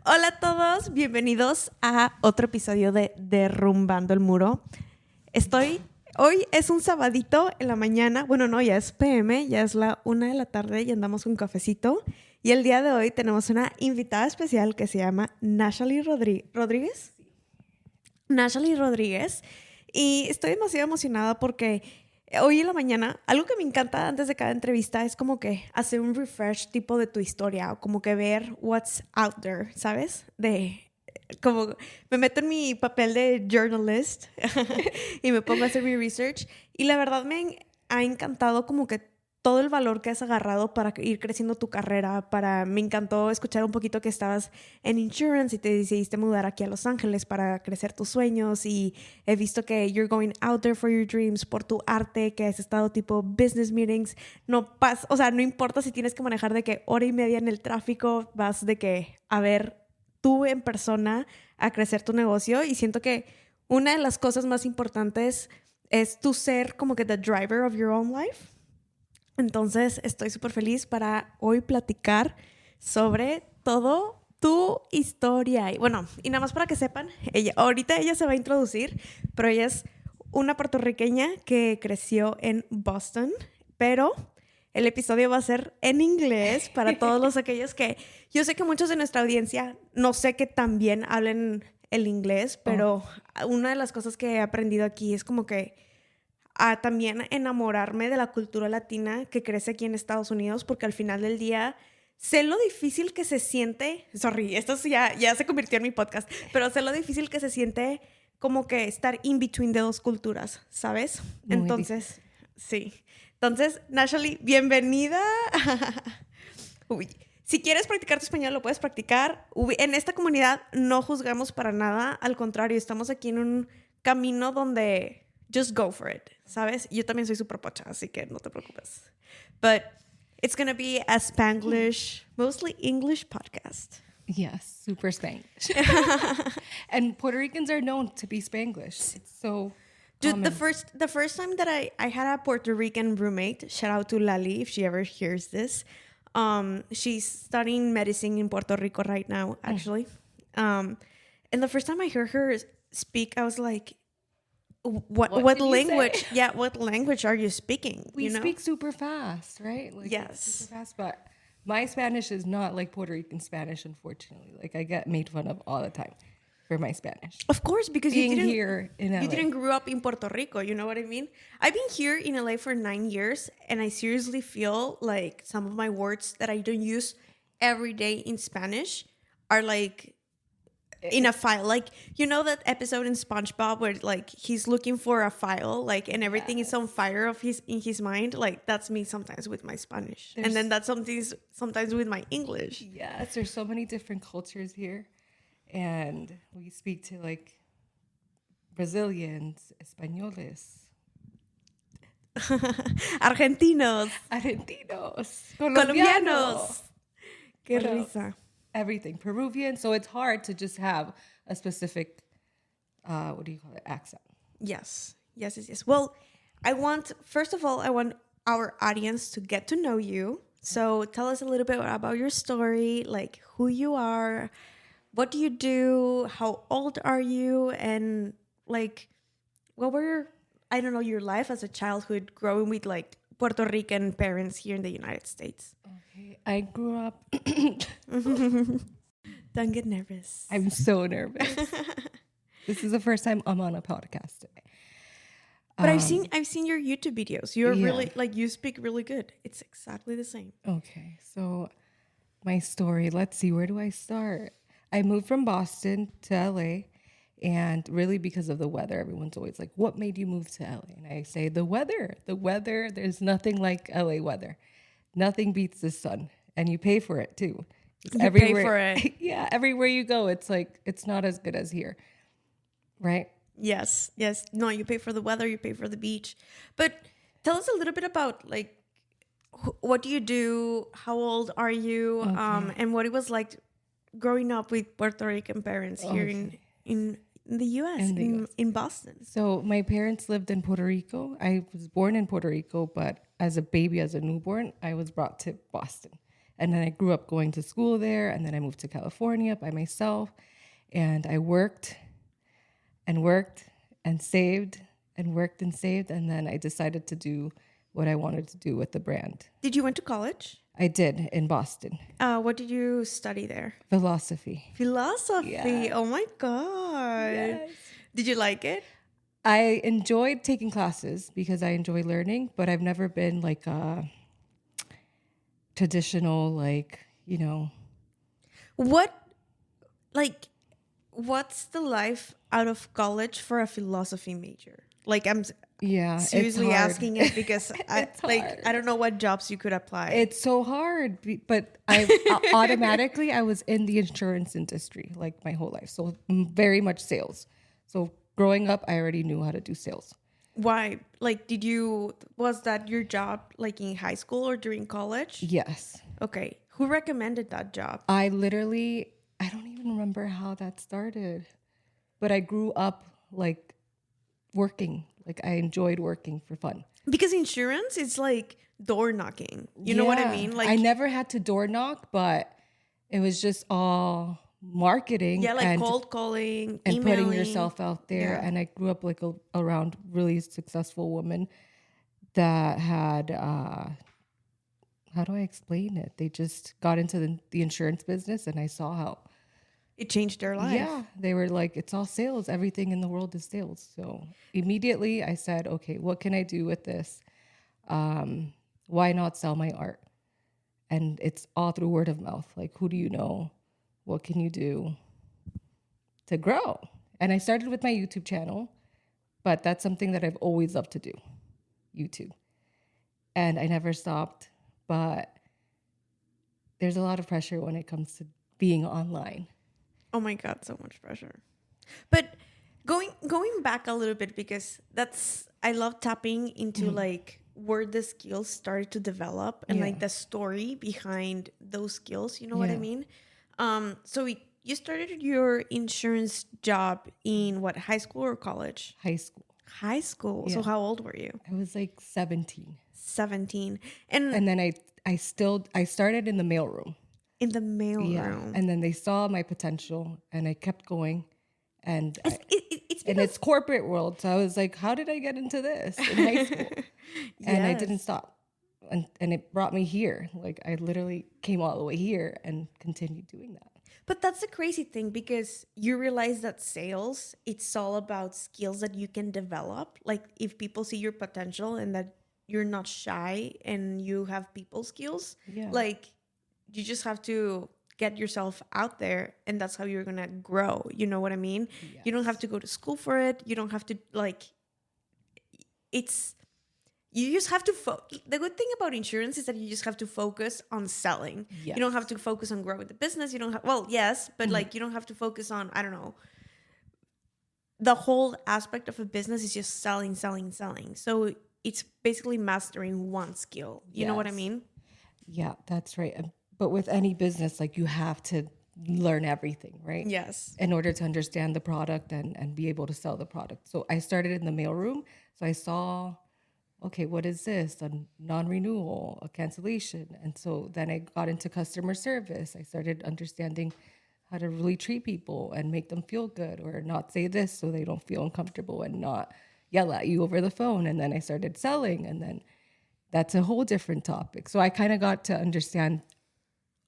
Hola a todos, bienvenidos a otro episodio de Derrumbando el Muro. Hoy es un sabadito en la mañana, bueno no, ya es PM, ya es la 1 de la tarde y andamos con un cafecito. Y el día de hoy tenemos una invitada especial que se llama Nashali Rodriguez. Nashali Rodriguez. Y estoy demasiado emocionada porque hoy en la mañana, algo que me encanta antes de cada entrevista es como que hacer un refresh tipo de tu historia o como que ver what's out there, ¿sabes? Como me meto en mi papel de journalist y me pongo a hacer mi research. Y la verdad me ha encantado como que todo el valor que has agarrado para ir creciendo tu carrera. Me encantó escuchar un poquito que estabas en insurance y te decidiste mudar aquí a Los Ángeles para crecer tus sueños. Y he visto que you're going out there for your dreams, por tu arte, que has estado tipo business meetings. No importa si tienes que manejar de que hora y media en el tráfico, vas de que a ver tú en persona a crecer tu negocio. Y siento que una de las cosas más importantes es tu ser como que the driver of your own life. Entonces, estoy súper feliz para hoy platicar sobre todo tu historia. Y bueno, y nada más para que sepan, ahorita ella se va a introducir, pero ella es una puertorriqueña que creció en Boston, pero el episodio va a ser en inglés para todos aquellos que... Yo sé que muchos de nuestra audiencia no sé que también hablen el inglés, pero una de las cosas que he aprendido aquí es como que a también enamorarme de la cultura latina que crece aquí en Estados Unidos, porque al final del día sé lo difícil que se siente, esto ya se convirtió en mi podcast, pero sé lo difícil que se siente como que estar in between de dos culturas, ¿sabes? Muy Entonces, difícil. sí. Entonces, Nashali, bienvenida. Uy. Si quieres practicar tu español, lo puedes practicar. En esta comunidad no juzgamos para nada, al contrario, estamos aquí en un camino donde... just go for it, ¿sabes? Yo también soy súper pocha, así que no te preocupes. But it's going to be a Spanglish, mostly English podcast. Yes, super Spanglish. And Puerto Ricans are known to be Spanglish. It's so Dude, common. the first time that I had a Puerto Rican roommate, shout out to Lali if she ever hears this. She's studying medicine in Puerto Rico right now, actually. And the first time I heard her speak, I was like, what language? Yeah, what language are you speaking? We speak super fast, right? Like, yes. Super fast, but my Spanish is not like Puerto Rican Spanish, unfortunately. Like I get made fun of all the time for my Spanish. Of course, because Being you didn't here in LA. You didn't grow up in Puerto Rico, you know what I mean? I've been here in LA for 9 years, and I seriously feel like some of my words that I don't use every day in Spanish are like in a file. Like, you know that episode in SpongeBob where like he's looking for a file, like, and everything is on fire in his mind? Like, that's me sometimes with my Spanish. And then that's sometimes with my English. Yes, there's so many different cultures here. And we speak to like Brazilians, Españoles, Argentinos, Colombianos. Qué risa. Everything. Peruvian. So it's hard to just have a specific, accent. Yes. Well, first of all, I want our audience to get to know you. So tell us a little bit about your story, like who you are, what do you do, how old are you, and like what were your life as a childhood growing with like Puerto Rican parents here in the United States. Okay, I grew up. Don't get nervous. I'm so nervous. This is the first time I'm on a podcast today. But I've seen your YouTube videos. You're really you speak really good. It's exactly the same. Okay, so my story. Let's see, where do I start? I moved from Boston to LA. And really because of the weather, everyone's always like, what made you move to LA? And I say, the weather, there's nothing like LA weather. Nothing beats the sun. And you pay for it too. You pay for it. Yeah, everywhere you go, it's like, it's not as good as here. Right? Yes. No, you pay for the weather, you pay for the beach. But tell us a little bit about like, what do you do? How old are you? Okay. And what it was like growing up with Puerto Rican parents here in the U.S., in Boston. So my parents lived in Puerto Rico. I was born in Puerto Rico, but as a baby, as a newborn, I was brought to Boston. And then I grew up going to school there, and then I moved to California by myself, and I worked and worked and saved and worked and saved, and then I decided to do what I wanted to do with the brand. Did you went to college? I did in Boston. What did you study there? Philosophy. Philosophy. Yeah. Oh my God. Yes. Did you like it? I enjoyed taking classes because I enjoy learning, but I've never been like a traditional, like, you know. What's the life out of college for a philosophy major? Like, I'm seriously it's hard. asking it because I don't know what jobs you could apply. It's so hard, but I automatically I was in the insurance industry like my whole life, so very much sales. So growing up, I already knew how to do sales. Why? Like, was that your job like in high school or during college? Yes. Okay. Who recommended that job? I don't even remember how that started, but I grew up like working. Like I enjoyed working for fun. Because insurance is like door knocking. You know what I mean? Like I never had to door knock, but it was just all marketing. Yeah, like and cold calling, and emailing. putting yourself out there. Yeah. And I grew up like around really successful women that had, how do I explain it? They just got into the insurance business, and I saw how It changed their life. Yeah, they were like, it's all sales. Everything in the world is sales. So immediately I said, okay, what can I do with this? Why not sell my art? And it's all through word of mouth. Like, who do you know? What can you do to grow? And I started with my YouTube channel, but that's something that I've always loved to do, YouTube. And I never stopped, but there's a lot of pressure when it comes to being online. Oh my God, so much pressure. But going back a little bit, because I love tapping into like where the skills started to develop and like the story behind those skills. You know what I mean? So you started your insurance job in what, high school or college? High school. High school. Yeah. So how old were you? I was like 17. 17. And then I started in the mailroom. In the mailroom. And then they saw my potential, and I kept going. And it's corporate world. So I was like, how did I get into this in high school? And I didn't stop. And it brought me here. Like I literally came all the way here and continued doing that. But that's the crazy thing, because you realize that sales, it's all about skills that you can develop. Like if people see your potential and that you're not shy and you have people skills, like you just have to get yourself out there, and that's how you're going to grow. You know what I mean? Yes. You don't have to go to school for it. You don't have to you just have to the good thing about insurance is that you just have to focus on selling. Yes. You don't have to focus on growing the business. You don't have, well, yes, but like you don't have to focus on, I don't know. The whole aspect of a business is just selling. So it's basically mastering one skill. You know what I mean? Yeah, that's right. But with any business, like you have to learn everything, right? Yes. In order to understand the product and be able to sell the product. So I started in the mailroom. So I saw, okay, what is this? A non-renewal, a cancellation. And so then I got into customer service. I started understanding how to really treat people and make them feel good, or not say this so they don't feel uncomfortable and not yell at you over the phone. And then I started selling, and then that's a whole different topic. So I kind of got to understand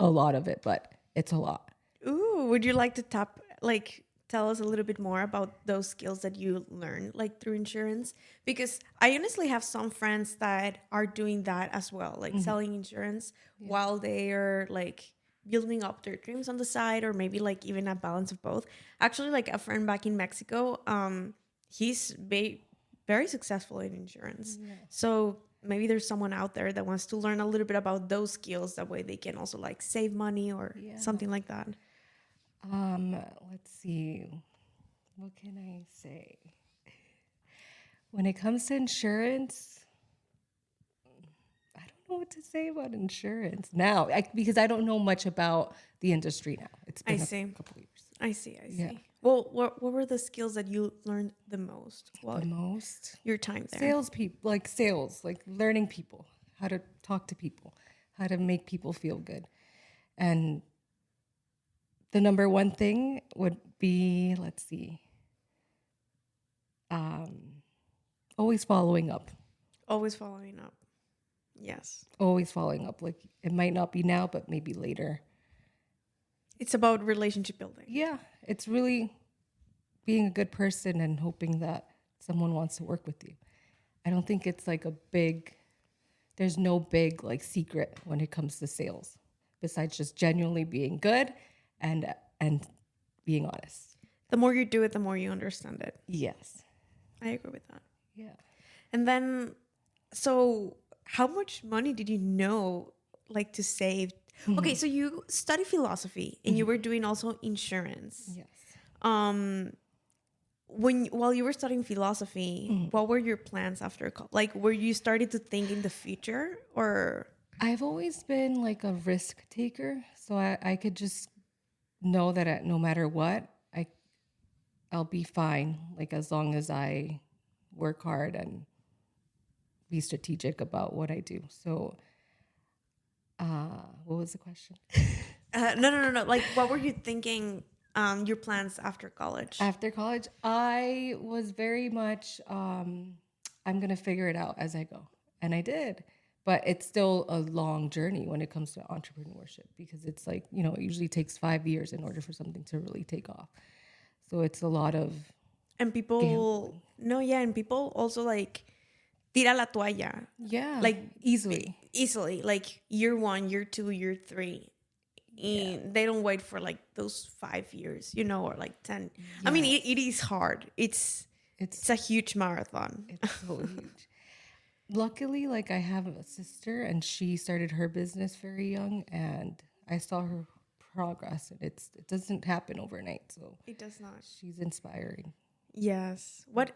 a lot of it, but it's a lot. Ooh, would you like to tell us a little bit more about those skills that you learned like through insurance? Because I honestly have some friends that are doing that as well, like selling insurance while they are like building up their dreams on the side, or maybe like even a balance of both. Actually, like a friend back in Mexico, he's very successful in insurance. Yeah. So maybe there's someone out there that wants to learn a little bit about those skills. That way they can also like save money or something like that. Let's see. What can I say? When it comes to insurance, I don't know what to say about insurance now, because I don't know much about the industry now. It's been a couple of years. I see. Yeah. Well, what were the skills that you learned the most? Your time there. Sales, like learning people, how to talk to people, how to make people feel good. And the number one thing would be, let's see, always following up. Always following up. Yes. Always following up. Like, it might not be now, but maybe later. It's about relationship building. Yeah. It's really being a good person and hoping that someone wants to work with you. I don't think it's like there's no big like secret when it comes to sales, besides just genuinely being good and being honest. The more you do it, the more you understand it. Yes. I agree with that. Yeah. And then, so how much money did you know, like, to save? Mm-hmm. Okay, so you study philosophy and you were doing also insurance. Yes. While you were studying philosophy, what were your plans after college? Like, were you starting to think in the future, or? I've always been like a risk taker, so I could just know that no matter what, I'll be fine. Like, as long as I work hard and be strategic about what I do. So, what was the question? No. Like, what were you thinking? Your plans after college? After college, I was very much, I'm going to figure it out as I go. And I did. But it's still a long journey when it comes to entrepreneurship, because it's like, it usually takes 5 years in order for something to really take off. So it's a lot of... And people... gambling. And people also like tira la toalla. Yeah. Like easily. Like year 1, year 2, year 3. And they don't wait for like those 5 years, or like 10. Yes. I mean, it is hard. It's a huge marathon. It's so huge. Luckily, like, I have a sister and she started her business very young, and I saw her progress, and it doesn't happen overnight. So it does not. She's inspiring. Yes. What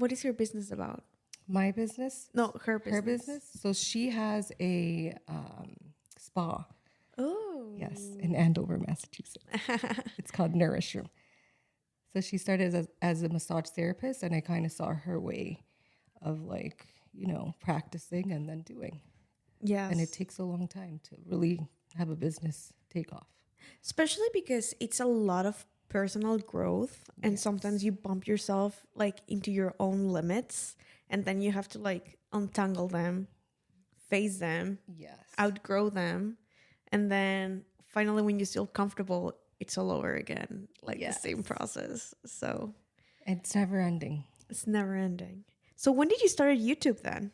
is your business about? My business? No, her business. Her business. So she has a spa. Oh. Yes, in Andover, Massachusetts. It's called Nourish Room. So she started as a massage therapist, and I kind of saw her way of like, practicing and then doing. Yes. And it takes a long time to really have a business take off. Especially because it's a lot of personal growth, and sometimes you bump yourself like into your own limits, and then you have to like untangle them, face them, outgrow them. And then finally, when you feel comfortable, it's all over again, like the same process. So it's never ending. It's never ending. So when did you start YouTube then?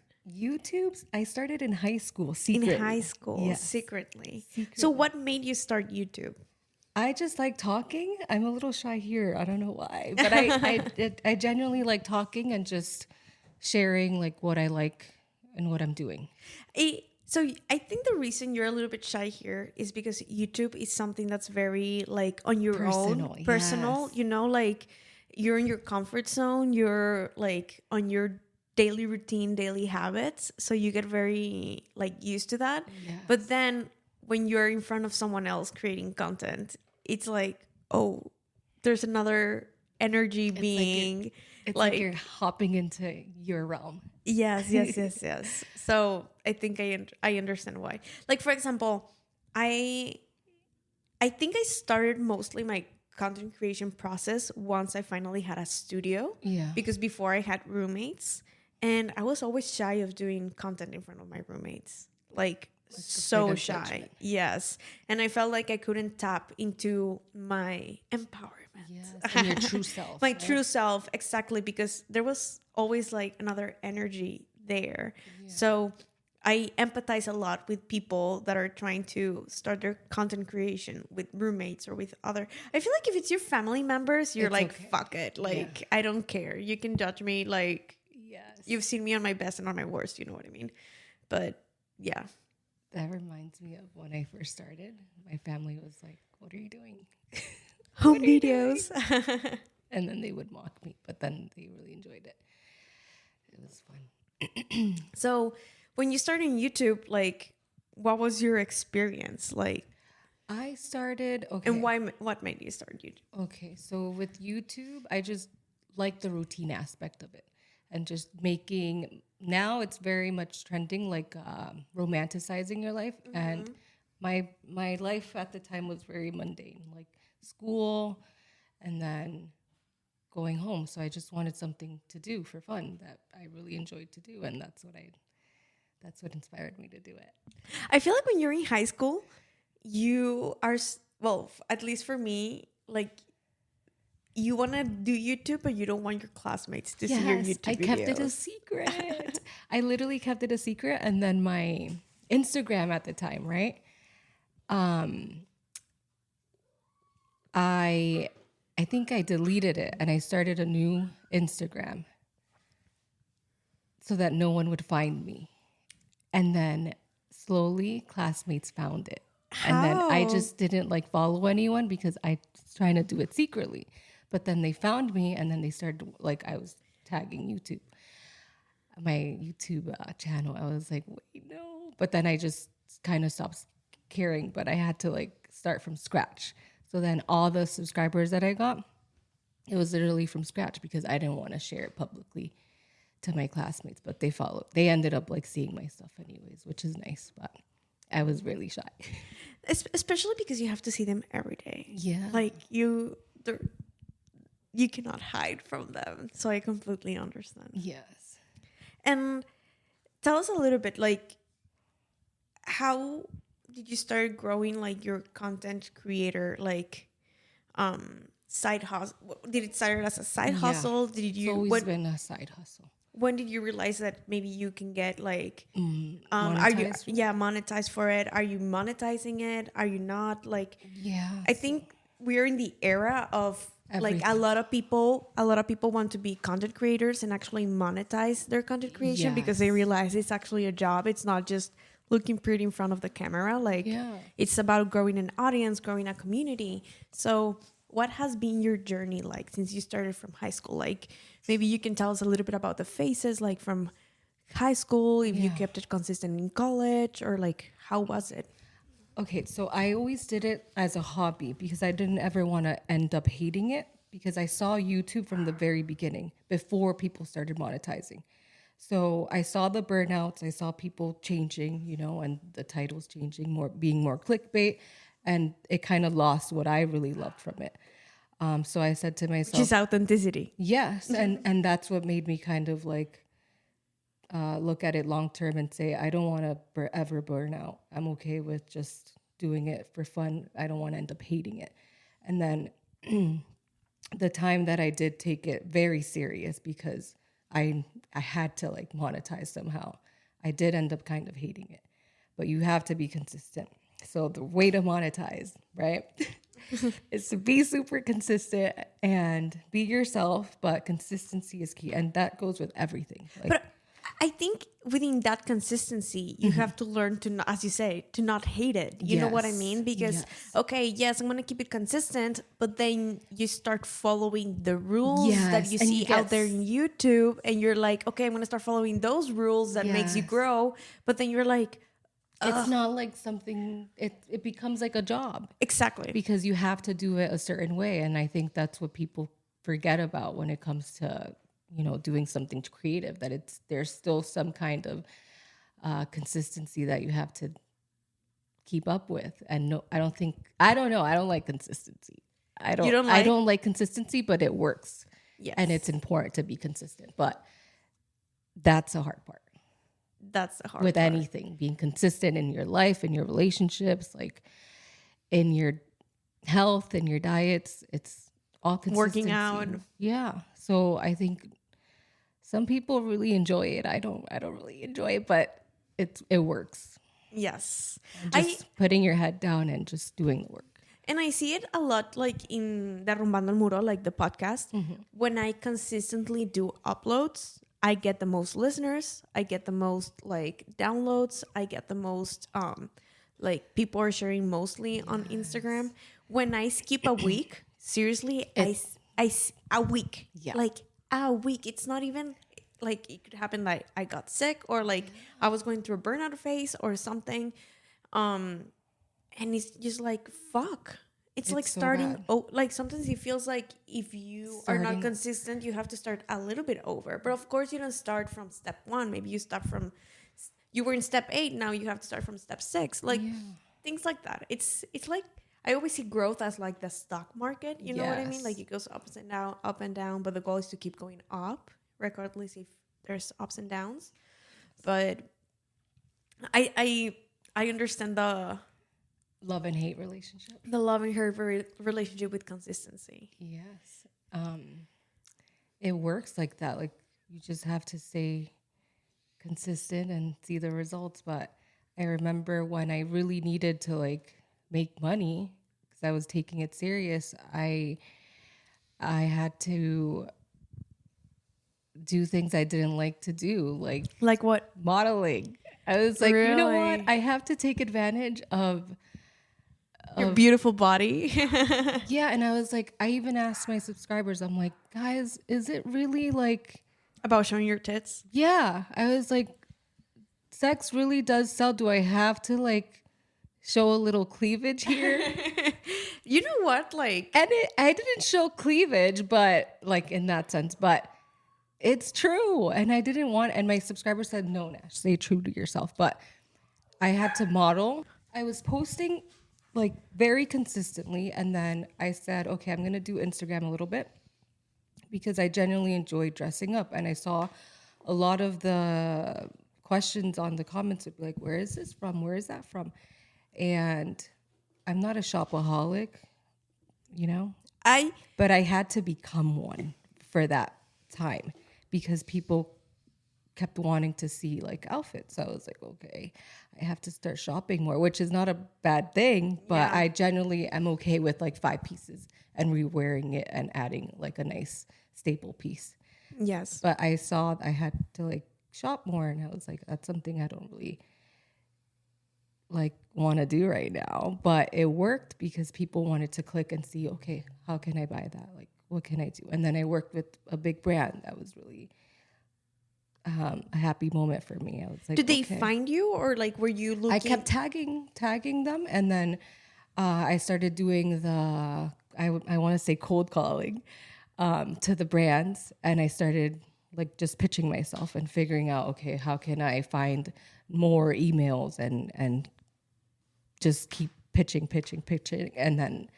I started in high school, secretly. In high school, secretly. So what made you start YouTube? I just like talking. I'm a little shy here. I don't know why. But I genuinely like talking and just sharing like what I like and what I'm doing. So I think the reason you're a little bit shy here is because YouTube is something that's very like on your own, personal, like you're in your comfort zone. You're like on your daily routine, daily habits. So you get very like used to that. Yes. But then when you're in front of someone else creating content, it's like, oh, there's another energy being. It's like you're hopping into your realm. Yes. So I think I understand why. Like, for example, I think I started mostly my content creation process once I finally had a studio. Yeah. Because before I had roommates, and I was always shy of doing content in front of my roommates. Like so shy. Judgment. Yes. And I felt like I couldn't tap into my empowerment. Yes, and your true self. My true self, exactly, because there was always like another energy there. Yeah. So I empathize a lot with people that are trying to start their content creation with roommates or with other. I feel like if it's your family members, you're like, okay. Fuck it. Like, I don't care. You can judge me. Like, you've seen me on my best and on my worst. You know what I mean? But yeah. That reminds me of when I first started. My family was like, what are you doing? Home videos. And then they would mock me, but then they really enjoyed it. It was fun. So when you started on YouTube, like, what was your experience like? I started, okay. And what made you start YouTube? Okay, so with YouTube, I just like the routine aspect of it. And just making, now it's very much trending, like romanticizing your life. Mm-hmm. And my life at the time was very mundane, like school and then going home. So I just wanted something to do for fun that I really enjoyed to do, and that's what inspired me to do it. I feel like when you're in high school, you are, well, at least for me, like, you want to do YouTube, but you don't want your classmates to see your YouTube videos. I kept it a secret. I literally kept it a secret. And then my Instagram at the time, right? I think I deleted it and I started a new Instagram so that no one would find me. And then slowly classmates found it. How? And then I just didn't like follow anyone because I was trying to do it secretly. But then they found me, and then they started, like, I was tagging my YouTube channel. I was like, wait, no. But then I just kind of stopped caring, but I had to, like, start from scratch. So then all the subscribers that I got, it was literally from scratch because I didn't want to share it publicly to my classmates. But they followed. They ended up, like, seeing my stuff anyways, which is nice. But I was really shy. Especially because you have to see them every day. Yeah. Like, you cannot hide from them. So I completely understand. Yes. And tell us a little bit, like, how did you start growing, like, your content creator, like, side hustle? Did it start as a side hustle? Did you? It's always been a side hustle. When did you realize that maybe you can get, like, monetized? Monetized for it? Are you monetizing it? Are you not? Like, yeah. I think we're in the era of everything. Like a lot of people want to be content creators and actually monetize their content creation because they realize it's actually a job. It's not just looking pretty in front of the camera. Like, it's about growing an audience, growing a community. So what has been your journey like since you started from high school? Like, maybe you can tell us a little bit about the phases, like from high school, if you kept it consistent in college, or like, how was it? Okay, so I always did it as a hobby because I didn't ever want to end up hating it, because I saw YouTube from the very beginning before people started monetizing. So I saw the burnouts, I saw people changing, and the titles changing, being more clickbait, and it kind of lost what I really loved from it. So I said to myself, just authenticity. Yes, and that's what made me kind of like look at it long term and say, I don't want to ever burn out. I'm okay with just doing it for fun. I don't want to end up hating it. And then the time that I did take it very serious, because I had to like monetize somehow, I did end up kind of hating it. But you have to be consistent. So the way to monetize, right, is to be super consistent and be yourself, but consistency is key. And that goes with everything. But I think within that consistency, you have to learn to, as you say, to not hate it. You know what I mean? Because, okay, I'm going to keep it consistent, but then you start following the rules that you see out there in YouTube, and you're like, okay, I'm going to start following those rules that makes you grow. But then you're like, it's not like something, it becomes like a job. Exactly. Because you have to do it a certain way. And I think that's what people forget about when it comes to, doing something creative, that there's still some kind of consistency that you have to keep up with. And no, I don't like consistency. I don't like consistency, but it works. Yes. And it's important to be consistent, but that's a hard part. That's the hard with part. Anything, being consistent in your life, in your relationships, like in your health and your diets, it's all consistency. Working out. Yeah. So I think some people really enjoy it. I don't really enjoy it, but it works. Yes. And just putting your head down and just doing the work. And I see it a lot, like in Derrumbando el Muro, like the podcast. When I consistently do uploads, I get the most listeners. I get the most like downloads. I get the most like people are sharing mostly on Instagram. When I skip a week, seriously, a week. Yeah. Like a week. It's not even like it could happen like I got sick, or like I was going through a burnout phase or something. And it's just like, fuck. It's like starting. Like sometimes it feels like if you are not consistent, you have to start a little bit over. But of course, you don't start from step 1. Maybe you start from, you were in step 8. Now you have to start from step 6. Like things like that. It's like I always see growth as like the stock market. You know what I mean? Like it goes up and down, but the goal is to keep going up, regardless if there's ups and downs. But I understand the love and hate relationship. The love and hate relationship with consistency. Yes. It works like that. Like you just have to stay consistent and see the results. But I remember when I really needed to like make money because I was taking it serious, I had to do things I didn't like to do, like what? Modeling. I was like, Really? you know what? I have to take advantage of your beautiful body. Yeah, and I was like, I even asked my subscribers, I'm like, guys, is it really like about showing your tits? Yeah, I was like, sex really does sell. Do I have to like show a little cleavage here? You know what? Like, and I didn't show cleavage, but like in that sense, but it's true. And I didn't want, and my subscriber said, no, Nash, stay true to yourself. But I had to model. I was posting like very consistently. And then I said, okay, I'm going to do Instagram a little bit because I genuinely enjoy dressing up. And I saw a lot of the questions on the comments would be like, where is this from? Where is that from? And I'm not a shopaholic, you know, but I had to become one for that time because people kept wanting to see like outfits. So I was like, okay, I have to start shopping more, which is not a bad thing, but I generally am okay with like 5 pieces and rewearing it and adding like a nice staple piece. Yes. But I saw I had to like shop more and I was like, that's something I don't really like want to do right now. But it worked because people wanted to click and see, okay, how can I buy that? Like, what can I do? And then I worked with a big brand that was really a happy moment for me. I was like, did they find you or like were you looking? I kept tagging them, and then I started doing the I want to say cold calling to the brands, and I started like just pitching myself and figuring out, okay, how can I find more emails and just keep pitching, and then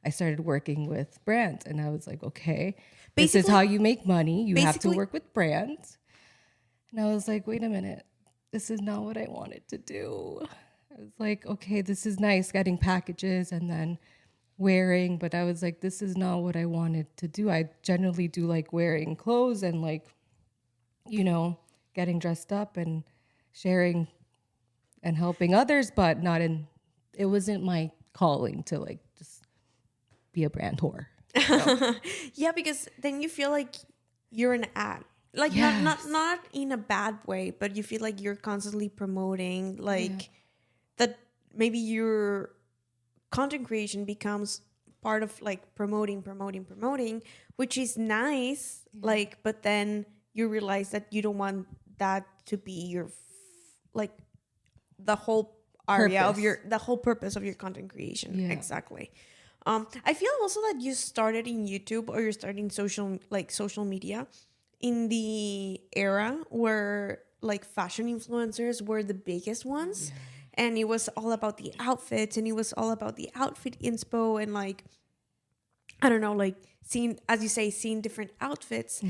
I started working with brands, and I was like, okay, this is how you make money. You have to work with brands. And I was like, wait a minute, this is not what I wanted to do. I was like, okay, this is nice getting packages and then wearing, but I was like, this is not what I wanted to do. I generally do like wearing clothes and like, you know, getting dressed up and sharing and helping others, but it wasn't my calling to like just be a brand whore. So. Yeah, because then you feel like you're an ad. Like not in a bad way, but you feel like you're constantly promoting like that maybe your content creation becomes part of like promoting, which is nice. Like, but then you realize that you don't want that to be your like the whole area of the whole purpose of your content creation. Yeah. Exactly. I feel also that you started in YouTube or you're starting social media in the era where like fashion influencers were the biggest ones. And it was all about the outfits and it was all about the outfit inspo and like, I don't know, like seeing different outfits.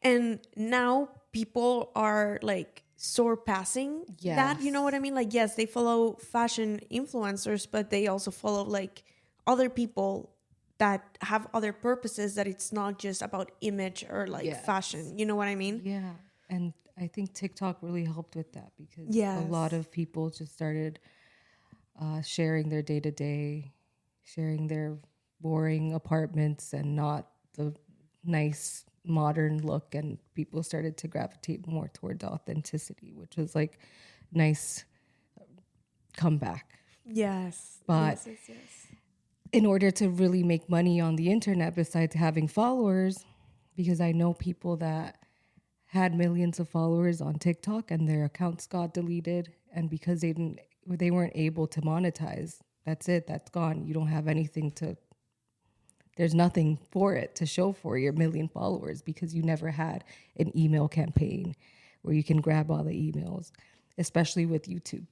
And now people are like surpassing that, you know what I mean? Like, yes, they follow fashion influencers, but they also follow like other people that have other purposes, that it's not just about image or like fashion. You know what I mean? Yeah. And I think TikTok really helped with that because a lot of people just started sharing their day-to-day, sharing their boring apartments and not the nice modern look. And people started to gravitate more towards authenticity, which was like nice comeback. Yes. But yes. In order to really make money on the internet, besides having followers, because I know people that had millions of followers on TikTok and their accounts got deleted, and because they weren't able to monetize, that's it, that's gone. You don't have anything there's nothing for it to show for your million followers because you never had an email campaign where you can grab all the emails, especially with YouTube.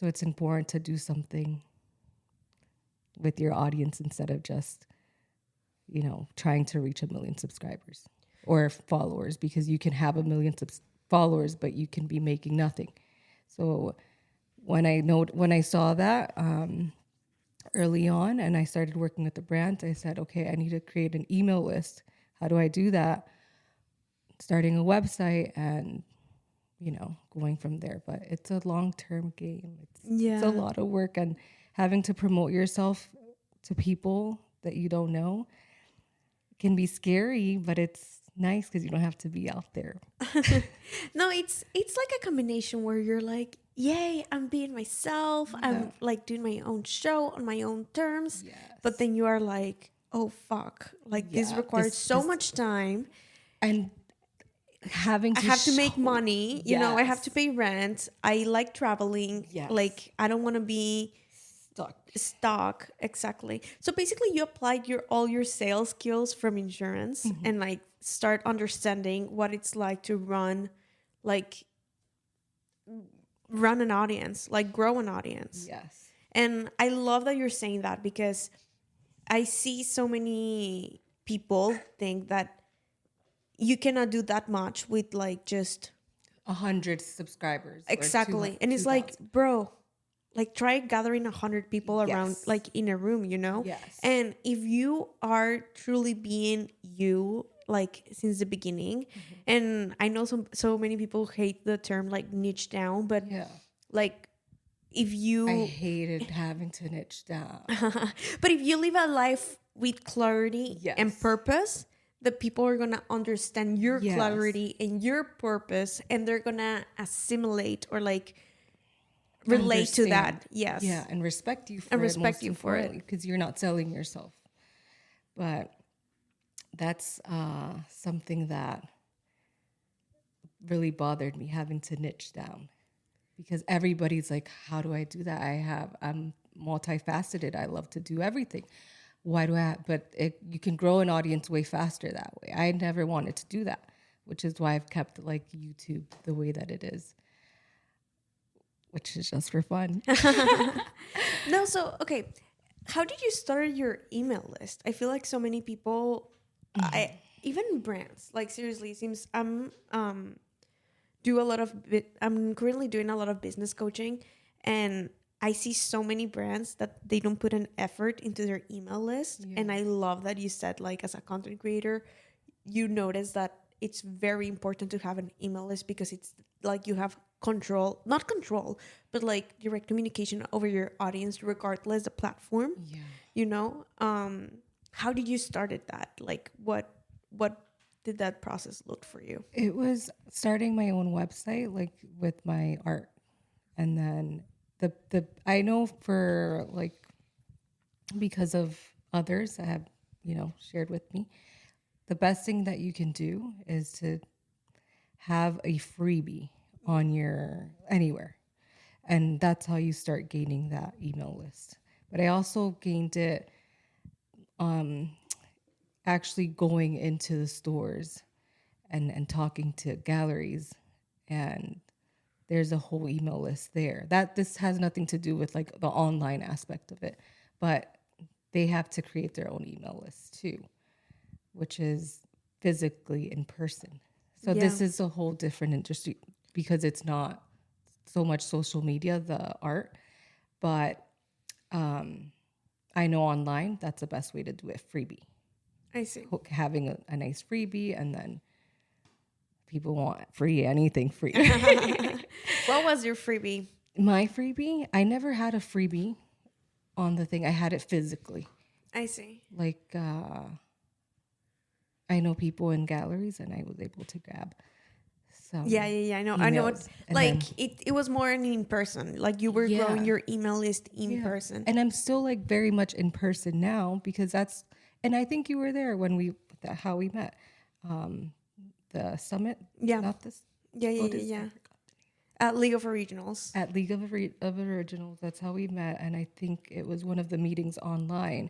So it's important to do something with your audience instead of just, trying to reach 1 million subscribers or followers, because you can have 1 million followers, but you can be making nothing. So when I saw that early on and I started working with the brand, I said, okay, I need to create an email list. How do I do that? Starting a website and, going from there. But it's a long-term game. It's a lot of work, and having to promote yourself to people that you don't know can be scary, but it's nice because you don't have to be out there. No, it's like a combination where you're like, yay, I'm being myself. Yeah. I'm like doing my own show on my own terms. Yes. But then you are like, oh, fuck. Like this requires so much time. And I have to make money. You know, I have to pay rent. I like traveling. Yes. Like I don't want to be stuck. Exactly. So basically you applied all your sales skills from insurance and like start understanding what it's like to run an audience, like grow an audience. Yes. And I love that you're saying that, because I see so many people think that you cannot do that much with like just 100 subscribers. Exactly. And it's 2,000. Like, bro, like try gathering 100 people around, like in a room, Yes. And if you are truly being you, like since the beginning, and I know so many people hate the term like niche down, but like if you... I hated having to niche down. But if you live a life with clarity and purpose, the people are going to understand your clarity and your purpose, and they're going to assimilate or like relate to that. Yes. Yeah, and respect you for it because you're not selling yourself. But that's something that really bothered me, having to niche down, because everybody's like, how do I do that? I'm multifaceted. I love to do everything. Why do I? You can grow an audience way faster that way. I never wanted to do that, which is why I've kept like YouTube the way that it is, which is just for fun. No, so okay, how did you start your email list? I feel like so many people, even brands, like seriously, it seems I'm currently doing a lot of business coaching, and I see so many brands that they don't put an effort into their email list. Yeah. And I love that you said, like, as a content creator, you notice that it's very important to have an email list, because it's like you have not control, but like direct communication over your audience, regardless the platform. Yeah. How did you started that? Like, what did that process look for you? It was starting my own website, like with my art. And then I know for like, because of others that have, shared with me, the best thing that you can do is to have a freebie on your anywhere. And that's how you start gaining that email list. But I also gained it actually going into the stores and talking to galleries, and there's a whole email list there. This has nothing to do with like the online aspect of it, but they have to create their own email list too, which is physically in person. So this is a whole different industry, because it's not so much social media, the art, but I know online that's the best way to do it, freebie. I see. Having a nice freebie, and then people want anything free. What was your freebie? My freebie? I never had a freebie on the thing. I had it physically. I see. Like, I know people in galleries, and I was able to grab some. Yeah. I know. I know. It was more in person. Like you were growing your email list in person. And I'm still like very much in person now, because and I think you were there when how we met. The summit. Yeah. Not this. Yeah. At League of Originals. At League of Originals. That's how we met. And I think it was one of the meetings online.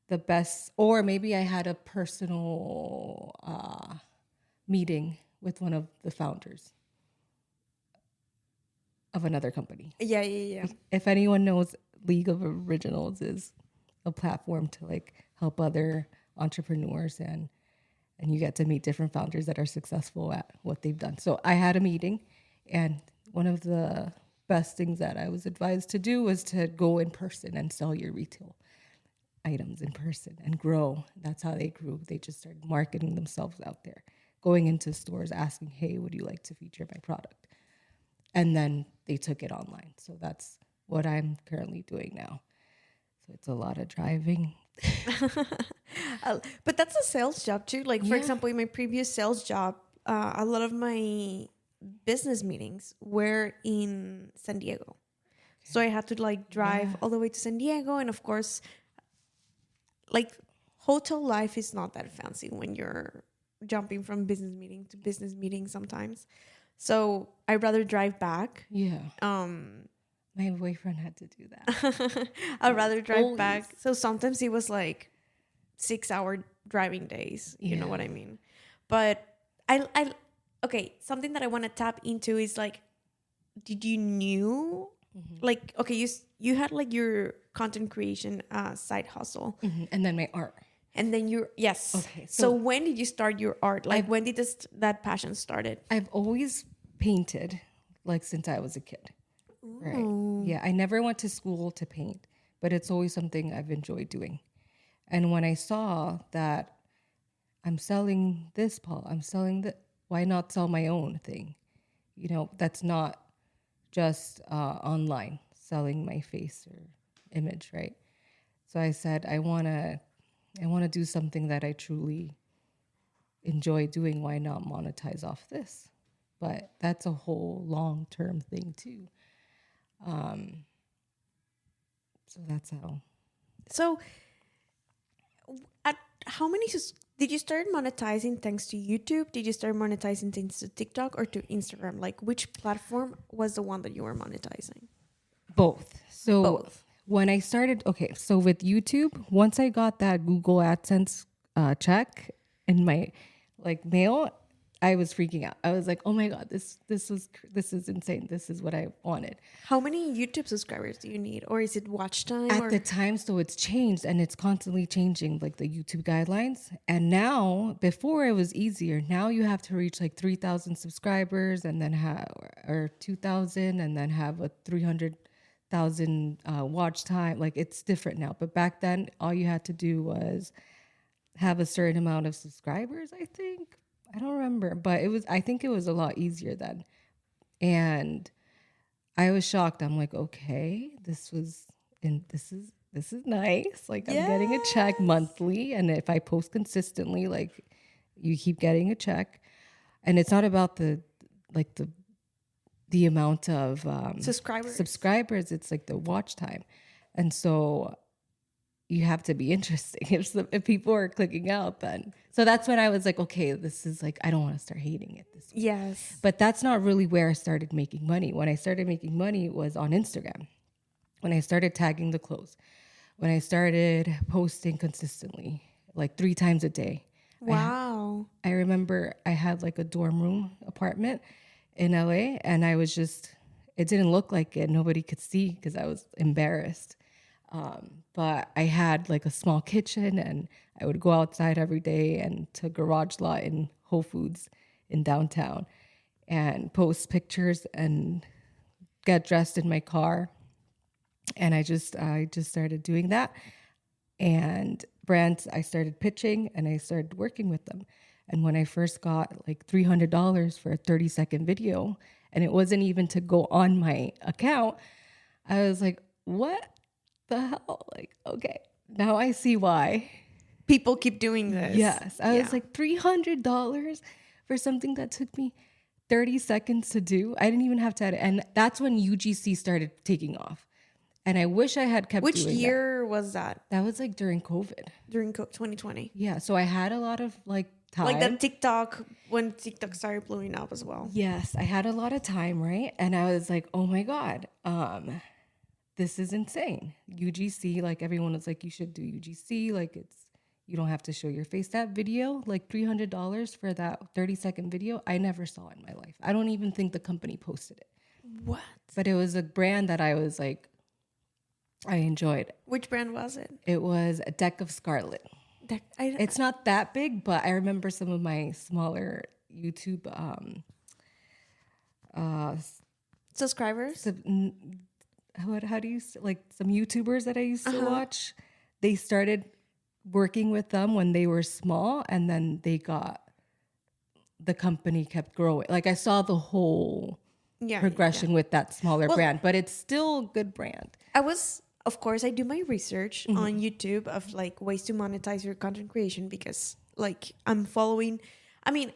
The best, or maybe I had a personal meeting with one of the founders of another company. Yeah. If anyone knows, League of Originals is a platform to like help other entrepreneurs, and you get to meet different founders that are successful at what they've done. So I had a meeting, and one of the best things that I was advised to do was to go in person and sell your retail items in person and grow. That's how they grew. They just started marketing themselves out there, going into stores, asking, hey, would you like to feature my product? And then they took it online. So that's what I'm currently doing now. So it's a lot of driving. But that's a sales job too. Like, for Yeah. example, in my previous sales job, a lot of my business meetings were in San Diego. So I had to like drive all the way to San Diego. And of course, like hotel life is not that fancy when you're jumping from business meeting to business meeting sometimes. So I'd rather drive back. Yeah. My boyfriend had to do that. I'd rather drive back. So sometimes it was like 6-hour driving days. You know what I mean? But okay, something that I want to tap into is like, did you knew like, okay, you had like your content creation side hustle. And then my art. And then yes. Okay. So when did you start your art? Like when did that passion started? I've always painted like since I was a kid. Ooh. Right. Yeah. I never went to school to paint, but it's always something I've enjoyed doing. And when I saw that I'm selling this, Paul, I'm selling that, why not sell my own thing? You know, that's not just online selling my face or image, right? So I said, I want to do something that I truly enjoy doing. Why not monetize off this? But that's a whole long-term thing too. So that's how. So at how many did you start monetizing thanks to YouTube? Did you start monetizing thanks to TikTok or to Instagram? Like which platform was the one that you were monetizing? Both. So when I started, so with YouTube, once I got that Google AdSense check in my like mail, I was freaking out. I was like, "Oh my God, this is insane. This is what I wanted." How many YouTube subscribers do you need, or is it watch time? At the time, so it's changed and it's constantly changing, like the YouTube guidelines. And now, before it was easier. Now you have to reach like 3,000 subscribers, and then or 2,000, and then have a 300,000 watch time. Like it's different now. But back then, all you had to do was have a certain amount of subscribers. I think. I don't remember, but I think it was a lot easier then. And I was shocked. I'm like, okay, this is nice. Like I'm getting a check monthly. And if I post consistently, like you keep getting a check. And it's not about the amount of subscribers. It's like the watch time. And so you have to be interesting. If people are clicking out, then. So that's when I was like, okay, this is like, I don't want to start hating it this way. Yes. But that's not really where I started making money. When I started making money was on Instagram. When I started tagging the clothes. When I started posting consistently, like 3 times a day. Wow. I remember I had like a dorm room apartment in LA, and I was it didn't look like it. Nobody could see because I was embarrassed. But I had like a small kitchen, and I would go outside every day and to garage lot in Whole Foods in downtown and post pictures and get dressed in my car. And I just started doing that. And brands, I started pitching and I started working with them. And when I first got like $300 for a 30-second video, and it wasn't even to go on my account, I was like, what the hell? Like, okay, now I see why people keep doing this. Yes. I was like, $300 for something that took me 30 seconds to do. I didn't even have to edit. And that's when UGC started taking off. And I wish I had kept doing that. Which year was that? That was like during COVID. During 2020. Yeah. So I had a lot of like time. Like that TikTok, when TikTok started blowing up as well. Yes. I had a lot of time, right? And I was like, oh my God, this is insane. UGC, like everyone was like, you should do UGC. Like you don't have to show your face. That video, like $300 for that 30-second video, I never saw in my life. I don't even think the company posted it. What? But it was a brand that I was like, I enjoyed. Which brand was it? It was a Deck of Scarlet. It's not that big, but I remember some of my smaller YouTube subscribers. How do you like some YouTubers that I used to watch? They started working with them when they were small, and then the company kept growing. Like I saw the whole progression with that smaller brand, but it's still a good brand. Of course, I do my research on YouTube of like ways to monetize your content creation because like I'm following, I mean,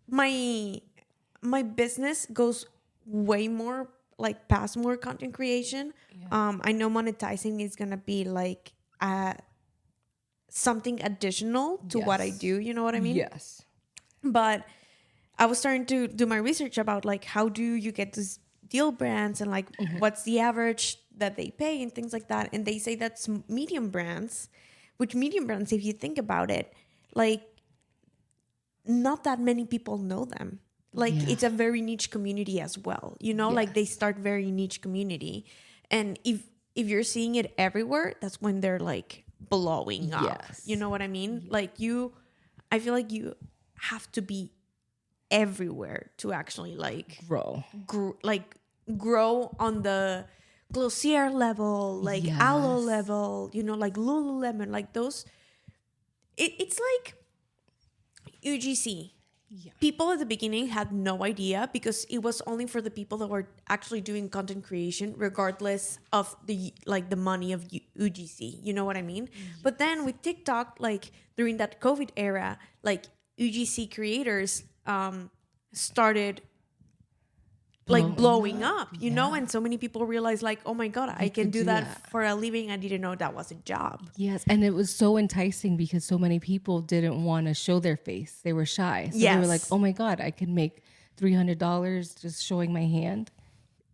my business goes way more like past more content creation. Yeah. I know monetizing is going to be like something additional to what I do. You know what I mean? Yes. But I was starting to do my research about like how do you get these deal brands and like what's the average that they pay and things like that. And they say that's medium brands, which medium brands, if you think about it, like not that many people know them. Like it's a very niche community as well. You know, like they start very niche community. And if you're seeing it everywhere, that's when they're like blowing up. You know what I mean? Like I feel like you have to be everywhere to actually like grow on the Glossier level, like Aloe level, you know, like Lululemon, like those. It's like UGC. Yeah. People at the beginning had no idea because it was only for the people that were actually doing content creation, regardless of the money of UGC. You know what I mean? Yes. But then with TikTok, like during that COVID era, like UGC creators started like blowing up, you know, and so many people realized like, oh my God, I can do that for a living. I didn't know that was a job. Yes. And it was so enticing because so many people didn't want to show their face. They were shy. So they were like, oh my God, I can make $300 just showing my hand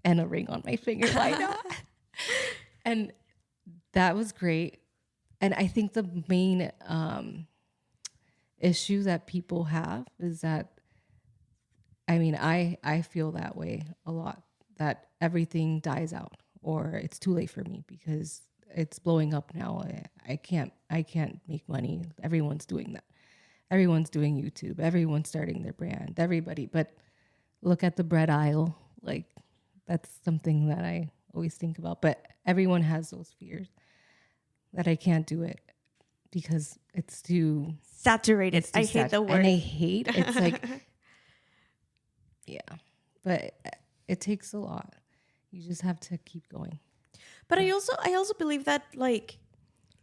and a ring on my finger. Why not? And that was great. And I think the main issue that people have is that, I mean, I feel that way a lot, that everything dies out or it's too late for me because it's blowing up now. I can't make money. Everyone's doing that. Everyone's doing YouTube. Everyone's starting their brand. Everybody. But look at the bread aisle. Like that's something that I always think about. But everyone has those fears that I can't do it because it's too saturated. I hate the word. And I hate it's like. Yeah, but it takes a lot. You just have to keep going. But I also believe that like,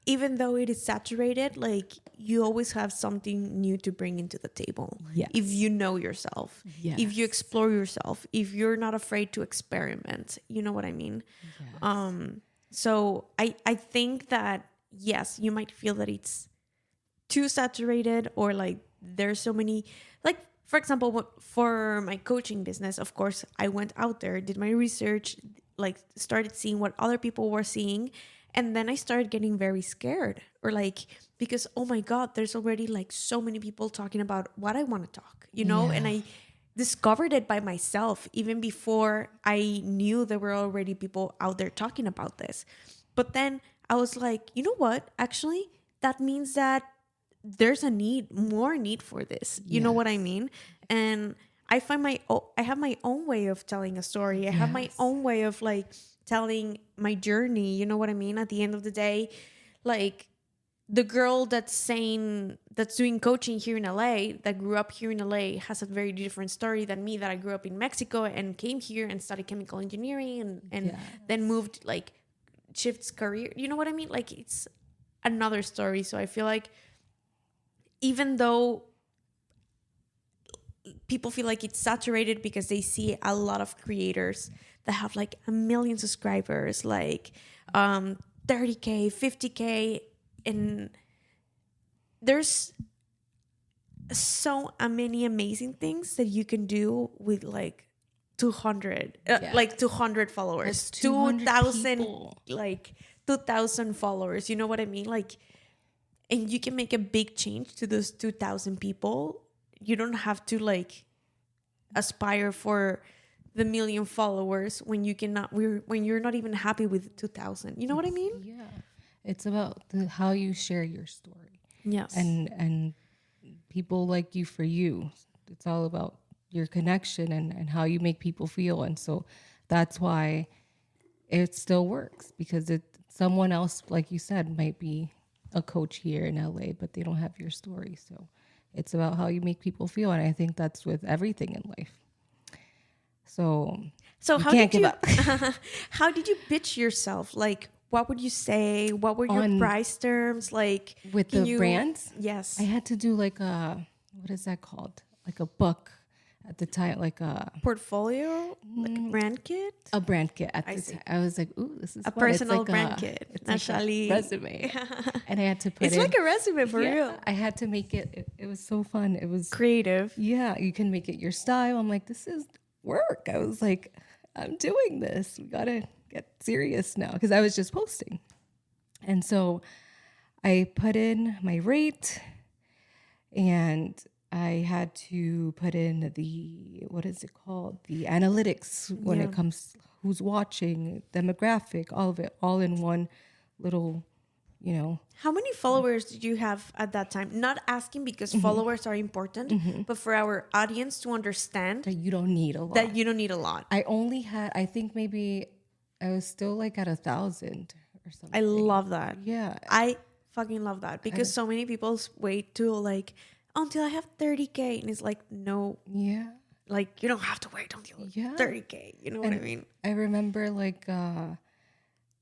even though it is saturated, like you always have something new to bring into the table. Yes. If you know yourself, if you explore yourself, if you're not afraid to experiment, you know what I mean? Yes. So I think that, yes, you might feel that it's too saturated or like there's so many, like, for example, for my coaching business, of course, I went out there, did my research, like started seeing what other people were seeing. And then I started getting very scared or like, because, oh my God, there's already like so many people talking about what I want to talk, you know? Yeah. And I discovered it by myself even before I knew there were already people out there talking about this. But then I was like, you know what? Actually, that means that there's more need for this. You know what I mean? And I have my own way of telling a story. I have my own way of like telling my journey. You know what I mean? At the end of the day, like the girl that's doing coaching here in LA, that grew up here in LA, has a very different story than me, that I grew up in Mexico and came here and studied chemical engineering and then moved, like shifts career. You know what I mean? Like it's another story. So I feel like even though people feel like it's saturated because they see a lot of creators that have like 1 million subscribers, like 30K, 50K, and there's so many amazing things that you can do with like 200 followers, 2,000 like 2,000 followers. You know what I mean? Like, and you can make a big change to those 2,000 people. You don't have to like aspire for the 1,000,000 followers when when you're not even happy with 2,000. You know what I mean? Yeah. It's about how you share your story. Yes. And people like you for you. It's all about your connection and how you make people feel. And so that's why it still works, because someone else, like you said, might be a coach here in LA, but they don't have your story. So it's about how you make people feel. And I think that's with everything in life. So how can't did give up. How did you pitch yourself? Like, what would you say? What were your price terms? Like, with the brands? Yes. I had to do like what is that called? Like a book at the time, like a portfolio, like a brand kit. A brand kit at the time. I was like, ooh, this is a fun. personal like brand kit. It's Nashali. like a resume. And I had to put it's like a resume for real. I had to make it. It was so fun. It was creative. Yeah, you can make it your style. I'm like, this is work. I was like, I'm doing this. We gotta get serious now, because I was just posting. And so I put in my rate, and I had to put in the, what is it called? The analytics when it comes who's watching, demographic, all of it, all in one little, How many followers did you have at that time? Not asking because followers are important, but for our audience to understand that you don't need a lot. I only had, I think maybe I was still like at 1,000 or something. I love that. Yeah. I fucking love that, because so many people wait to like, until I have 30K. And it's like, no. Yeah. Like, you don't have to wait until 30K. You know what I mean? I remember like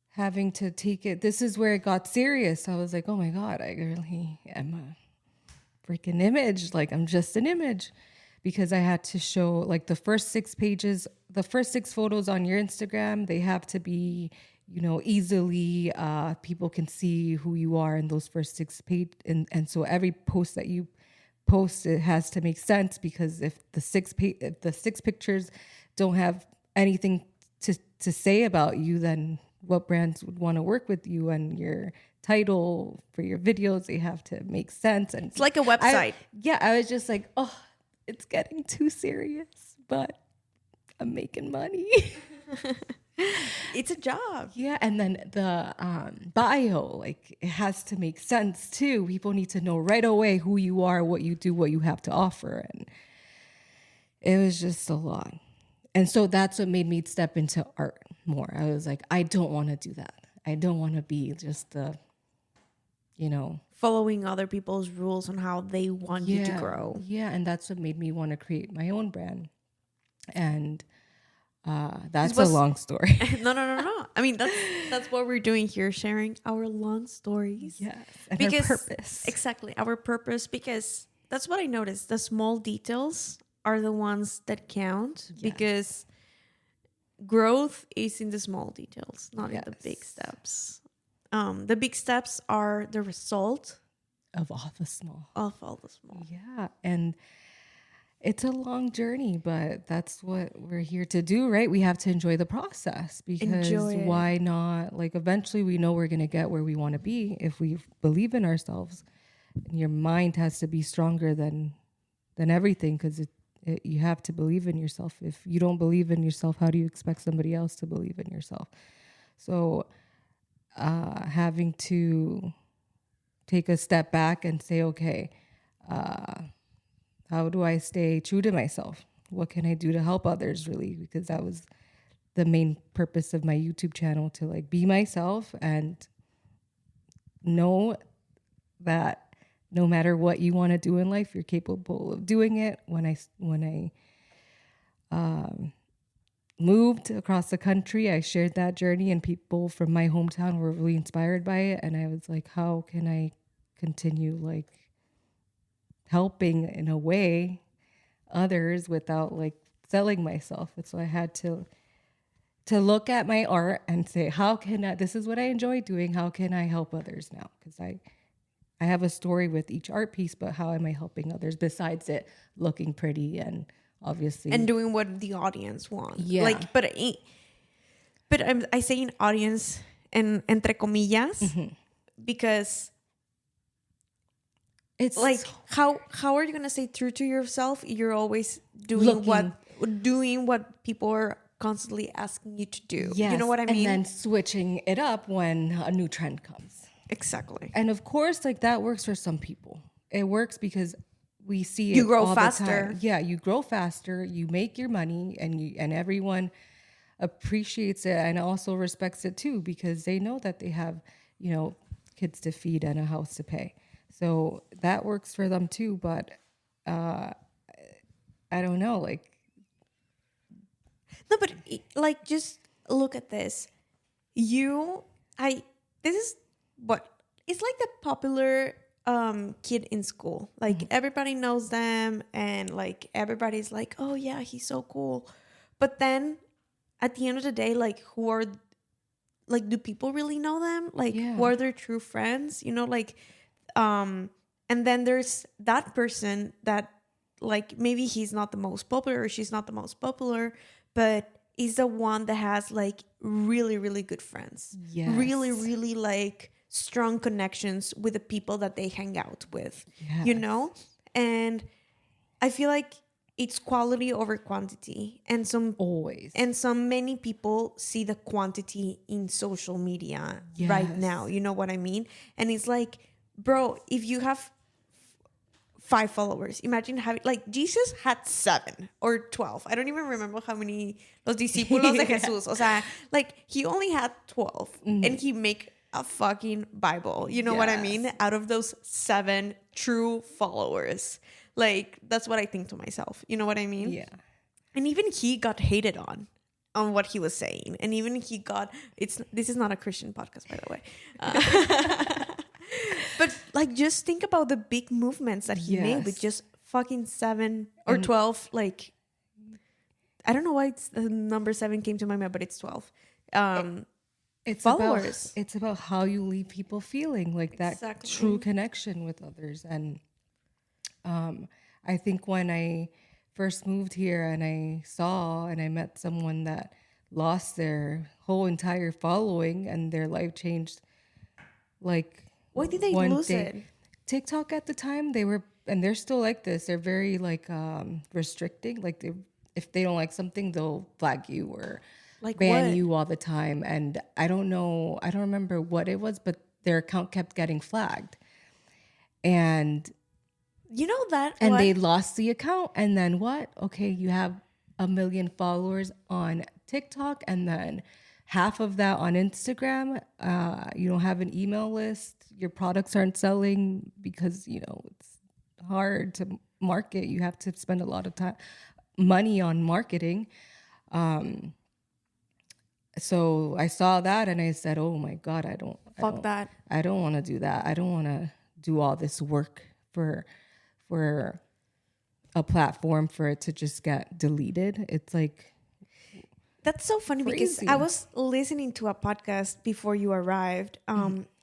having to take it. This is where it got serious. I was like, oh my God, I really am a freaking image. Like, I'm just an image. Because I had to show like the first 6 pages, the first 6 photos on your Instagram, they have to be, easily, people can see who you are in those first 6 pages. And so every post that you post, it has to make sense, because if the 6 pictures don't have anything to say about you, then what brands would want to work with you? And your title for your videos, they have to make sense. And it's like a website. I was just like, oh, it's getting too serious, but I'm making money. It's a job. Yeah. And then the bio, like, it has to make sense too. People need to know right away who you are, what you do, what you have to offer. And it was just a lot. And so that's what made me step into art more. I was like, I don't want to do that. I don't want to be just the, following other people's rules on how they want you to grow. Yeah. And that's what made me want to create my own brand. And that's a long story. No. I mean, that's what we're doing here, sharing our long stories. Yes. And our purpose. Exactly. Our purpose, because that's what I noticed. The small details are the ones that count, because growth is in the small details, not in the big steps. The big steps are the result of all the small. Yeah. And it's a long journey, but that's what we're here to do, right? We have to enjoy the process, because why not? Like, eventually we know we're going to get where we want to be if we believe in ourselves. And your mind has to be stronger than everything, because you have to believe in yourself. If you don't believe in yourself, how do you expect somebody else to believe in yourself? So having to take a step back and say, okay, how do I stay true to myself? What can I do to help others, really? Because that was the main purpose of my YouTube channel, to like be myself and know that no matter what you want to do in life, you're capable of doing it. When I moved across the country, I shared that journey, and people from my hometown were really inspired by it. And I was like, how can I continue like helping in a way others without like selling myself? And so I had to look at my art and say, how can I, this is what I enjoy doing. How can I help others now? Because I have a story with each art piece, but how am I helping others besides it looking pretty and obviously and doing what the audience wants? Yeah. Like, but I say in audience and entre comillas, because it's like, how are you gonna stay true to yourself? You're always doing doing what people are constantly asking you to do. Yes. You know what I mean? And then switching it up when a new trend comes. Exactly. And of course, like that works for some people. It works because we see You it grow all faster. the time. Yeah, you grow faster, you make your money, and everyone appreciates it and also respects it too, because they know that they have, kids to feed and a house to pay. So that works for them too. But I don't know, like. No, but like, just look at this. This is what it's like, the popular kid in school. Like everybody knows them, and like everybody's like, oh yeah, he's so cool. But then at the end of the day, like, who are, like, do people really know them? Like, who are their true friends? And then there's that person that, like, maybe he's not the most popular or she's not the most popular, but is the one that has like really, really good friends. Yes. Really, really like strong connections with the people that they hang out with, And I feel like it's quality over quantity. And many people see the quantity in social media right now. You know what I mean? And it's like, bro, if you have 5 followers, imagine having, like, Jesus had 7 or 12. I don't even remember how many los discípulos de Jesús. O sea, like, he only had 12 and he make a fucking Bible. You know what I mean? Out of those 7 true followers. Like, that's what I think to myself. You know what I mean? Yeah. And even he got hated on what he was saying. And even he got, this is not a Christian podcast, by the way. But like, just think about the big movements that he made with just fucking 7 or 12. Like, I don't know why the number 7 came to my mind, but it's 12. It's followers. It's about how you leave people feeling, like that true connection with others. And I think when I first moved here and I met someone that lost their whole entire following and their life changed, like, why did they lose it? TikTok at the time, and they're still like this. They're very like restricting. Like, if they don't like something, they'll flag you or like ban you all the time. And I don't know, I don't remember what it was, but their account kept getting flagged. And you know that, and they lost the account. And then what? Okay, you have 1 million followers on TikTok, and then half of that on Instagram. You don't have an email list. Your products aren't selling because, it's hard to market. You have to spend a lot of money on marketing. So I saw that and I said, oh my God, I don't want to do that. I don't want to do all this work for a platform for it to just get deleted. It's like, that's so funny because I was listening to a podcast before you arrived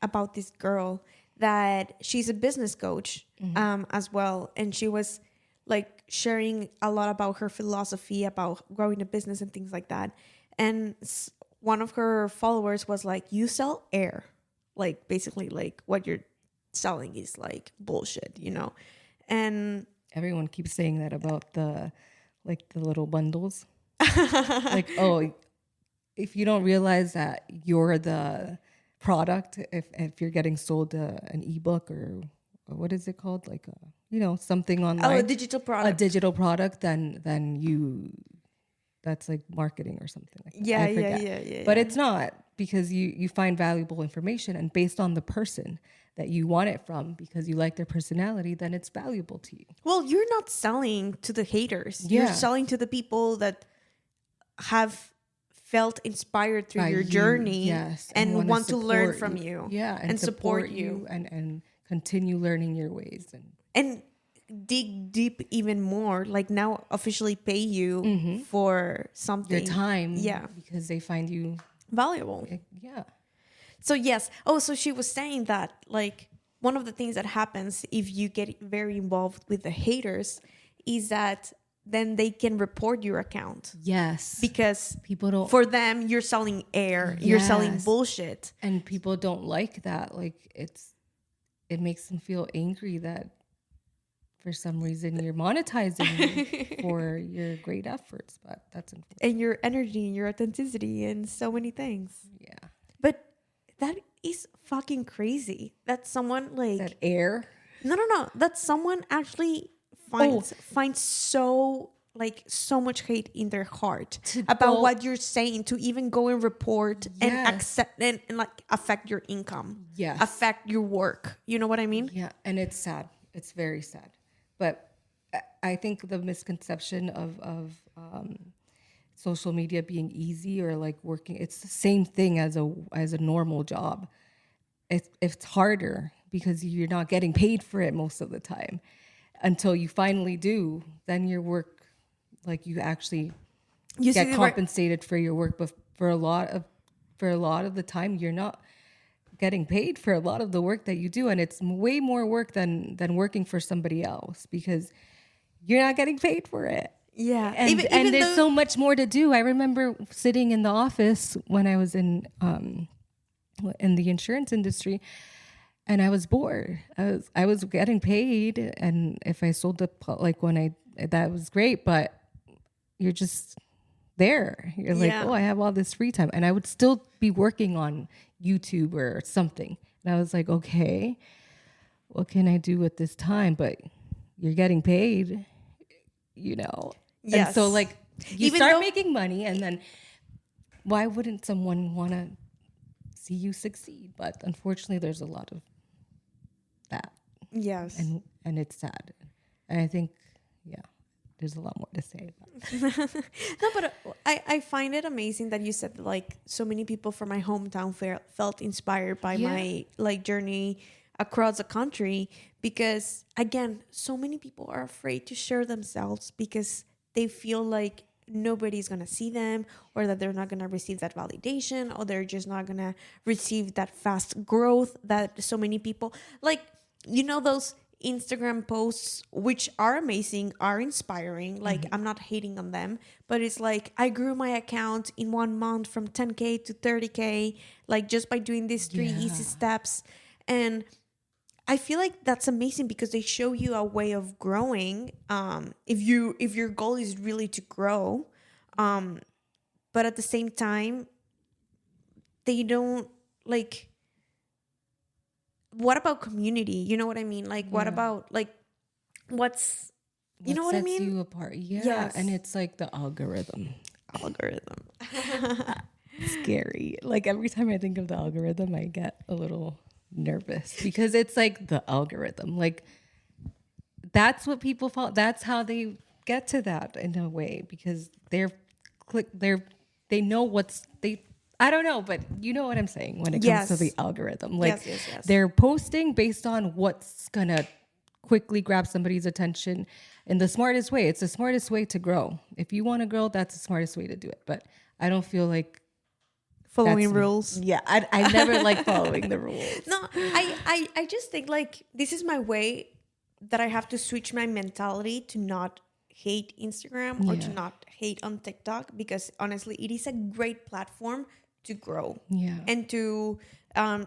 about this girl that she's a business coach as well. And she was like sharing a lot about her philosophy about growing a business and things like that. And one of her followers was like, you sell air. Like, basically, like, what you're selling is like bullshit, And everyone keeps saying that about the little bundles. Like, oh, if you don't realize that you're the product, if you're getting sold an ebook or what is it called, like something online, a digital product, then you, that's like marketing or something like that. Yeah. But it's not, because you find valuable information, and based on the person that you want it from, because you like their personality, then it's valuable to you. Well, you're not selling to the haters. You're selling to the people that have felt inspired through your journey and want to learn from you. And support you and continue learning your ways and dig deep even more, like now officially pay you for something, their time, because they find you valuable. So yes. Oh, so she was saying that, like, one of the things that happens if you get very involved with the haters is that then they can report your account. Yes. Because people don't, for them, you're selling air, you're selling bullshit. And people don't like that. Like, it makes them feel angry that for some reason you're monetizing for your great efforts, but that's unfortunate. And your energy and your authenticity and so many things. Yeah. But that is fucking crazy. That someone like That air. No. That someone actually finds so much hate in their heart about what you're saying to even go and report and accept and like affect your income. Yes. Affect your work. You know what I mean? Yeah. And it's sad. It's very sad. But I think the misconception of social media being easy or like working, it's the same thing as a normal job. It's harder because you're not getting paid for it most of the time. Until you finally do, then your work, like you actually get compensated for your work. But for a lot of the time, you're not getting paid for a lot of the work that you do, and it's way more work than working for somebody else because you're not getting paid for it. Yeah, and there's so much more to do. I remember sitting in the office when I was in the insurance industry. And I was bored. I was getting paid, and if I sold that was great. But you're just there. You're like, oh, I have all this free time, and I would still be working on YouTube or something. And I was like, okay, what can I do with this time? But you're getting paid, you know. Yes. And so like you start making money, and then why wouldn't someone want to see you succeed? But unfortunately, there's a lot of that. Yes. And it's sad. And I think, there's a lot more to say about it. No, but I find it amazing that you said like so many people from my hometown felt inspired by my like journey across the country, because again, so many people are afraid to share themselves because they feel like nobody's going to see them, or that they're not going to receive that validation, or they're just not going to receive that fast growth that so many people like, you know, those Instagram posts, which are amazing, are inspiring. Like, I'm not hating on them, but it's like, I grew my account in 1 month from 10K to 30K, like just by doing these 3 easy steps. And I feel like that's amazing because they show you a way of growing. If your goal is really to grow, but at the same time, they don't like. What about community? You know what I mean? Like, what about like, what's you know what I mean? Sets you apart, yes. And it's like the algorithm. Scary. Like every time I think of the algorithm, I get a little nervous because it's like the algorithm, like that's what people follow. That's how they get to that in a way, because they know I don't know, but you know what I'm saying when it comes to the algorithm. Like they're posting based on what's gonna quickly grab somebody's attention in the smartest way. It's the smartest way to grow. If you want to grow, that's the smartest way to do it. But I don't feel like following rules. Yeah, I never like following the rules. No, I just think like this is my way that I have to switch my mentality to not hate Instagram or to not hate on TikTok, because honestly, it is a great platform to grow and to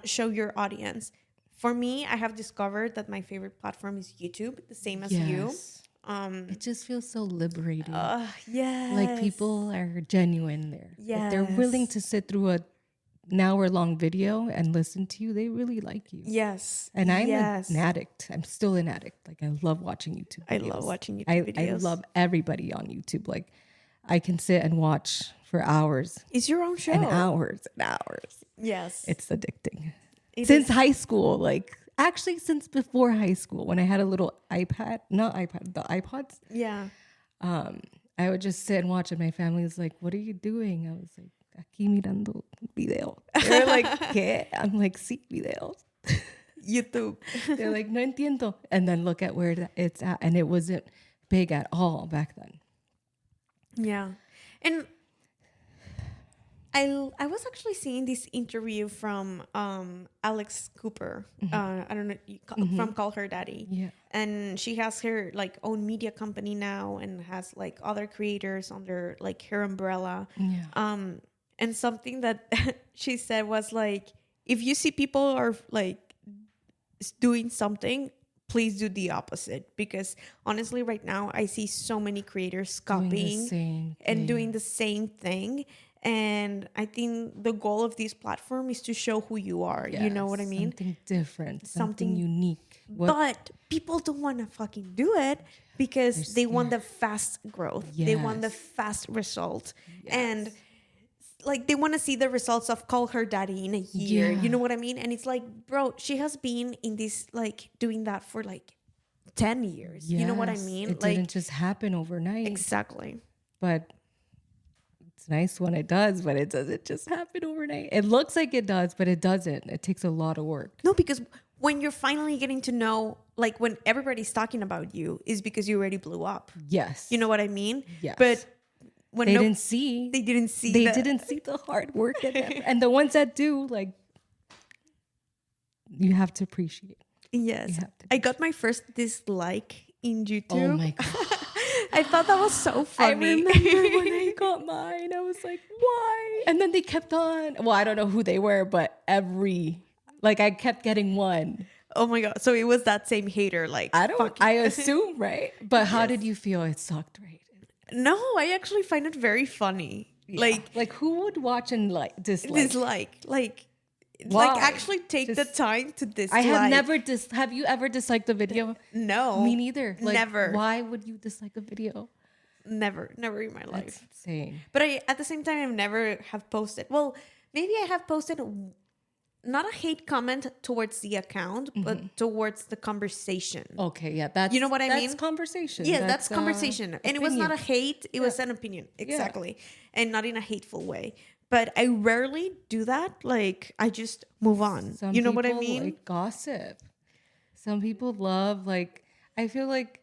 show your audience. For me, I have discovered that my favorite platform is YouTube, the same as you. It just feels so liberating. Yes. Like people are genuine there. Yes. Like they're willing to sit through an hour-long video and listen to you. They really like you. Yes. And I'm an addict. I'm still an addict. Like I love watching YouTube videos. I love watching YouTube videos. I love everybody on YouTube. Like I can sit and watch for hours. It's your own show. And hours and hours. Yes. It's addicting. Since high school, like actually since before high school, when I had a little the iPods. Yeah. I would just sit and watch, and my family was like, "What are you doing?" I was like, "Aquí mirando video." They're like, "¿Qué?" I'm like, "Sí, videos." YouTube. They're like, "No entiendo." And then look at where it's at, and it wasn't big at all back then. Yeah. And I was actually seeing this interview from Alex Cooper. I don't know, from Call Her Daddy. Yeah. And she has her like own media company now and has like other creators under like her umbrella. Yeah. And something that she said was like, if you see people are like doing something, please do the opposite, because honestly right now I see so many creators copying and doing the same thing. And I think the goal of this platform is to show who you are. Yes, you know what I mean? Something different, something unique. But people don't want to fucking do it because they want the fast growth. Yes. They want the fast result. Yes. And like they want to see the results of call her daddy in a year. Yeah. You know what I mean? And it's like, bro, she has been in this, like doing that for like 10 years. Yes. You know what I mean? It like, didn't just happen overnight. Exactly. But it's nice when it does, but it doesn't just happen overnight. It looks like it does, but it doesn't. It takes a lot of work. No, because when you're finally getting to know, like when everybody's talking about you, is because you already blew up. Yes. You know what I mean? Yes. But when they didn't see the hard work and the ones that do, like, you have to appreciate. Yes. I got my first dislike in YouTube. Oh my God. I thought that was so funny. I remember when I got mine, I was like, why? And then they kept on. Well, I don't know who they were, but I kept getting one. Oh my God. So it was that same hater, like, I assume, right? But how did you feel? It sucked, right? No, I actually find it very funny. Yeah. Like who would watch and dislike? Like actually take the time to dislike. I have never have you ever disliked a video? No. Me neither. Like, never. Why would you dislike a video? Never in my life. That's insane. But at the same time, I've never have posted. Well, maybe I have posted not a hate comment towards the account, but towards the conversation. Okay, yeah, that's, you know what I mean? That's conversation. Yeah, that's conversation. And it was not a hate, it was an opinion. Exactly. Yeah. And not in a hateful way. But I rarely do that. Like, I just move on. You know what I mean? Like gossip. Some people love, like, I feel like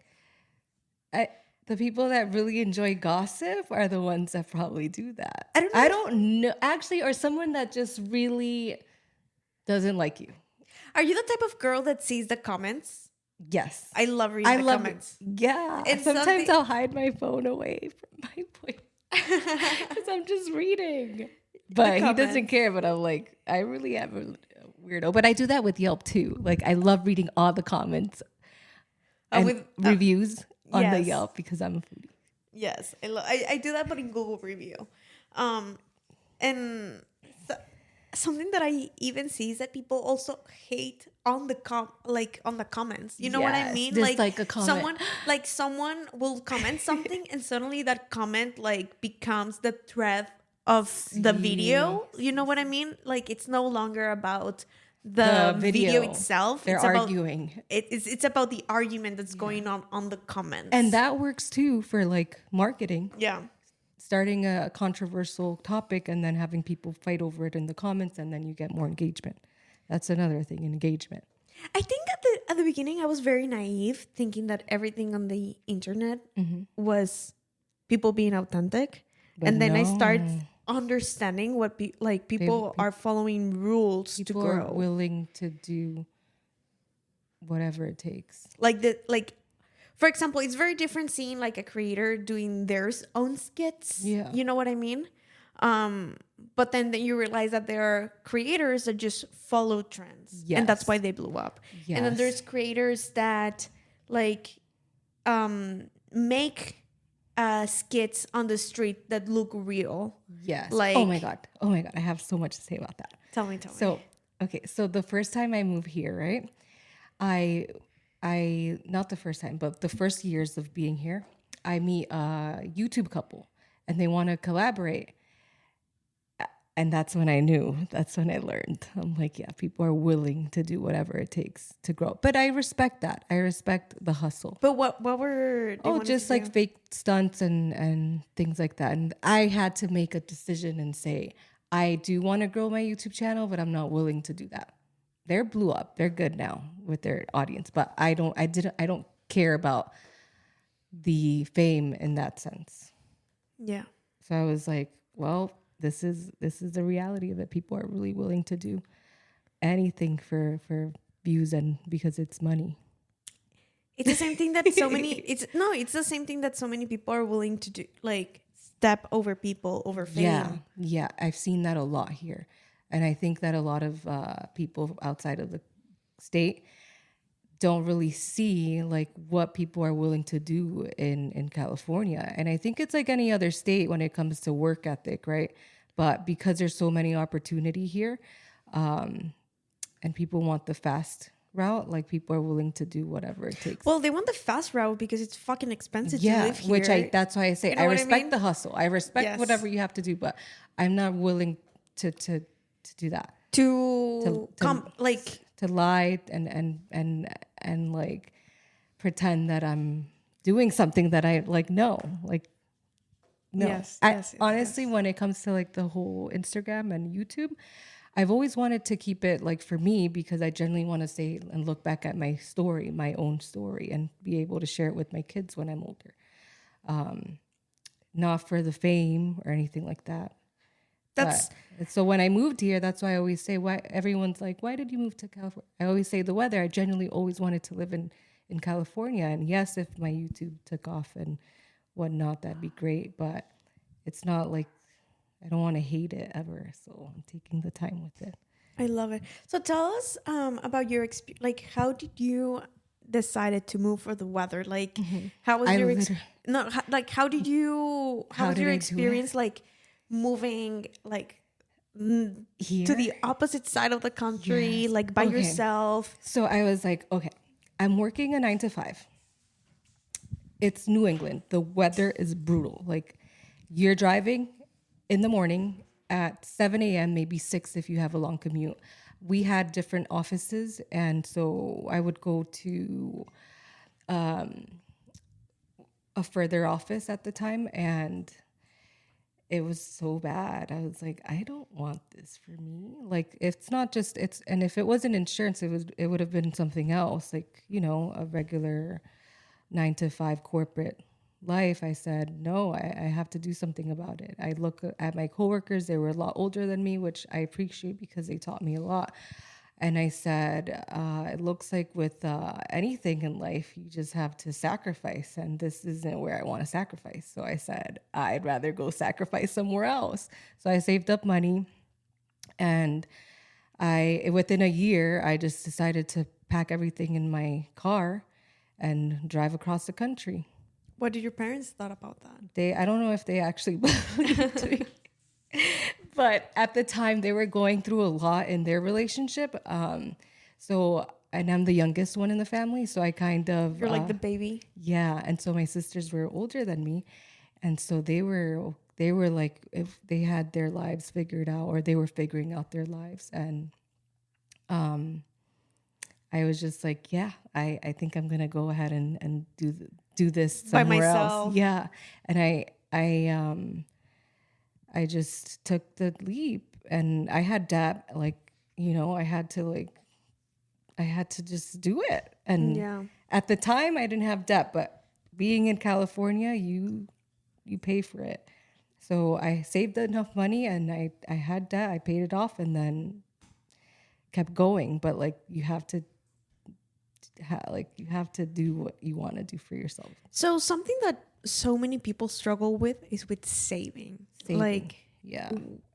the people that really enjoy gossip are the ones that probably do that. I don't know. Actually, or someone that just really doesn't like you. Are you the type of girl that sees the comments? Yes. I love reading the comments. Yeah. And sometimes I'll hide my phone away from my boyfriend because I'm just reading. But he doesn't care. But I'm like, I really am a weirdo. But I do that with Yelp too. Like, I love reading all the comments and reviews on the Yelp because I'm a foodie. Yes. I do that, but in Google review. And something that I even see is that people also hate on the comments. You know what I mean? Like a comment. Someone will comment something and suddenly that comment like becomes the thread of the video. You know what I mean? Like, it's no longer about the video itself. They're arguing. It's about the argument that's going on the comments. And that works too for like marketing. Yeah. Starting a controversial topic and then having people fight over it in the comments, and then you get more engagement. That's another thing, engagement. I think at the beginning I was very naive, thinking that everything on the internet was people being authentic. But and then I start understanding what people are following rules to grow. People are willing to do whatever it takes. For example, it's very different seeing like a creator doing their own skits. Yeah. You know what I mean? But then you realize that there are creators that just follow trends. Yes. And that's why they blew up. Yes. And then there's creators that like make skits on the street that look real. Yes. Like, oh my God. I have so much to say about that. Tell me. So the first time I moved here, right? I not the first time, but the first years of being here, I meet a YouTube couple and they want to collaborate. And that's when I knew, that's when I learned. I'm like, yeah, people are willing to do whatever it takes to grow. But I respect that. I respect the hustle. But what were they just like fake stunts and things like that. And I had to make a decision and say, I do want to grow my YouTube channel, but I'm not willing to do that. They're blew up. They're good now with their audience, but I don't care about the fame in that sense. Yeah. So I was like, well, this is the reality of it. People are really willing to do anything for views and because it's money. It's the same thing that it's the same thing that so many people are willing to do, like step over people over fame. Yeah. I've seen that a lot here. And I think that a lot of people outside of the state, don't really see like what people are willing to do in California. And I think it's like any other state when it comes to work ethic, right? But because there's so many opportunity here, and people want the fast route, like people are willing to do whatever it takes. Well, they want the fast route because it's fucking expensive to live here. That's why I say, I respect the hustle. I respect whatever you have to do, but I'm not willing to do that. To lie and like pretend that I'm doing something that I like. No. Honestly, when it comes to like the whole Instagram and YouTube, I've always wanted to keep it like for me, because I generally want to say and look back at my story, my own story, and be able to share it with my kids when I'm older. Not for the fame or anything like that. So when I moved here, that's why I always say, why everyone's like, why did you move to California? I always say the weather. I genuinely always wanted to live in California. And yes, if my YouTube took off and whatnot, that'd be great. But it's not like, I don't want to hate it ever. So I'm taking the time with it. I love it. So tell us about your experience. Like, how did you decided to move for the weather? Like, how was your how did your experience like moving like here? To the opposite side of the country, like by yourself? So I was like, okay, I'm working a 9 to 5. It's New England. The weather is brutal. Like, you're driving in the morning at 7 a.m., maybe 6 if you have a long commute. We had different offices, and so I would go to a further office at the time, and it was so bad. I was like, I don't want this for me. Like, it's not just and if it wasn't insurance, it would have been something else, like, you know, a regular 9 to 5 corporate life. I said, no, I have to do something about it. I look at my coworkers, they were a lot older than me, which I appreciate because they taught me a lot. And I said, it looks like with anything in life, you just have to sacrifice. And this isn't where I want to sacrifice. So I said, I'd rather go sacrifice somewhere else. So I saved up money. And within a year, I just decided to pack everything in my car and drive across the country. What did your parents thought about that? I don't know if they actually believed me. But at the time, they were going through a lot in their relationship. And I'm the youngest one in the family, so I kind of... You're like the baby? Yeah, and so my sisters were older than me. And so they were like, if they had their lives figured out, or they were figuring out their lives. And I was just like, yeah, I think I'm going to go ahead and do this somewhere else. Yeah. And I just took the leap, and I had debt, like, you know, I had to just do it. And at the time I didn't have debt, but being in California, you pay for it. So I saved enough money, and I had debt, I paid it off, and then kept going. But like, you have to do what you want to do for yourself. So something that so many people struggle with is with saving. Like,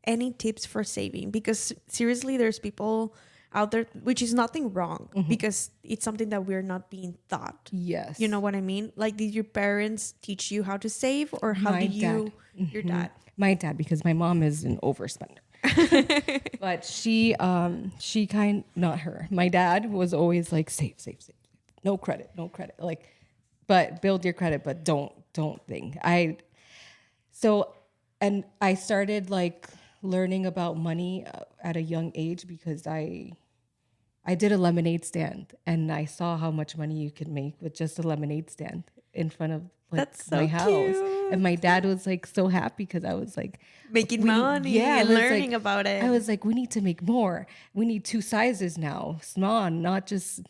any tips for saving? Because seriously, there's people out there, which is nothing wrong, because it's something that we're not being taught. Yes. You know what I mean? Like, did your parents teach you how to save, or how did you, your dad? My dad, because my mom is an overspender. But not her. My dad was always like, save. No credit. Like, but build your credit, but don't think. And I started like learning about money at a young age, because I did a lemonade stand, and I saw how much money you could make with just a lemonade stand in front of my house. Cute. And my dad was like so happy, because I was like making money and learning about it. I was like, we need to make more. We need 2 sizes now, small, not just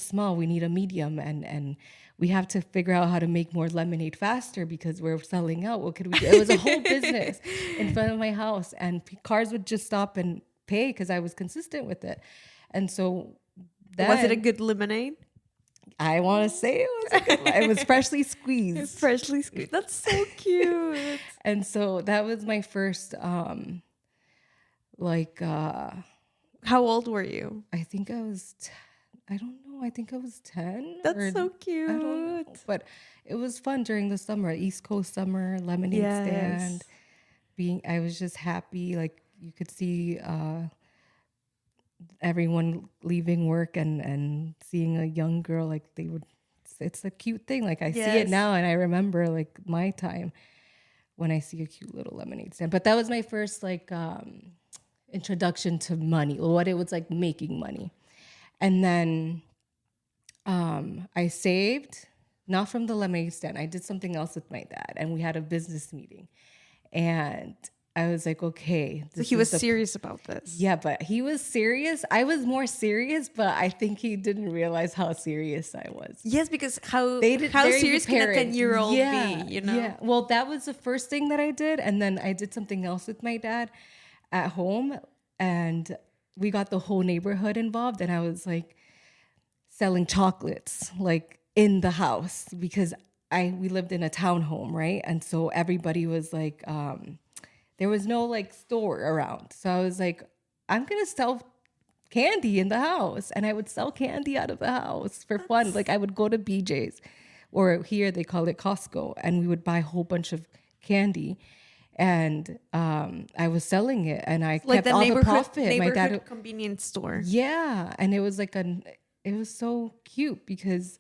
small. We need a medium, and we have to figure out how to make more lemonade faster, because we're selling out. What could we do? It was a whole business in front of my house, and cars would just stop and pay because I was consistent with it. And so was it a good lemonade? I want to say it was freshly squeezed. Freshly squeezed. That's so cute. And so that was my first, how old were you? I think I was I don't know. I think I was 10. That's so cute. I don't know. But it was fun during the summer, East Coast summer, lemonade stand. I was just happy. Like you could see everyone leaving work and seeing a young girl, like it's a cute thing. Like I see it now, and I remember like my time when I see a cute little lemonade stand. But that was my first like introduction to money, or what it was like making money. And then I saved, not from the lemonade stand. I did something else with my dad, and we had a business meeting. And I was like, okay. So he was serious about this. Yeah, but he was serious. I was more serious, but I think he didn't realize how serious I was. Yes, because how serious can a 10-year-old be, you know? Yeah. Well, that was the first thing that I did. And then I did something else with my dad at home. And we got the whole neighborhood involved. And I was like selling chocolates, like in the house, because we lived in a townhome, right? And so everybody was like, there was no like store around. So I was like, I'm going to sell candy in the house. And I would sell candy out of the house for fun. Like I would go to BJ's, or here they call it Costco, and we would buy a whole bunch of candy. And I was selling it, and I kept all the profit. My dad convenience store. Yeah. And it was like it was so cute because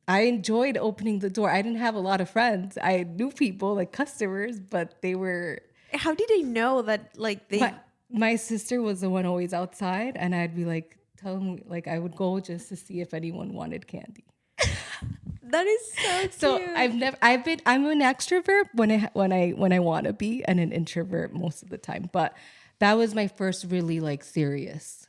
I enjoyed opening the door. I didn't have a lot of friends. I knew people, like customers, but they were... How did they know that, like, they... My sister was the one always outside, and I'd be like, tell them, like, I would go just to see if anyone wanted candy. That is so cute. So I'm an extrovert when I want to be, and an introvert most of the time. But that was my first really, like, serious.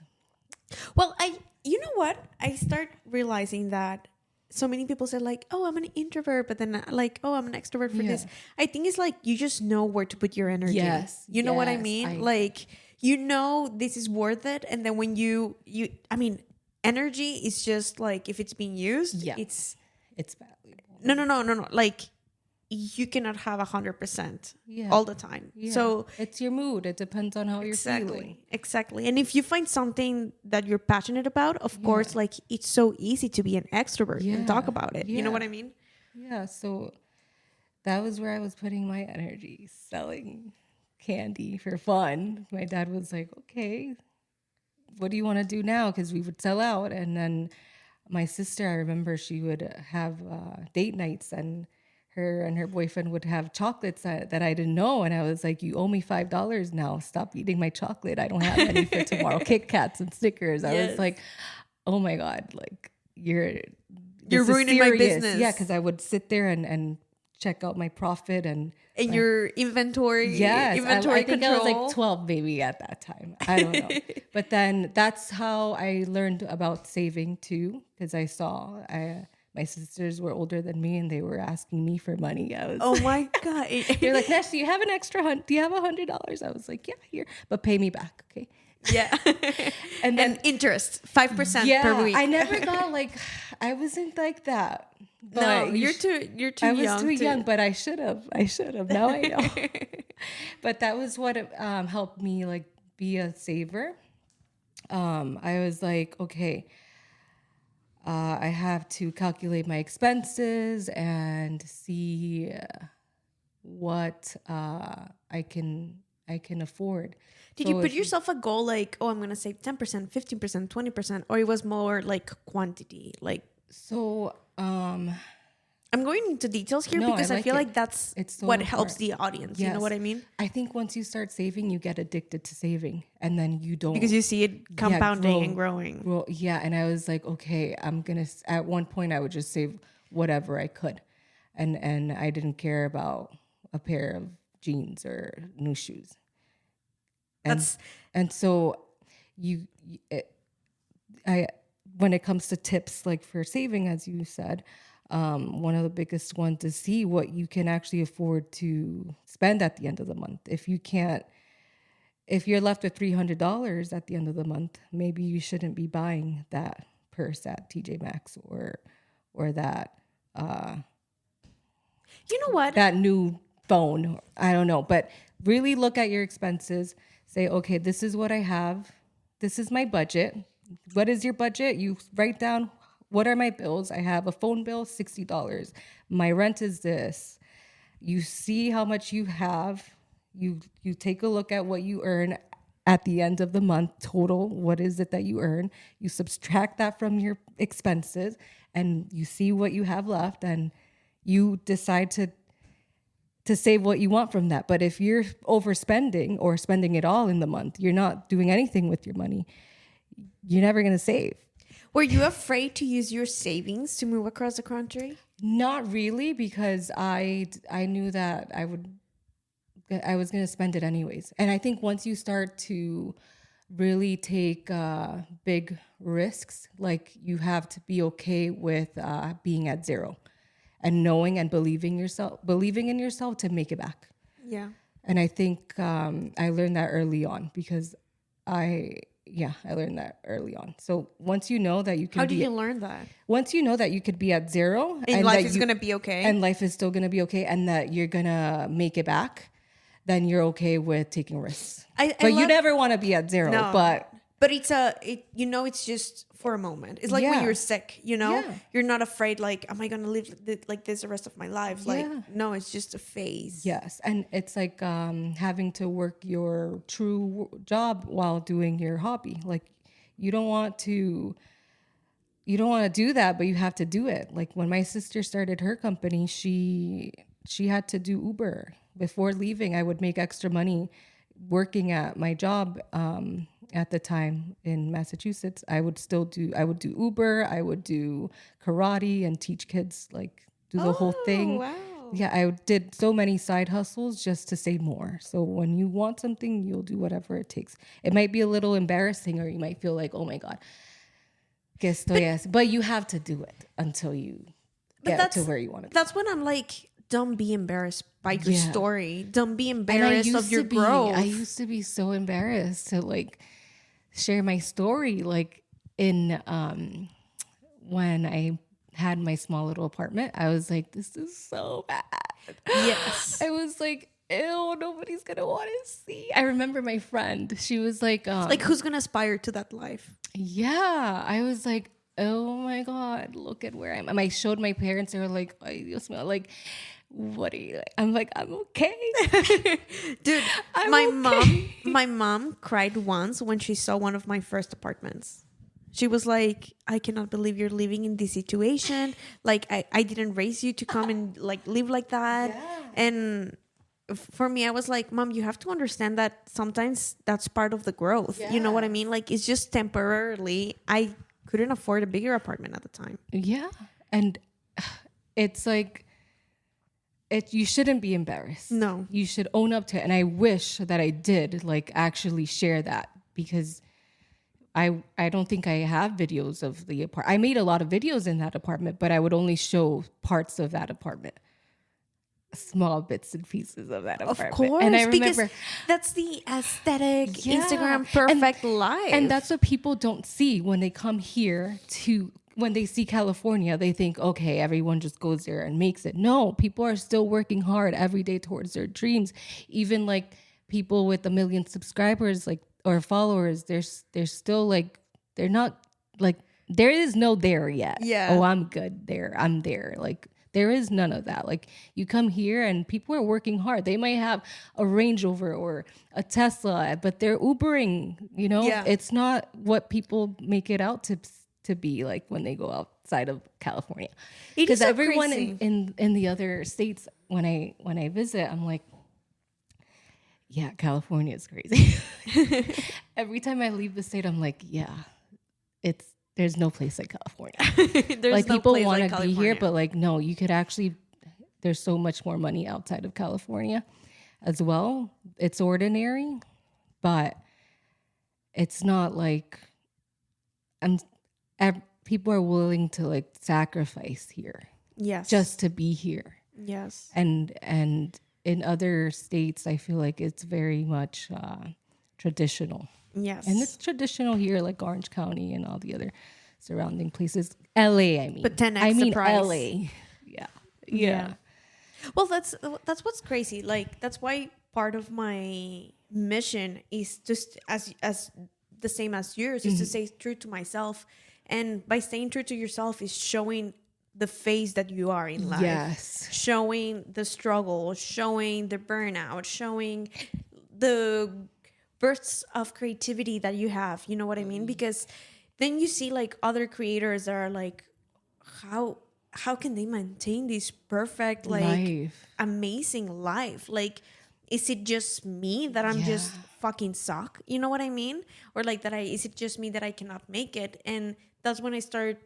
Well, you know what? I start realizing that so many people say like, oh, I'm an introvert, but then like, oh, I'm an extrovert for this. I think it's like, you just know where to put your energy. Yes. You know what I mean? Like, you know, this is worth it. And then when I mean, energy is just like, if it's being used, it's valuable. No. Like, you cannot have 100% all the time. Yeah. So it's your mood. It depends on how you're feeling. Exactly. And if you find something that you're passionate about, of course, like it's so easy to be an extrovert and talk about it. You know what I mean? Yeah. So that was where I was putting my energy, selling candy for fun. My dad was like, okay, what do you want to do now? Because we would sell out. And then my sister, I remember she would have date nights, and her and her boyfriend would have chocolates that I didn't know. And I was like, you owe me $5 now. Stop eating my chocolate. I don't have any for tomorrow. Kit Kats and Snickers. I was like, oh my God, like you're ruining my business. Yeah, because I would sit there and check out my profit and like, your inventory. Yes, inventory I think control. I was like 12 maybe at that time. I don't know. But then that's how I learned about saving too, because I saw my sisters were older than me, and they were asking me for money. I was, oh my God. They're like, Nash, do you have an extra do you have $100? I was like, yeah, here, but pay me back, okay? Yeah. and then interest, 5% per week. I never got like, I wasn't like that. But no, you're too young. I was too young, but I should have. Now I know. But that was what helped me like be a saver. I was like, okay, I have to calculate my expenses and see what I can afford. Did you put yourself a goal like, oh, I'm going to save 10%, 15%, 20%, or it was more like quantity? Like, so I'm going into details here because I feel like that's what helps the audience. Yes. You know what I mean? I think once you start saving, you get addicted to saving, and then you don't, because you see it compounding and growing. And I was like, okay, I'm gonna. At one point, I would just save whatever I could, and I didn't care about a pair of jeans or new shoes. And so when it comes to tips, like for saving, as you said. One of the biggest ones is see what you can actually afford to spend at the end of the month. If you're left with $300 at the end of the month, maybe you shouldn't be buying that purse at TJ Maxx or that. You know what? That new phone. I don't know, but really look at your expenses. Say, okay, this is what I have. This is my budget. What is your budget? You write down, what are my bills? I have a phone bill, $60. My rent is this. You see how much you have. You take a look at what you earn at the end of the month total. What is it that you earn? You subtract that from your expenses and you see what you have left, and you decide to save what you want from that. But if you're overspending or spending it all in the month, you're not doing anything with your money. You're never going to save. Were you afraid to use your savings to move across the country? Not really, because I knew that I was going to spend it anyways. And I think once you start to really take big risks, like you have to be okay with being at zero and knowing and believing in yourself to make it back. Yeah. And I think I learned that early on, because I learned that early on. So once you know that you can How did you learn that? Once you know that you could be at zero and life is going to be okay. And life is still going to be okay, and that you're going to make it back, then you're okay with taking risks. But you never want to be at zero. No. But it's just for a moment. It's like when you're sick, you're not afraid, like, am I going to live like this the rest of my life? Like, no, it's just a phase. Yes. And it's like having to work your true job while doing your hobby. Like, you don't want to do that, but you have to do it. Like when my sister started her company, she had to do Uber. Before leaving, I would make extra money working at my job at the time in Massachusetts. I would do Uber, I would do karate and teach kids, like do the whole thing. Wow. Yeah, I did so many side hustles just to save more. So when you want something, you'll do whatever it takes. It might be a little embarrassing, or you might feel like, oh my God, but you have to do it until you get to where you want to. That's when I'm like, don't be embarrassed by your story. Don't be embarrassed of your growth. I used to be so embarrassed to like share my story. Like in when I had my small little apartment, I was like, this is so bad. Yes. I was like, ew, nobody's gonna want to see. I remember my friend, she was like who's gonna aspire to that life? Yeah. I was like, oh my God, look at where I'm. And I showed my parents, they were like, oh, you smell like, what are you like? I'm like, I'm okay. Dude, my mom cried once when she saw one of my first apartments. She was like, I cannot believe you're living in this situation. Like, I didn't raise you to come and like live like that. Yeah. And for me, I was like, Mom, you have to understand that sometimes that's part of the growth. Yeah. You know what I mean? Like, it's just temporarily. I couldn't afford a bigger apartment at the time. Yeah. And it's like, you shouldn't be embarrassed. No. You should own up to it. And I wish that I did like actually share that, because I don't think I have videos of the apartment. I made a lot of videos in that apartment, but I would only show parts of that apartment. Small bits and pieces of that apartment. Of course, and I remember, because that's the aesthetic Instagram perfect life. And that's what people don't see when they come here when they see California. They think, okay, everyone just goes there and makes it. No, people are still working hard every day towards their dreams. Even like people with 1 million subscribers, like, or followers, they're still like, they're not like, there is no there yet. Yeah. Oh, I'm good there. I'm there. Like, there is none of that. Like, you come here and people are working hard. They might have a Range Rover or a Tesla, but they're Ubering, Yeah. It's not what people make it out to be like when they go outside of California. Because everyone in the other states, when I visit, I'm like, yeah, California is crazy. Every time I leave the state, I'm like, yeah, there's no place like California. There's like, no people place want like to be here, but like, no, you could actually, there's so much more money outside of California as well. It's ordinary, but it's not like people are willing to like sacrifice here. Yes. Just to be here. Yes. And in other states, I feel like it's very much traditional. Yes. And it's traditional here, like Orange County and all the other surrounding places. LA, I mean. But 10x the price. LA. Yeah. Well, that's what's crazy. Like, that's why part of my mission is just as the same as yours, is to stay true to myself. And by staying true to yourself is showing the phase that you are in life. Yes. Showing the struggle, showing the burnout, showing the bursts of creativity that you have. You know what I mean? Because then you see like other creators that are like, how can they maintain this perfect, like life. Amazing life? Like, is it just me that I'm just fucking suck? You know what I mean? Or like is it just me that I cannot make it? And that's when I start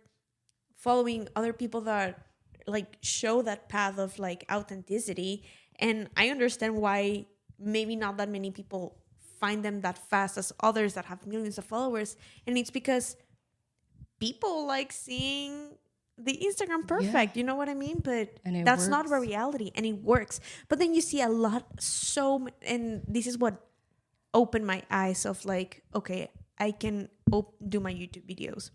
following other people that like show that path of like authenticity. And I understand why maybe not that many people find them that fast as others that have millions of followers. And it's because people like seeing the Instagram perfect, you know what I mean? But that's not the reality, and it works. But then you see a lot, and this is what opened my eyes of like, okay, I can do my YouTube videos.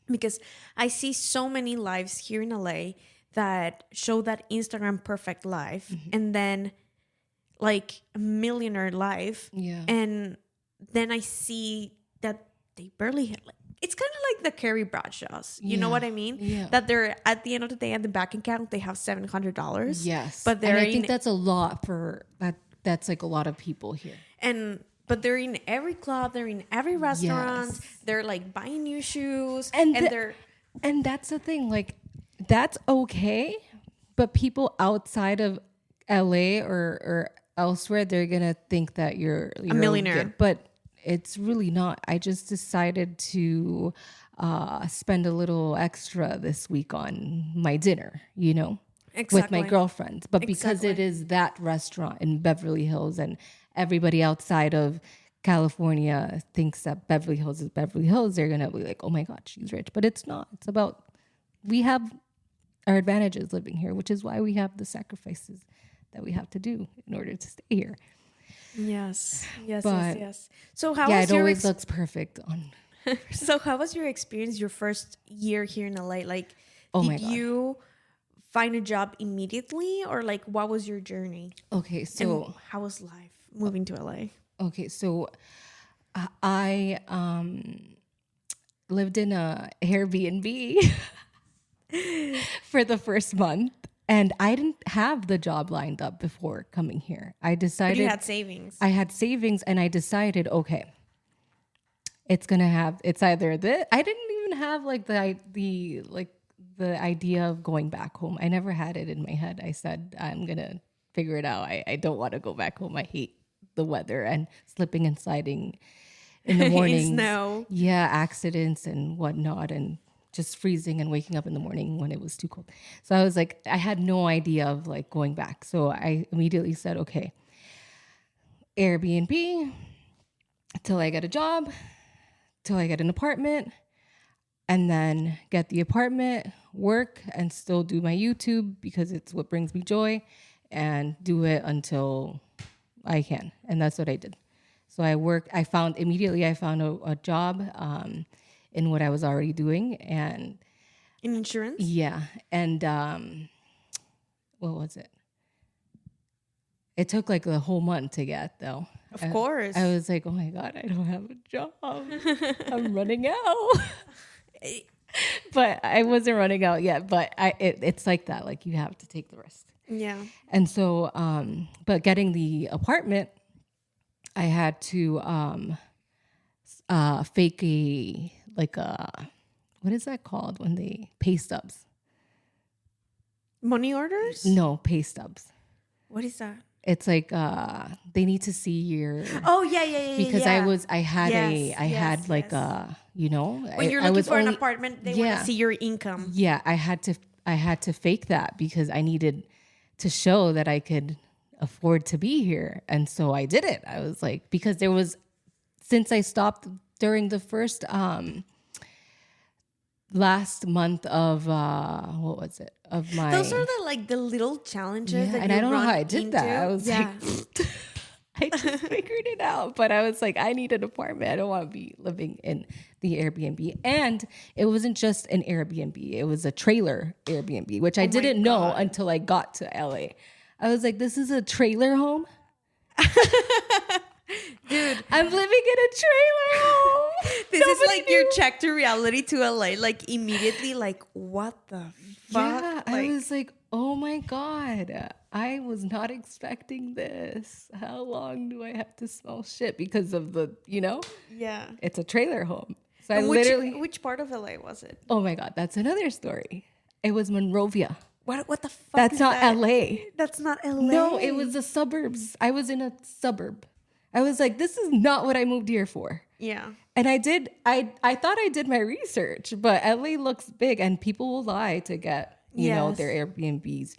Because I see so many lives here in LA that show that Instagram perfect life, and then like a millionaire life. And then I see that they barely hit, like, it's kind of like the Carrie Bradshaws. You know what I mean? That they're, at the end of the day, at the bank account, they have $700. Yes. But and I think that's a lot for that. That's like a lot of people here. But they're in every club. They're in every restaurant. Yes. They're like buying new shoes. And that's the thing. Like, that's okay. But people outside of LA or elsewhere, they're going to think that you're a millionaire. Good. But it's really not. I just decided to spend a little extra this week on my dinner, you know, with my girlfriends. But because it is that restaurant in Beverly Hills, and everybody outside of California thinks that Beverly Hills is Beverly Hills, they're going to be like, oh my God, she's rich. But it's not. It's about, we have our advantages living here, which is why we have the sacrifices that we have to do in order to stay here. Yes. So how was it always looks perfect on. So how was your experience your first year here in LA? Like, did you find a job immediately, or like what was your journey? Okay, so and how was life moving to LA? Okay, so I lived in a Airbnb for the first month. And I didn't have the job lined up before coming here. I decided... But you had savings. I had savings, and I decided, okay, it's either this... I didn't even have like the idea of going back home. I never had it in my head. I said, I'm going to figure it out. I don't want to go back home. I hate the weather and slipping and sliding in the mornings. Snow. Yeah, accidents and whatnot, and just freezing and waking up in the morning when it was too cold. So I was like, I had no idea of like going back. So I immediately said, okay, Airbnb till I get a job, till I get an apartment, and then get the apartment, work, and still do my YouTube because it's what brings me joy, and do it until I can. And that's what I did. So I found a job in what I was already doing, and in insurance. Yeah. And what was it? It took like the whole month to get, though. Of course. I was like, oh my God, I don't have a job. I'm running out. But I wasn't running out yet. But it's like that. Like, you have to take the risk. Yeah. And so, but getting the apartment, I had to fake what is that called when they pay stubs? Money orders? No, pay stubs. What is that? It's like they need to see your. Oh yeah. Because I had when you're looking for an apartment, they want to see your income. Yeah, I had to fake that because I needed to show that I could afford to be here, and so I did it. I was like, because since I stopped during the first last month of what was it? Of my. Those are the little challenges that and you I don't know how I did into. that. I was like, I just figured it out. But I was like, I need an apartment. I don't want to be living in the Airbnb. And it wasn't just an Airbnb. It was a trailer Airbnb, which I didn't know until I got to LA. I was like, this is a trailer home? Dude, I'm living in a trailer home. this is like your check to reality to LA. Like immediately, like what the fuck? Yeah, I was like, oh my God, I was not expecting this. How long do I have to smell shit because of the, Yeah. it's a trailer home. So And I which, literally, which part of LA was it? oh my God, that's another story. It was Monrovia. What the fuck? That's is not that? LA. That's not LA. No, it was the suburbs. I was in a suburb. I was like, this is not what I moved here for. Yeah. And I thought I did my research, but LA looks big and people will lie to get, their Airbnbs,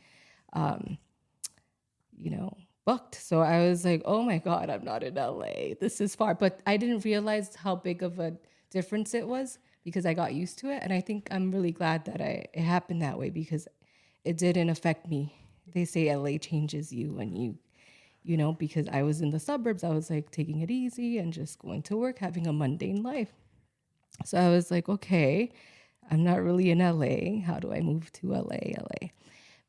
booked. So I was like, oh my God, I'm not in LA. This is far. But I didn't realize how big of a difference it was because I got used to it. And I think I'm really glad that it happened that way because it didn't affect me. They say LA changes you and because I was in the suburbs, I was like taking it easy and just going to work, having a mundane life. So I was like, okay, I'm not really in LA. How do I move to LA?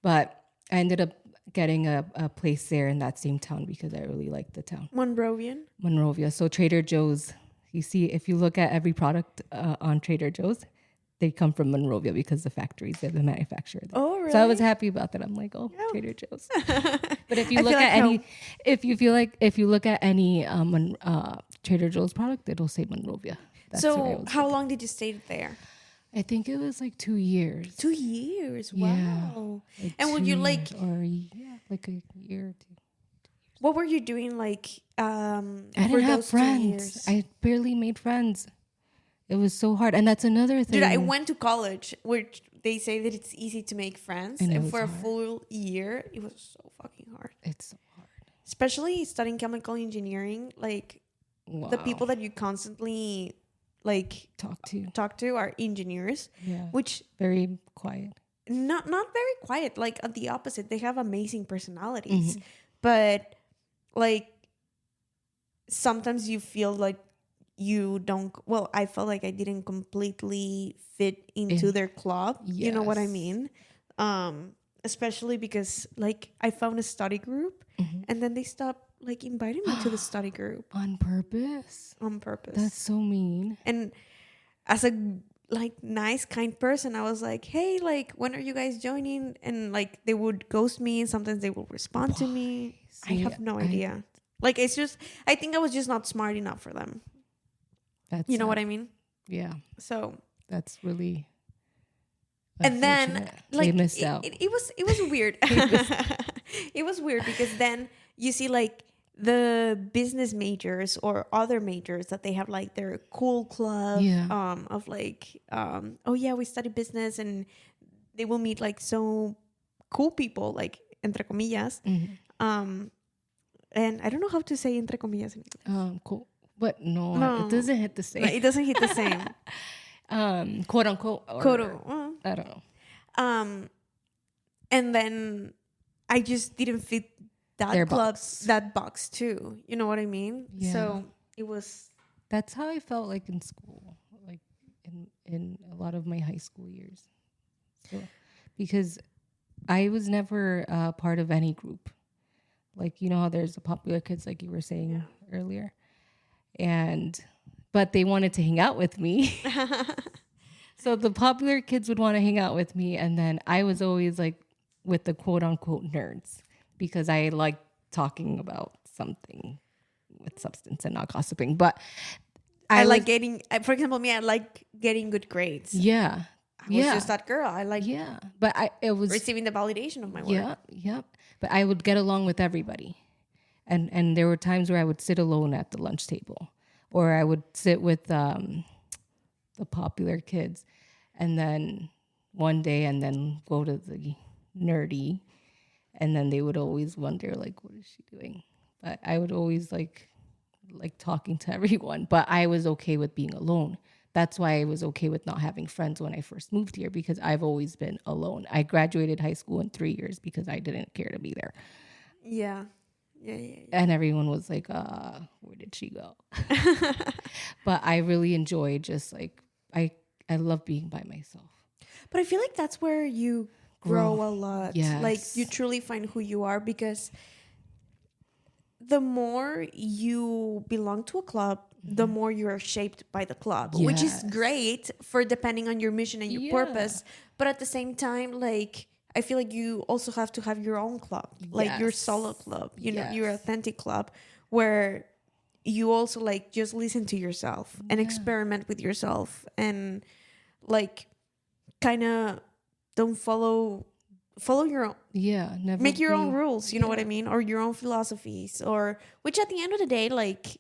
But I ended up getting a place there in that same town because I really liked the town. Monrovia. So Trader Joe's, you see, if you look at every product on Trader Joe's, they come from Monrovia because the factories, they're the manufacturer there. Oh, really? So I was happy about that. I'm like, Trader Joe's. But if you look at if you look at any Trader Joe's product, it'll say Monrovia. So how long did you stay there? I think it was like 2 years. 2 years. Wow. Yeah, like and would you like like a year or two. What were you doing like I didn't have friends. I barely made friends. It was so hard. And that's another thing. Dude, I went to college where they say that it's easy to make friends. And for a full year, it was so fucking hard. It's so hard. Especially studying chemical engineering. Like, the people that you constantly, like, talk to are engineers. Yeah. Which... Very quiet. Not very quiet. Like, at the opposite. They have amazing personalities. Mm-hmm. But, like, sometimes you feel like you don't, well, I felt like I didn't completely fit into their club. Yes. You know what I mean? Especially because like I found a study group and then they stopped like inviting me to the study group. On purpose? On purpose. That's so mean. And as a like nice, kind person, I was like, hey, like when are you guys joining? And like they would ghost me and sometimes they will respond to me. See, I have no idea. Like it's just, I think I was just not smart enough for them. That's you know what I mean? Yeah. So that's really and then like they missed out. It was weird. It was weird because then you see like the business majors or other majors that they have like their cool club of like oh yeah, we study business and they will meet like so cool people like entre comillas. And I don't know how to say entre comillas in English. Cool. But no, it doesn't hit the same. No, it doesn't hit the same. Quote unquote. I don't know. And then I just didn't fit that box too. You know what I mean? Yeah. So it was. That's how I felt like in school, like in a lot of my high school years. So, because I was never part of any group. Like, you know how there's the popular kids, like you were saying earlier. But they wanted to hang out with me. So the popular kids would want to hang out with me. And then I was always like with the quote unquote nerds because I like talking about something with substance and not gossiping. But I like getting, for example, me, I like getting good grades. Yeah. I was just that girl. I like but it was receiving the validation of my work. Yeah. But I would get along with everybody. And there were times where I would sit alone at the lunch table or I would sit with the popular kids and then one day and then go to the nerdy and then they would always wonder like, what is she doing? But I would always like talking to everyone, but I was okay with being alone. That's why I was okay with not having friends when I first moved here because I've always been alone. I graduated high school in 3 years because I didn't care to be there. Yeah. And everyone was like, where did she go? But I really enjoyed just like, I love being by myself. But I feel like that's where you grow a lot. Yes. Like you truly find who you are because the more you belong to a club, the more you are shaped by the club, which is great for depending on your mission and your purpose. But at the same time, like, I feel like you also have to have your own club, like your solo club, you know, your authentic club, where you also like just listen to yourself and experiment with yourself and like kind of don't follow your own, never make your own rules, you know what I mean, or your own philosophies, or which at the end of the day, like,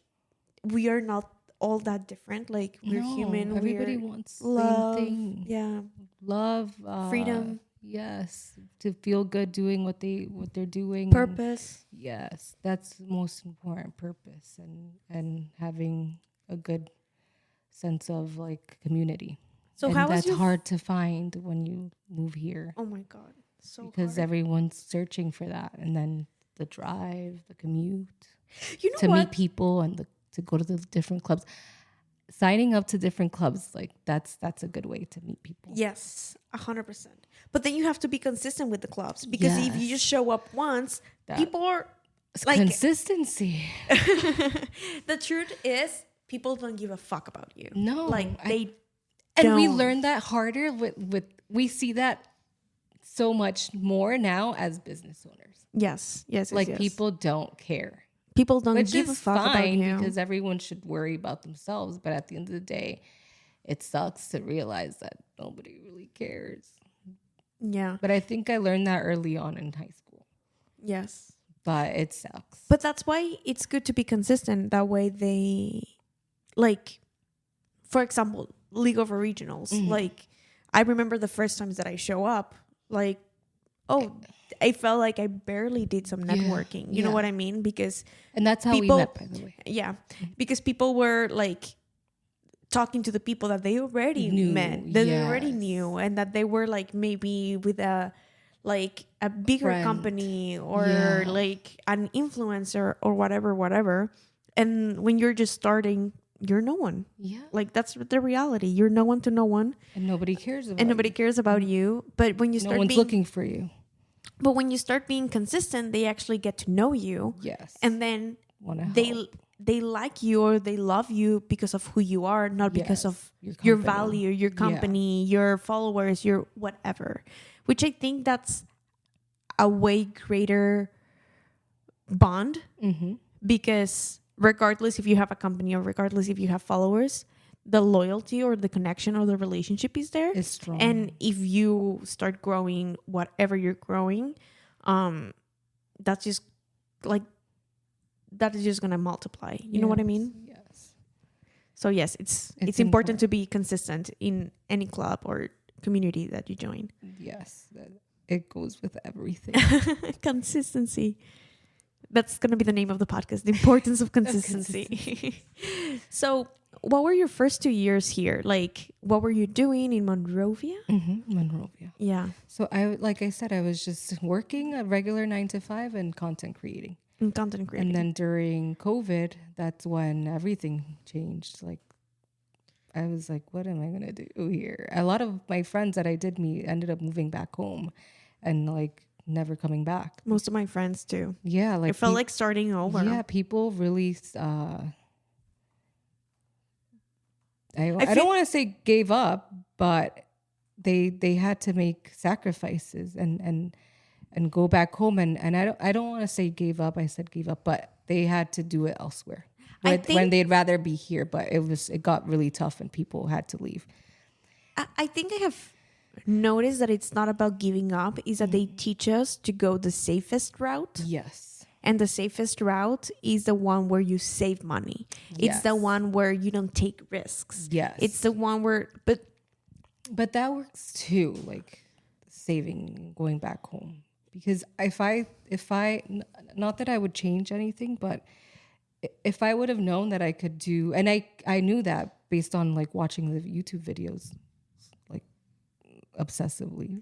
we are not all that different. Like, we're human. Everybody wants love, same thing. Love, freedom. Yes, to feel good doing what they're doing. Purpose. And yes, that's the most important, purpose and having a good sense of like community. So and how that's was hard to find when you move here. Oh my God, so because hard. Everyone's searching for that, and then the drive, the commute, you know to what? meet people and to go to the different clubs. Signing up to different clubs, like that's a good way to meet people. Yes, 100%. But then you have to be consistent with the clubs, because if you just show up once, people are like, consistency. The truth is, people don't give a fuck about you. No, like they and don't. we learn that harder with we see that so much more now as business owners. Yes. People don't care. People don't Which give a is fuck about fine, you, because everyone should worry about themselves. But at the end of the day, it sucks to realize that nobody really cares. Yeah. But I think I learned that early on in high school. Yes. But it sucks. But that's why it's good to be consistent. That way they, like, for example, League of Originals. Like, I remember the first times that I show up, like, I felt like I barely did some networking. You know what I mean? Because and that's how we met, by the way. Yeah. Because people were like talking to the people that they already met, that they already knew, and that they were like maybe with a bigger company or like an influencer or whatever. And when you're just starting, you're no one. Yeah. Like, that's the reality. You're no one to no one. And nobody cares about nobody cares about you. But when you start no one's looking for you. But when you start being consistent, they actually get to know you. Yes. And then they like you or they love you because of who you are, not because of your value, your company, your followers, your whatever. Which I think that's a way greater bond. Because regardless if you have a company or regardless if you have followers, the loyalty or the connection or the relationship is there. It's strong. And if you start growing whatever you're growing, that's just like, that is just going to multiply. You know what I mean? Yes. So yes, it's important to be consistent in any club or community that you join. Yes. It goes with everything. Consistency. That's going to be the name of the podcast. The importance of consistency. So, what were your first 2 years here? Like, what were you doing in Monrovia? Monrovia. Yeah. So, like I said, I was just working a regular 9 to 5 and content creating. And then during COVID, that's when everything changed. Like, I was like, what am I going to do here? A lot of my friends that I did meet ended up moving back home and like never coming back. Most of my friends too. Yeah. Like, it felt like starting over. Yeah. People really, I don't want to say gave up, but they had to make sacrifices and go back home. And I don't want to say gave up. I said gave up, but they had to do it elsewhere when they'd rather be here. But it got really tough and people had to leave. I think I have noticed that it's not about giving up. Is that they teach us to go the safest route. Yes. And the safest route is the one where you save money. It's the one where you don't take risks. Yes. It's the one where, but that works too. Like saving, going back home. Because if I, not that I would change anything, but if I would have known that I could do, and I knew that based on like watching the YouTube videos, like obsessively.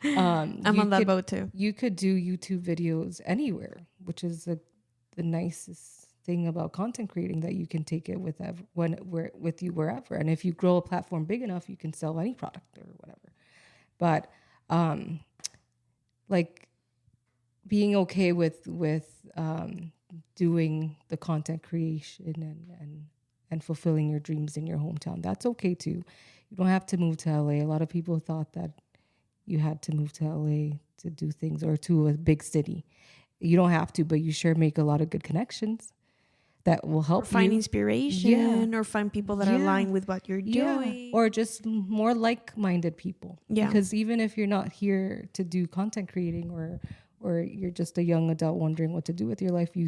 I'm on that boat too. You could do YouTube videos anywhere, which is the nicest thing about content creating, that you can take it with you wherever. And if you grow a platform big enough, you can sell any product or whatever. But like being okay with doing the content creation and fulfilling your dreams in your hometown. That's okay too. You don't have to move to LA. A lot of people thought that you had to move to LA to do things or to a big city. You don't have to, but you sure make a lot of good connections that will help or find you. inspiration or find people that align with what you're doing. Or just more like-minded people. Yeah. Because even if you're not here to do content creating or you're just a young adult wondering what to do with your life, you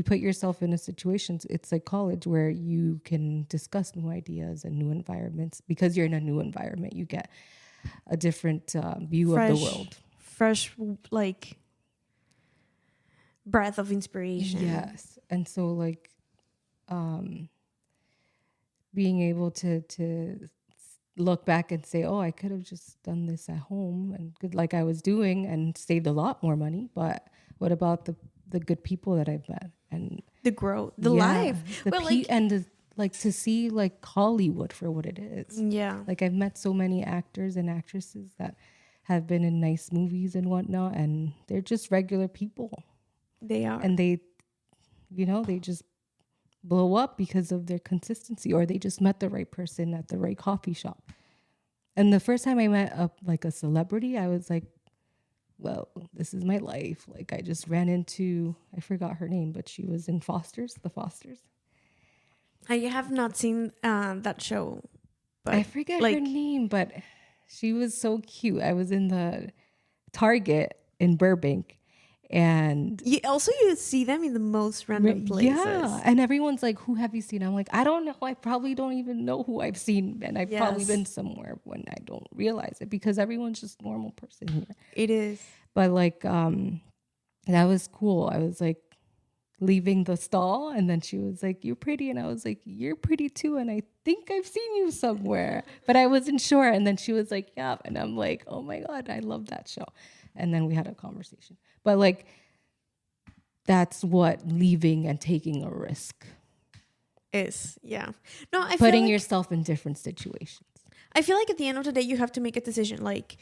put yourself in a situation. It's like college where you can discuss new ideas and new environments. Because you're in a new environment, you get a different view of the world. Fresh, like, breath of inspiration. Yes. And so, like, being able to look back and say, oh, I could have just done this at home and good, like I was doing, and saved a lot more money. But what about the good people that I've met and the growth, the life, and to see like Hollywood for what it is. Yeah, like I've met so many actors and actresses that have been in nice movies and whatnot, and they're just regular people. They are, and they just blow up because of their consistency, or they just met the right person at the right coffee shop. And the first time I met a celebrity, I was like, well, this is my life. Like I just ran into, I forgot her name, but she was in The Fosters. I have not seen that show, but I forget her name, but she was so cute. I was in the Target in Burbank. And you see them in the most random places. Yeah. And everyone's like, who have you seen? I'm like, I don't know. I probably don't even know who I've seen. And I've probably been somewhere when I don't realize it, because everyone's just a normal person here. It is. But like, that was cool. I was like leaving the stall, and then she was like, you're pretty. And I was like, you're pretty too. And I think I've seen you somewhere, but I wasn't sure. And then she was like, yeah. And I'm like, oh my God, I love that show. And then we had a conversation. But like, that's what leaving and taking a risk is. Yeah. No, I putting feel like yourself in different situations. I feel like at the end of the day, you have to make a decision. Like,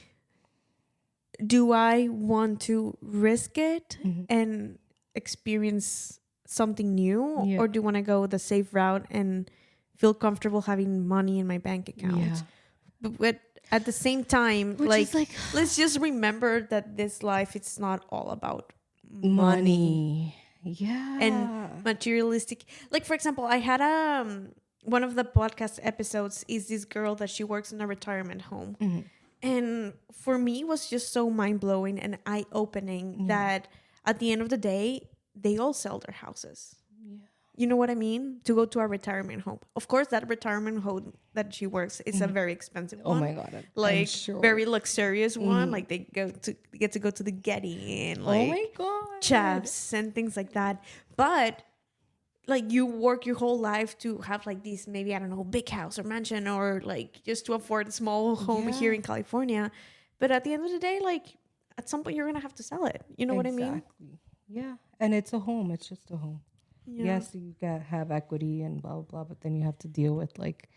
do I want to risk it and experience something new, or do you want to go the safe route and feel comfortable having money in my bank account? But at the same time, like, let's just remember that this life, it's not all about money. Yeah. And materialistic. Like, for example, I had one of the podcast episodes is this girl that she works in a retirement home. And for me, it was just so mind-blowing and eye-opening that at the end of the day, they all sell their houses. You know what I mean? To go to a retirement home. Of course, that retirement home that she works is a very expensive one. Oh my God. Like, very luxurious one. Like, they get to go to the Getty and like, oh my God, Chaps and things like that. But like, you work your whole life to have like this, maybe, I don't know, big house or mansion, or like just to afford a small home here in California. But at the end of the day, like, at some point you're going to have to sell it. You know what I mean? Yeah. And it's a home. It's just a home. Yeah. Yes, you gotta have equity and blah, blah, blah, but then you have to deal with like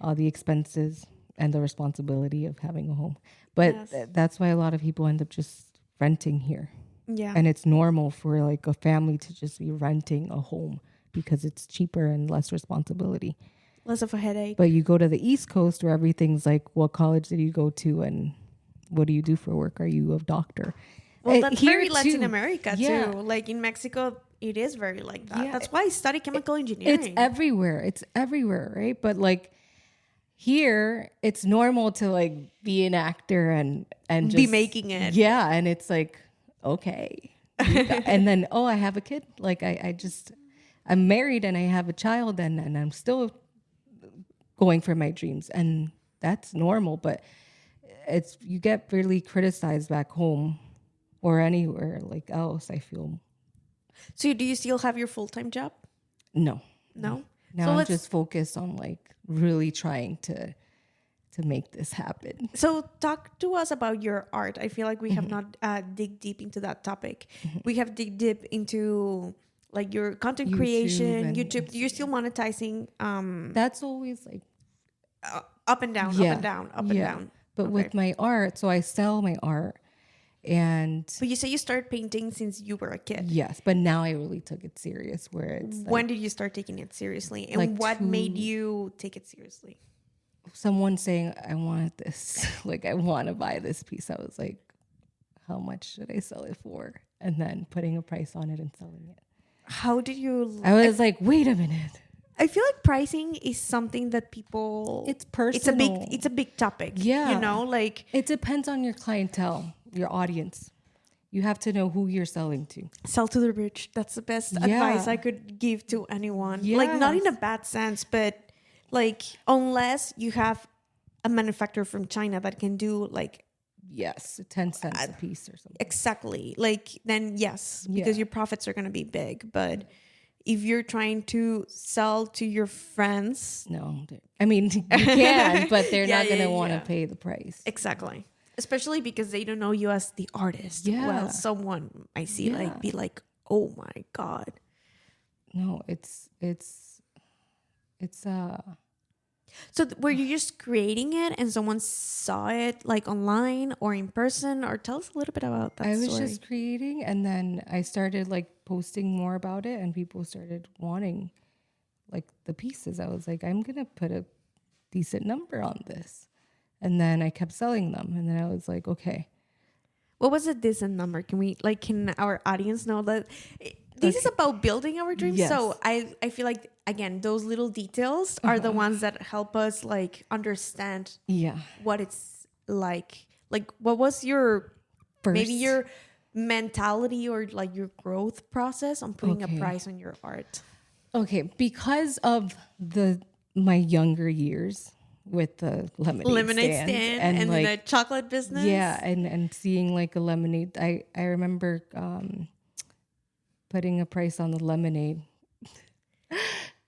all the expenses and the responsibility of having a home. But that's why a lot of people end up just renting here. Yeah. And it's normal for like a family to just be renting a home because it's cheaper and less responsibility. Less of a headache. But you go to the East Coast where everything's like, what college did you go to and what do you do for work? Are you a doctor? Well, that's very Latin America too. Like in Mexico, it is very like that. Yeah. That's why I study chemical engineering. It's everywhere, right? But like here, it's normal to like be an actor and just be making it. Yeah, and it's like, okay. And then, oh, I have a kid. Like I'm married and I have a child and I'm still going for my dreams. And that's normal, but you get really criticized back home or anywhere like else, I feel. So do you still have your full-time job? No. Now so I'm just focused on like really trying to make this happen. So talk to us about your art. I feel like we have not dig deep into that topic. We have dig deep into like your content creation, YouTube. You're still monetizing. That's always like up and down, up and down, up and down. But with my art, so I sell my art. And But you say you started painting since you were a kid. yes, but now I really took it serious where it's When did you start taking it seriously? And like what made you take it seriously? someone saying, I want this, like, I want to buy this piece. I was like, how much should I sell it for? And then putting a price on it and selling it. How did you... I was like, wait a minute. I feel like pricing is something that people... It's personal. It's a big topic. Yeah. You know, like... It depends on your clientele, your audience. You have to know who you're selling to. Sell to the rich. That's the best advice I could give to anyone. Yes. Like, not in a bad sense, but like, unless you have a manufacturer from China that can do like... Yes, 10 cents a piece or something. Exactly. Like, then yes, because your profits are going to be big. But if you're trying to sell to your friends... No. I mean, you can, but they're not going to want to pay the price. Exactly. Especially because they don't know you as the artist. Yeah. Well, someone I see like be like, oh my God. No, it's So were you just creating it and someone saw it like online or in person? Or tell us a little bit about that I was story. just creating, and then I started like posting more about it, and people started wanting like the pieces. I was like, I'm going to put a decent number on this. And then I kept selling them. And then I was like, okay. What was a decent number? Can our audience know that this is about building our dreams? Yes. So I feel like, again, those little details are the ones that help us like understand what it's like. Like, what was your maybe your mentality or like your growth process on putting a price on your art? Okay, because of my younger years with the lemonade stand and like, the chocolate business. Yeah, and seeing like a lemonade. I remember putting a price on the lemonade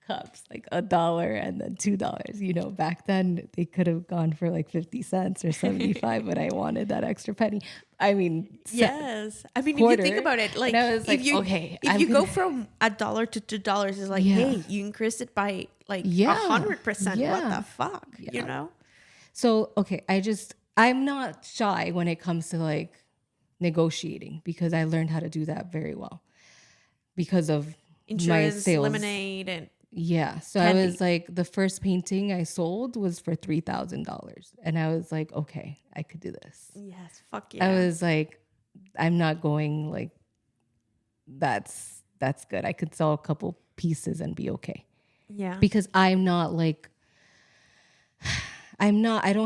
cups, like $1 and then $2. You know, back then they could have gone for like 50 cents or 75, but I wanted that extra penny. I mean, yes. I mean, quarter, if you think about it, like, I was like, if you go from $1 to $2, it's like, hey, you increased it by like 100%. Yeah. What the fuck? Yeah. You know? So, okay, I'm not shy when it comes to like negotiating because I learned how to do that very well because of insurance, my sales. lemonade, and so candy. I was like, the first painting I sold was for $3,000, and I was like, okay, I could do this. Yes, fuck yeah. I was like, I'm not going like, that's good. I could sell a couple pieces and be okay. Yeah, because I don't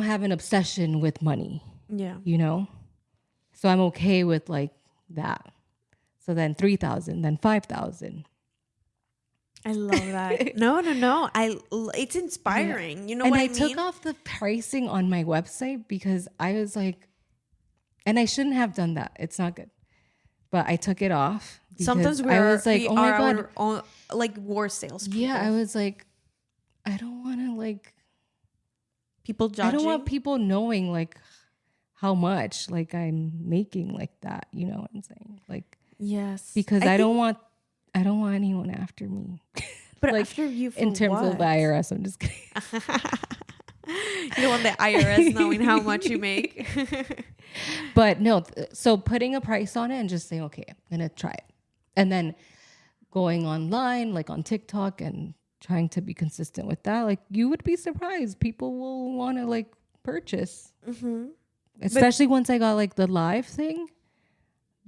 have an obsession with money. Yeah, you know, so I'm okay with like that. So then 3,000, then 5,000. I love that. No. It's inspiring. Yeah. You know and what I I mean? took off the pricing on my website because I was like, and I shouldn't have done that. It's not good. But I took it off. Sometimes I was like, oh my God. Our own, like war sales. Yeah, I was like, I don't want to like people judging. I don't want people knowing like how much like I'm making like that. You know what I'm saying? Like, yes, because I don't want anyone after me. But like, after you, in terms of the IRS, I'm just kidding. You don't want the IRS knowing how much you make. But no, so putting a price on it and just saying, okay, I'm gonna try it, and then going online, like on TikTok, and trying to be consistent with that. Like, you would be surprised, people will want to like purchase, especially once I got like the live thing.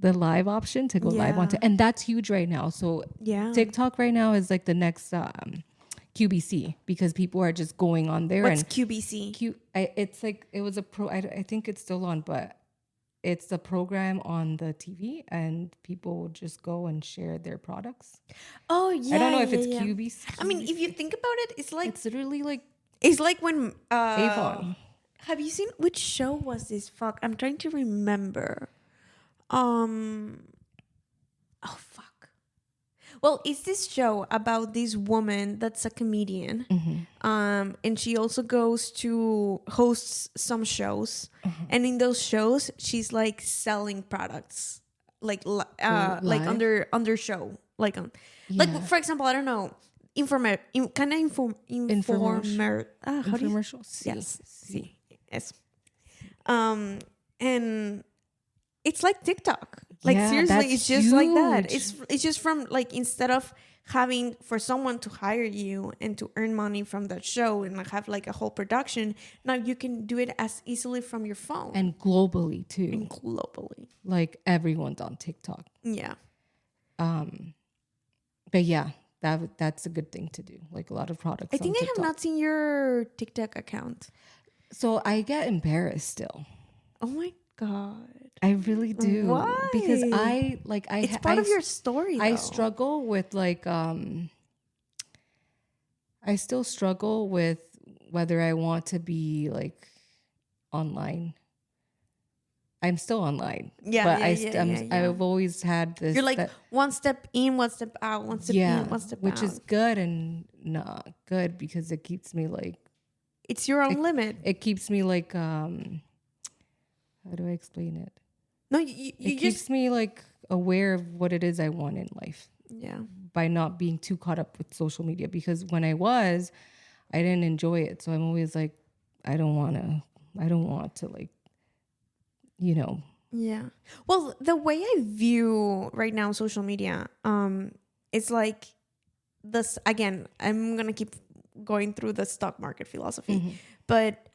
The live option to go live onto, and that's huge right now. So TikTok right now is like the next QBC because people are just going on there. What's and QBC? It's like, it was a I think it's still on, but it's the program on the TV, and people will just go and share their products. Oh yeah, I don't know if it's QBC. I mean, if you think about it, it's literally like when Avon. Have you seen, which show was this? Fuck, I'm trying to remember. Oh fuck. Well, it's this show about this woman that's a comedian. And she also goes to hosts some shows. And in those shows, she's like selling products. Like under show. Like for example, I don't know, infomercial. Infomercial. Yes. And it's like TikTok. Like Yeah, seriously, that's it's just like that. huge. It's just from like, instead of having for someone to hire you and to earn money from that show and like have like a whole production, now you can do it as easily from your phone. And globally too. And globally. Like everyone's on TikTok. Yeah. But yeah, that's a good thing to do. Like a lot of products. I think I have not seen your TikTok account. So I get embarrassed still. Oh my God. I really do. Why? Because It's part of your story, though. I struggle with like I still struggle with whether I want to be like online. I'm still online. Yeah, but yeah. I've always had this. You're like one step in, one step out, one step in, one step out. Which is good and not good because it keeps me like. It's your own limit. It keeps me like how do I explain it? No, it keeps me like aware of what it is I want in life. Yeah. By not being too caught up with social media, because when I didn't enjoy it. So I'm always like, I don't want to like, you know. Yeah. Well, the way I view right now social media, it's like this, again, I'm going to keep going through the stock market philosophy, but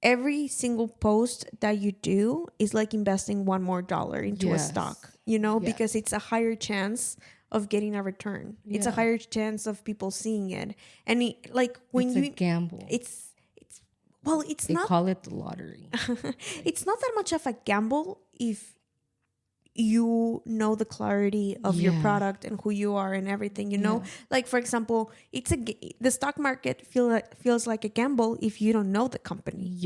every single post that you do is like investing $1 more into a stock, you know, because it's a higher chance of getting a return. Yeah. It's a higher chance of people seeing it. And it's a gamble. They call it the lottery. It's not that much of a gamble if you know the clarity of your product and who you are and everything, you know. Like, for example, the stock market feels like a gamble if you don't know the company,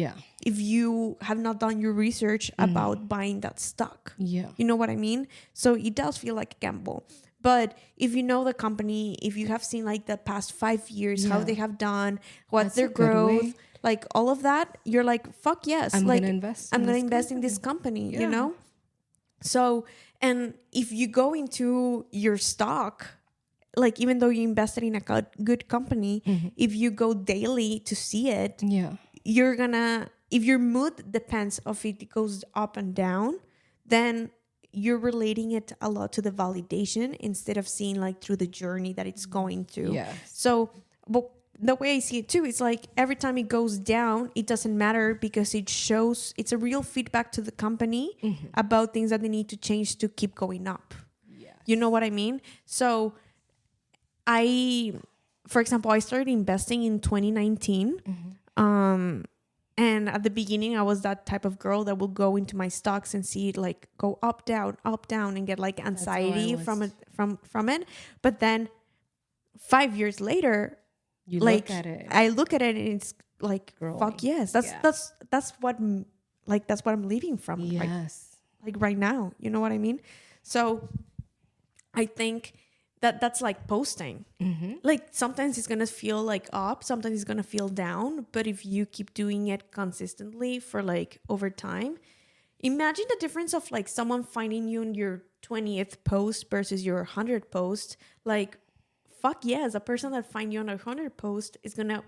if you have not done your research about buying that stock, you know what I mean. So it does feel like a gamble. But if you know the company, if you have seen like the past 5 years, how they have done, what's their growth, like all of that, you're like, fuck yes, I'm like gonna invest in this company, you know. So, and if you go into your stock, like even though you invested in a good company, if you go daily to see it, you're gonna, if your mood depends of it goes up and down, then you're relating it a lot to the validation instead of seeing like through the journey that it's going through. Yes. So, but the way I see it too, it's like every time it goes down, it doesn't matter because it shows, it's a real feedback to the company about things that they need to change to keep going up. Yes. You know what I mean? So for example, I started investing in 2019. And at the beginning, I was that type of girl that will go into my stocks and see it like go up, down, and get like anxiety from it. But then 5 years later, you like, look at it. I look at it and it's like, growing. Fuck yes. That's what I'm living from. Yes. Like right now, you know what I mean? So I think that's like posting. Like sometimes it's going to feel like up, sometimes it's going to feel down. But if you keep doing it consistently for like over time, imagine the difference of like someone finding you in your 20th post versus your 100th post. Like, fuck yes, a person that find you on a 100 post is going to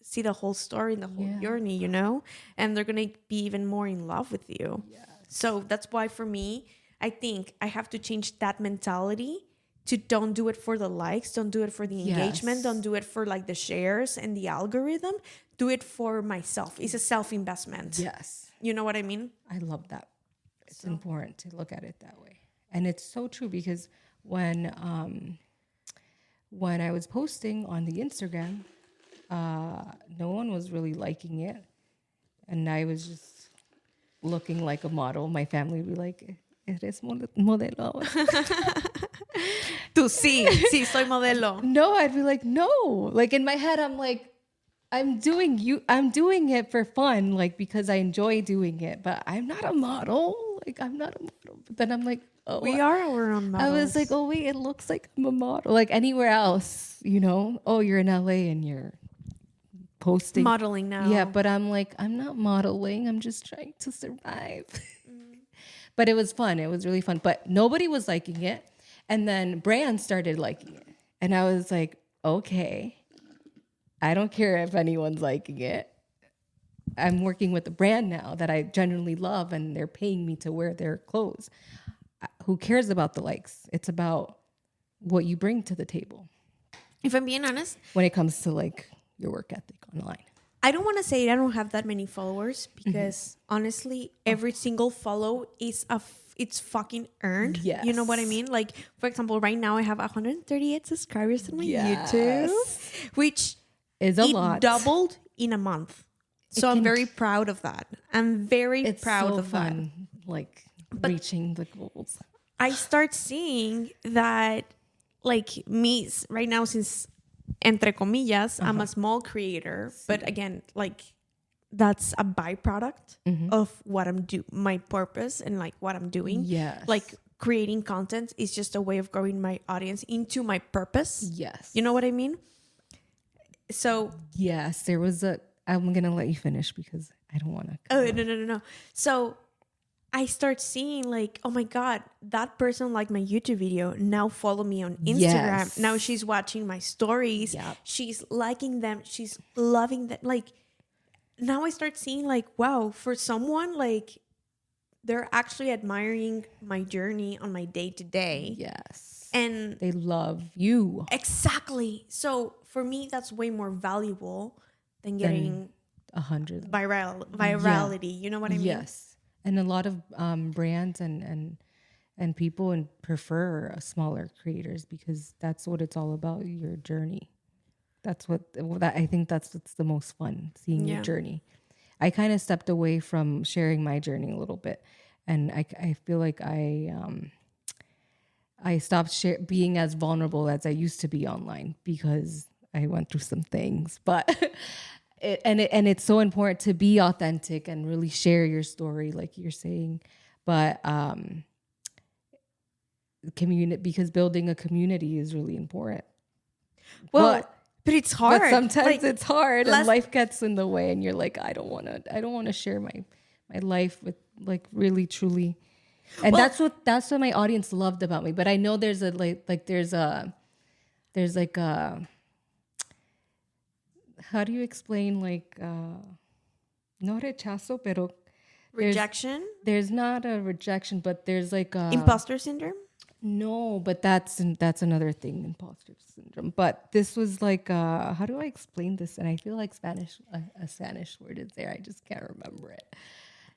see the whole story and the whole journey, you know? And they're going to be even more in love with you. Yes. So that's why for me, I think I have to change that mentality to don't do it for the likes, don't do it for the engagement, don't do it for like the shares and the algorithm. Do it for myself. It's a self-investment. Yes. You know what I mean? I love that. It's important to look at it that way. And it's so true because when I was posting on the Instagram, no one was really liking it. And I was just looking like a model. My family would be like, eres modelo. Tú sí, soy modelo. No, I'd be like, no. Like in my head, I'm like, I'm doing it for fun, like because I enjoy doing it, but I'm not a model. Like I'm not a model. But then I'm like, oh, we are our own models. I was like, oh wait, it looks like I'm a model. Like anywhere else, you know, oh, you're in LA and you're posting. Modeling now. Yeah, but I'm like, I'm not modeling. I'm just trying to survive. But it was fun. It was really fun. But nobody was liking it. And then brands started liking it. And I was like, okay, I don't care if anyone's liking it. I'm working with a brand now that I genuinely love and they're paying me to wear their clothes. Who cares about the likes? It's about what you bring to the table. If I'm being honest, when it comes to like your work ethic online. I don't want to say I don't have that many followers because honestly, every single follow is it's fucking earned. Yes. You know what I mean? Like, for example, right now I have 138 subscribers on my YouTube, which is a lot. Doubled in a month. So I'm very proud of that. I'm very proud of that. Like reaching the goals. I start seeing that like me right now, since entre comillas, I'm a small creator, but again, like that's a byproduct of what my purpose and like what I'm doing. Yes. Like creating content is just a way of growing my audience into my purpose. Yes. You know what I mean? So yes, there was I'm going to let you finish because I don't want to. Oh, no. So I start seeing like, oh my God, that person liked my YouTube video. Now follow me on Instagram. Yes. Now she's watching my stories. Yep. She's liking them. She's loving them. Like now I start seeing like, wow, for someone like they're actually admiring my journey on my day to day. Yes. And they love you. Exactly. So for me, that's way more valuable than getting 100 virality. Yeah. You know what I mean? Yes. And a lot of brands and people prefer smaller creators because that's what it's all about, your journey. I think that's what's the most fun, seeing your journey. I kind of stepped away from sharing my journey a little bit. And I feel like I stopped being as vulnerable as I used to be online because I went through some things. But it's so important to be authentic and really share your story, like you're saying. But because building a community is really important. Well, but it's hard. But sometimes it's hard, and life gets in the way, and you're like, I don't want to share my life with like really truly. And that's what my audience loved about me. But I know there's a how do you explain like no rechazo, pero rejection? There's not a rejection, but there's like a imposter syndrome? No, but that's another thing, imposter syndrome. But this was like how do I explain this? And I feel like a Spanish word is there. I just can't remember it.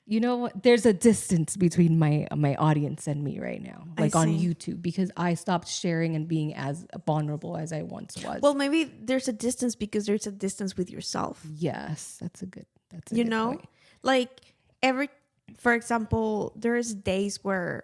You know what? There's a distance between my audience and me right now, like on YouTube, because I stopped sharing and being as vulnerable as I once was. Well, maybe there's a distance because there's a distance with yourself. Yes, that's a good point. Like for example, there's days where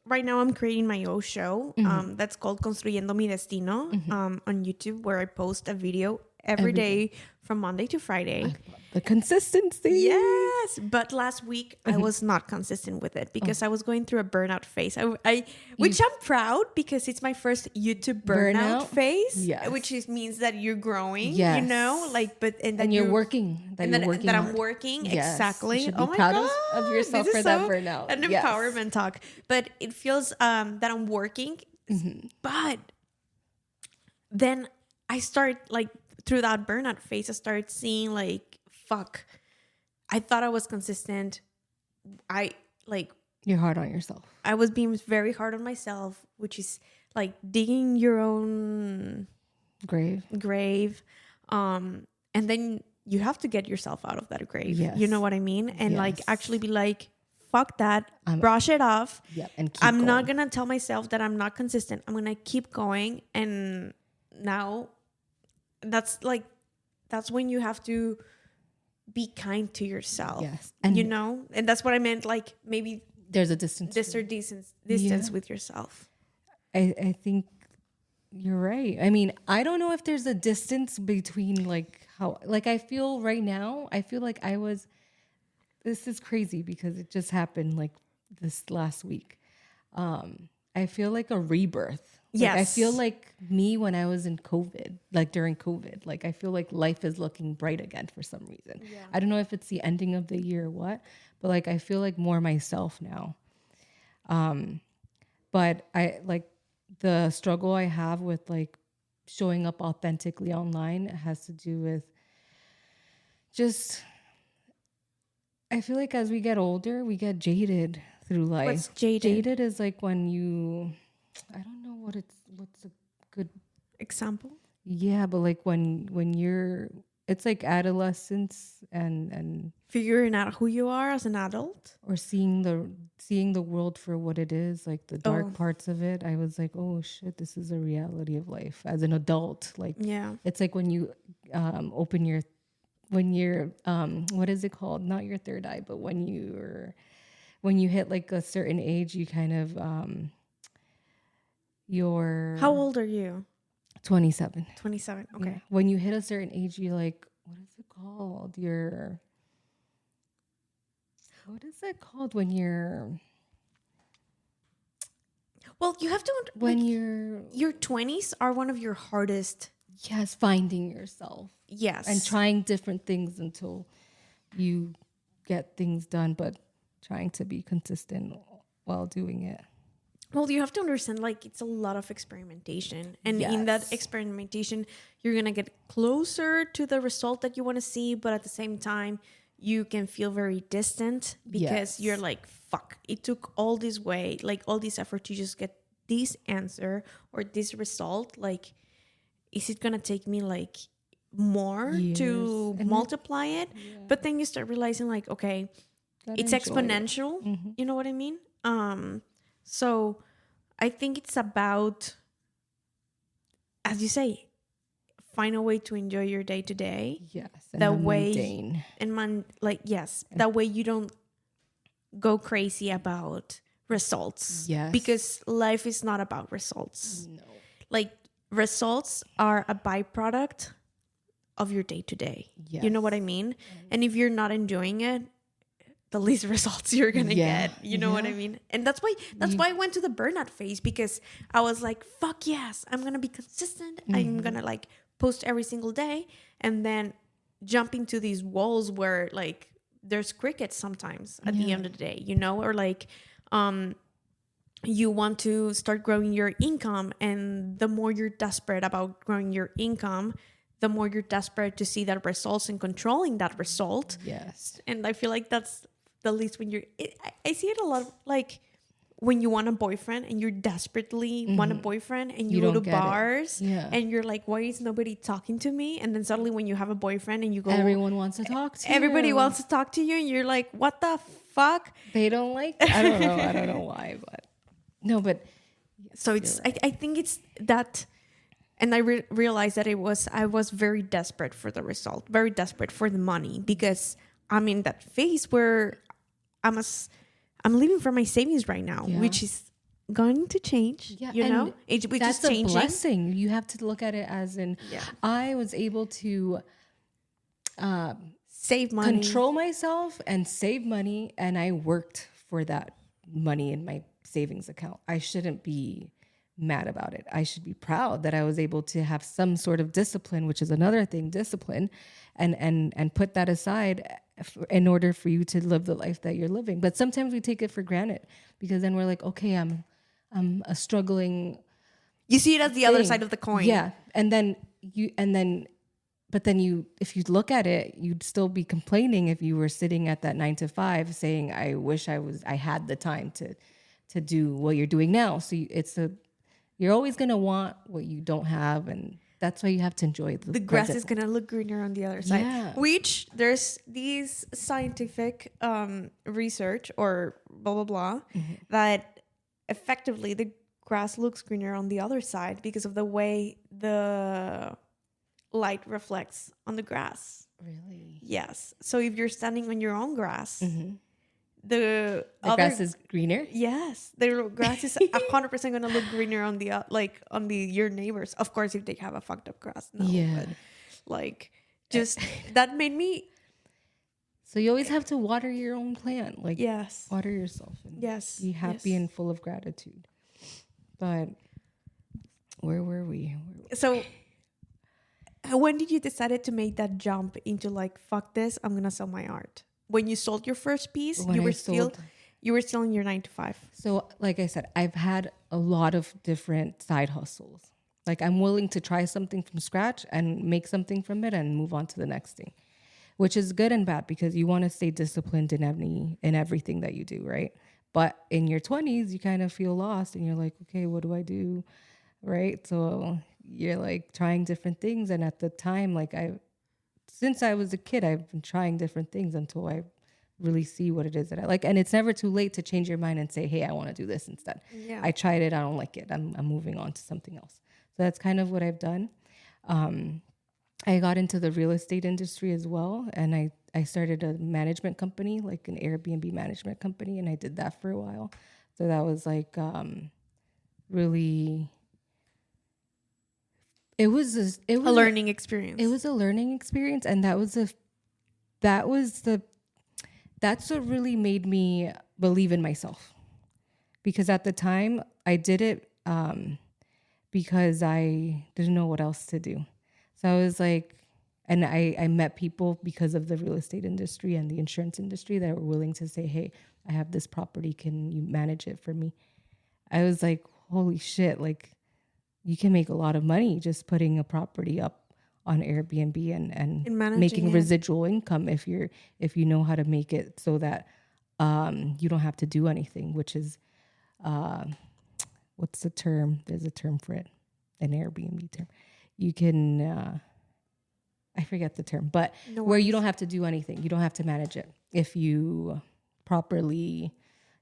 right now I'm creating my own show that's called Construyendo mi Destino on YouTube, where I post a video every day from Monday to Friday. The consistency. Yes. But last week I was not consistent with it because I was going through a burnout phase. Which I'm proud because it's my first YouTube burnout phase. Yes. Which means that you're growing. Yes. You know? And you're working. That I'm working. Yes. Exactly. You should be proud of yourself for that burnout. An empowerment talk. But it feels that I'm working. But then I start like through that burnout phase, I started seeing like, fuck, I thought I was consistent. You're hard on yourself. I was being very hard on myself, which is like digging your own grave. And then you have to get yourself out of that grave. Yes. You know what I mean? And like actually be like, fuck that, brush it off. Yep, and I'm not going to tell myself that I'm not consistent. I'm going to keep going. And now that's when you have to be kind to yourself. Yes. And and that's what I meant. Like maybe there's a distance with yourself. I think you're right. I mean, I don't know if there's a distance between like how, like I feel right now, I feel like this is crazy because it just happened like this last week. I feel like a rebirth. Yes. I feel like me when I was in COVID, like during COVID, like I feel like life is looking bright again for some reason. Yeah. I don't know if it's the ending of the year or what, but like I feel like more myself now. But I like the struggle I have with like showing up authentically online has to do with just I feel like as we get older, we get jaded through life. What's jaded? Jaded is like when you, I don't know what's a good Example? yeah, but like when you're, it's like adolescence and Figuring out who you are as an adult. or seeing the world for what it is, like the dark Oh. parts of it. I was like, oh shit, this is a reality of life as an adult. Like, Yeah. it's like when you open your, when you're what is it called? Not your third eye, but when you hit like a certain age, you kind of your How old are you? 27. 27. Okay. Yeah. When you hit a certain age, you like, what is it called? What is it called when you're Well, you have to when like, you're your 20s are one of your hardest. yes, finding yourself Yes. and trying different things until you get things done, but trying to be consistent while doing it. Well, you have to understand, like, it's a lot of experimentation. And in that Yes. experimentation, you're going to get closer to the result that you want to see. But at the same time, you can feel very distant because Yes. you're like, fuck, it took all this way, like all this effort to just get this answer or this result. Like, is it going to take me like more Years. to And multiply it? Yeah. But then you start realizing, like, okay, Gotta it's enjoy it. exponential. Mhm. You know what I mean? So I think it's about, as you say, find a way to enjoy your day to day. Yes, and The the way- mundane. And yes, that way you don't go crazy about results. Yes. Because life is not about results. No. Like, results are a byproduct of your day to day. You know what I mean? And if you're not enjoying it, the least results you're gonna Yeah. get. You know what I Yeah. mean? And that's why I went to the burnout phase, because I was like, fuck yes, I'm gonna be consistent. I'm gonna like post every single day, and then jump into these walls where like there's crickets sometimes at the end of the day, you know, or like you want to start growing your income, and the more you're desperate about growing your income, the more you're desperate to see that results and controlling that result. Yes. And I feel like that's the least when I see it a lot, like when you want a boyfriend and you desperately want a boyfriend, and you go to don't get it. bars Yeah. and you're like, why is nobody talking to me? And then suddenly when you have a boyfriend and you go, Everyone wants to talk to everybody you. wants to talk to you, and you're like, what the fuck? They don't like I don't know. I don't know why, but no, but So it's I think it's that. And I realized that I was very desperate for the result, very desperate for the money, because I'm in that phase where I'm living for my savings right now, which is going to change. Yeah, you and know, which that's is changing. a blessing. You have to look at it as in I was able to Save money, control myself and save money, and I worked for that money in my savings account. I shouldn't be mad about it. I should be proud that I was able to have some sort of discipline, which is another thing, discipline, and put that aside in order for you to live the life that you're living. But sometimes we take it for granted, because then we're like, okay, I'm a struggling. You see it as the other thing. side of the coin. Yeah. But then if you look at it, you'd still be complaining if you were sitting at that 9 to 5 saying, I wish I had the time to do what you're doing now. So you're always going to want what you don't have. And that's why you have to enjoy the grass present. is going to look greener on the other side. Yeah. Which there's these scientific research or blah, blah, blah, that effectively the grass looks greener on the other side because of the way the light reflects on the grass. Really? Yes. So if you're standing on your own grass, the grass is greener? Yes, the grass is 100% going to look greener on your neighbors. Of course, if they have a fucked up grass. No, but like just that made me. So you always have to water your own plant. Like Yes. water yourself. And Yes. be happy and full of gratitude. But where were we? So when did you decide to make that jump into like, fuck this, I'm going to sell my art? When you sold your first piece, you were still in your 9 to 5. So like I said, I've had a lot of different side hustles. Like I'm willing to try something from scratch and make something from it and move on to the next thing. which is good and bad because you want to stay disciplined in everything that you do, right? But in your 20s, you kind of feel lost and you're like, okay, what do I do? Right? So you're like trying different things. And at the time, like since I was a kid, I've been trying different things until I really see what it is that I like. And it's never too late to change your mind and say, hey, I want to do this instead. Yeah. I tried it. I don't like it. I'm moving on to something else. So that's kind of what I've done. I got into the real estate industry as well. And I started a management company, like an Airbnb management company. And I did that for a while. So that was like really... It was a learning experience. It was a learning experience. And that's what really made me believe in myself. Because at the time I did it because I didn't know what else to do. So I was like, and I met people because of the real estate industry and the insurance industry that were willing to say, hey, I have this property. Can you manage it for me? I was like, holy shit, like you can make a lot of money just putting a property up on Airbnb and making residual income if you know how to make it so that you don't have to do anything, which is what's the term? There's a term for it, an Airbnb term. You can I forget the term, but where you don't have to do anything, you don't have to manage it if you properly.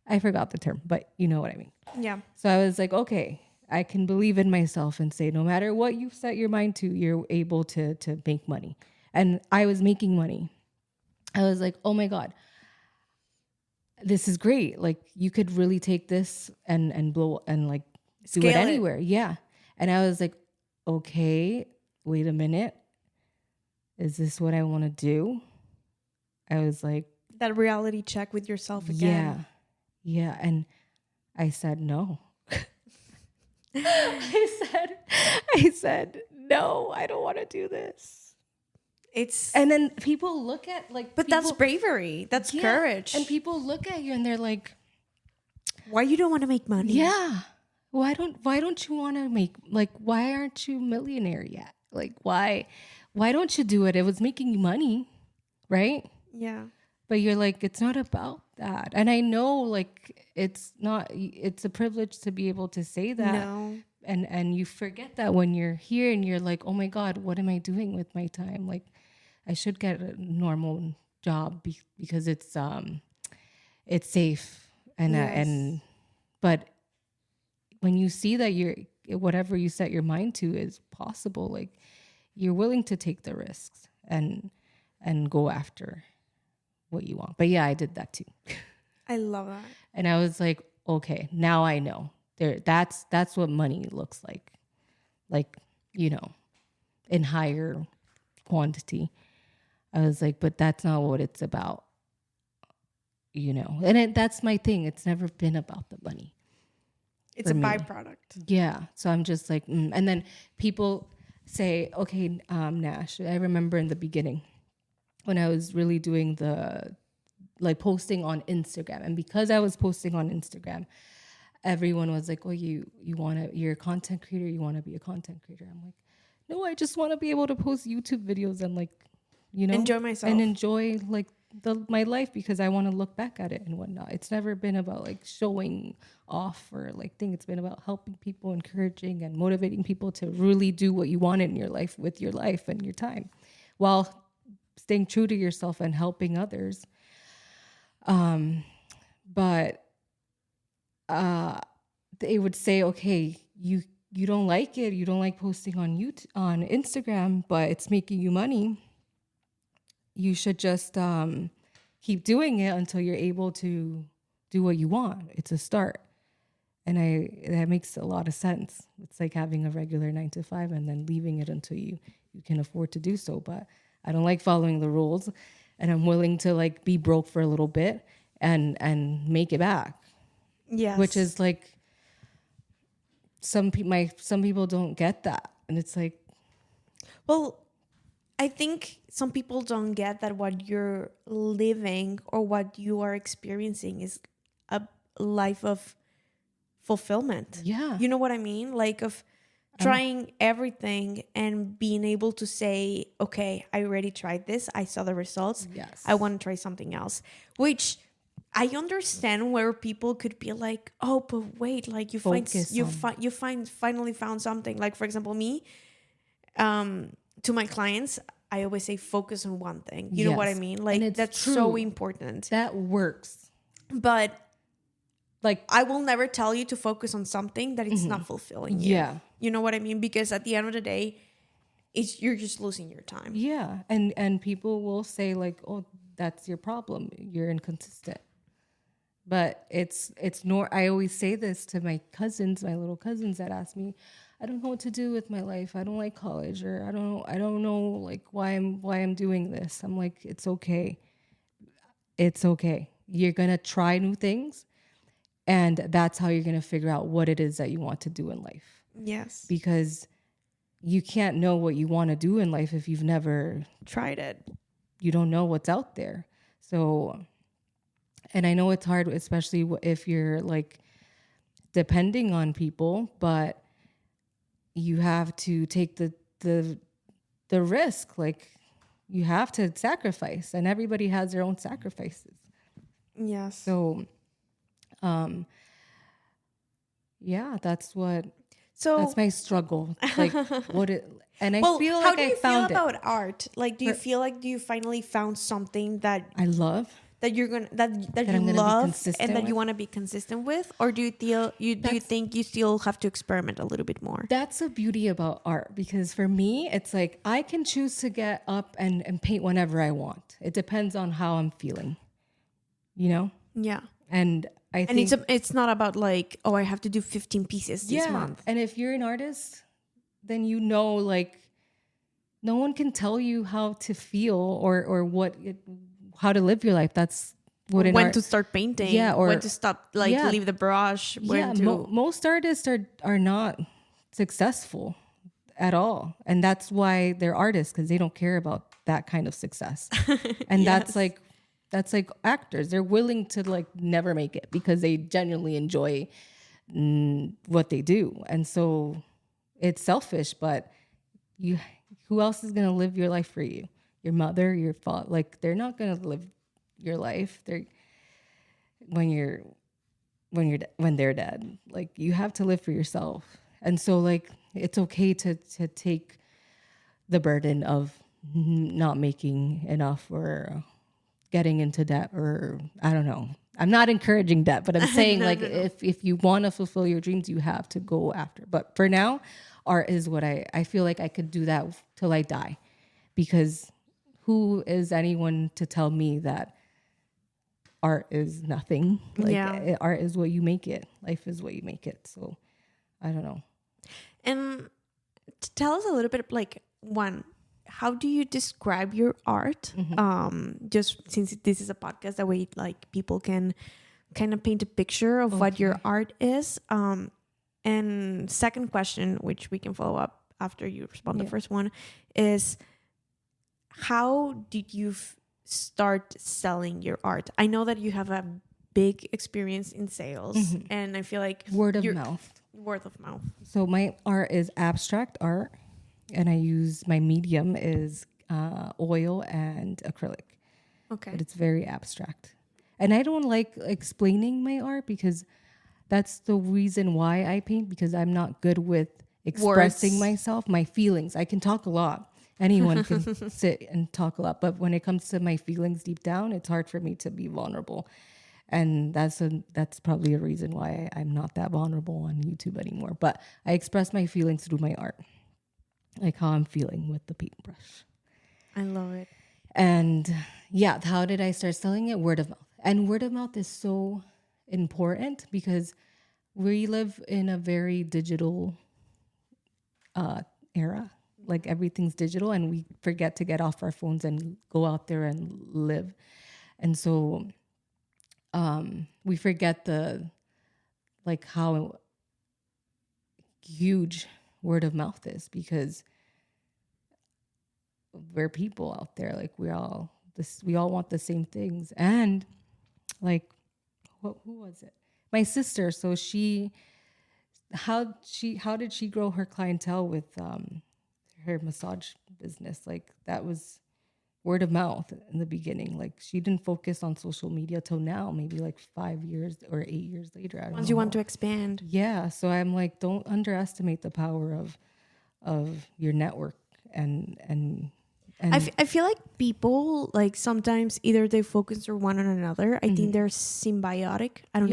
I forgot the term, but you know what I mean. Yeah. So I was like, okay, I can believe in myself and say, no matter what you set your mind to, you're able to make money. And I was making money. I was like, oh my God, this is great. Like you could really take this and blow and like do it anywhere. Yeah. And I was like, okay, wait a minute. Is this what I want to do? I was like, that reality check with yourself again. Yeah. And I said, no. I said, no, I don't want to do this. And then people look at but that's bravery. That's courage. And people look at you and they're like, why you don't want to make money? Yeah. Why don't you want to make, like, why aren't you a millionaire yet? Like, why don't you do it? It was making you money, right? Yeah. But you're like, it's not about that. And I know, like, it's a privilege to be able to say that. No. And you forget that when you're here and you're like, oh my God, what am I doing with my time? Like, I should get a normal job because it's safe. But when you see that whatever you set your mind to is possible, like, you're willing to take the risks and go after what you want. But yeah, I did that too. I love that. And I was like, okay, now I know. That's what money looks like. Like, you know, in higher quantity. I was like, but that's not what it's about. You know. And that's my thing. It's never been about the money. It's a byproduct. Yeah. So I'm just like, and then people say, okay, Nash, I remember in the beginning when I was really doing posting on Instagram. And because I was posting on Instagram, everyone was like, oh, you're a content creator. You want to be a content creator. I'm like, no, I just want to be able to post YouTube videos and like, you know, enjoy myself and enjoy like my life because I want to look back at it and whatnot. It's never been about like showing off or like thing. It's been about helping people, encouraging and motivating people to really do what you want in your life with your life and your time while staying true to yourself and helping others. But they would say, okay, you don't like it. You don't like posting on YouTube, on Instagram, but it's making you money. You should just keep doing it until you're able to do what you want. It's a start. And that makes a lot of sense. It's like having a regular 9-to-5 and then leaving it until you can afford to do so. But I don't like following the rules, and I'm willing to like be broke for a little bit and make it back. Yes. Which is like some people don't get that. And it's like, well, I think some people don't get that what you're living or what you are experiencing is a life of fulfillment. yeah. You know what I mean? Like of trying everything and being able to say, okay, I already tried this. I saw the results. Yes. I want to try something else, which I understand where people could be like, oh, but wait, like you finally found something. Like, for example, me, to my clients, I always say focus on one thing. You know what I mean? Like, that's true. So important. That works. But like, I will never tell you to focus on something that it's not fulfilling you. Yeah. You know what I mean? Because at the end of the day, you're just losing your time. Yeah. And people will say like, oh, that's your problem. You're inconsistent. But I always say this to my little cousins that ask me, I don't know what to do with my life. I don't like college, or I don't know like why I'm doing this. I'm like, it's okay. It's okay. You're going to try new things, and that's how you're going to figure out what it is that you want to do in life. Yes. Because you can't know what you want to do in life if you've never tried it. You don't know what's out there. So, and I know it's hard, especially if you're like depending on people, but you have to take the risk. Like, you have to sacrifice, and everybody has their own sacrifices. Yes. So, yeah, that's my struggle. Like, and I feel like I found it. How do you feel about art? Like, do you finally found something that I love? That you're gonna that you love and that you want to be consistent with, or do you think you still have to experiment a little bit more? That's the beauty about art, because for me, it's like I can choose to get up and paint whenever I want. It depends on how I'm feeling, you know? Yeah. And I think it's not about like, oh, I have to do 15 pieces this month. And if you're an artist, then you know, like, no one can tell you how to feel or how to live your life. That's what when to start painting, or when to stop, leave the brush. Most artists are not successful at all, and that's why they're artists, because they don't care about that kind of success. And that's like actors. They're willing to like never make it because they genuinely enjoy what they do, and so it's selfish. But who else is gonna live your life for you? Your mother, your father, like, they're not gonna live your life. They're when they're dead. Like, you have to live for yourself. And so, like, it's okay to take the burden of not making enough or getting into debt, or I don't know. I'm not encouraging debt, but I'm saying no. If you want to fulfill your dreams, you have to go after. But for now, art is what I feel like I could do that till I die, because who is anyone to tell me that art is nothing? Like, art is what you make it. Life is what you make it. So I don't know. And tell us a little bit, like, how do you describe your art? Mm-hmm. Just since this is a podcast, that way, like, people can kind of paint a picture of what your art is. And second question, which we can follow up after you respond the first one, is how did you start selling your art? I know that you have a big experience in sales, and I feel like word of mouth. So my art is abstract art, and my medium is oil and acrylic. Okay. But it's very abstract. And I don't like explaining my art, because that's the reason why I paint, because I'm not good with expressing myself, my feelings. I can talk a lot. Anyone can sit and talk a lot. But when it comes to my feelings deep down, it's hard for me to be vulnerable. And that's probably a reason why I'm not that vulnerable on YouTube anymore. But I express my feelings through my art, like how I'm feeling with the paintbrush. I love it. And how did I start selling it? Word of mouth. And word of mouth is so important, because we live in a very digital era. Like, everything's digital, and we forget to get off our phones and go out there and live. And so we forget how huge word of mouth is, because we're people out there. Like, we all want the same things. And like, who was it? My sister. So she how did she grow her clientele with her massage business? Like that was word of mouth in the beginning. Like she didn't focus on social media till now, maybe like 5 years or 8 years later. I don't know. Once you want to expand. Yeah. So I'm like, don't underestimate the power of your network and I feel like people like sometimes either they focus on one on another. I think they're symbiotic. I don't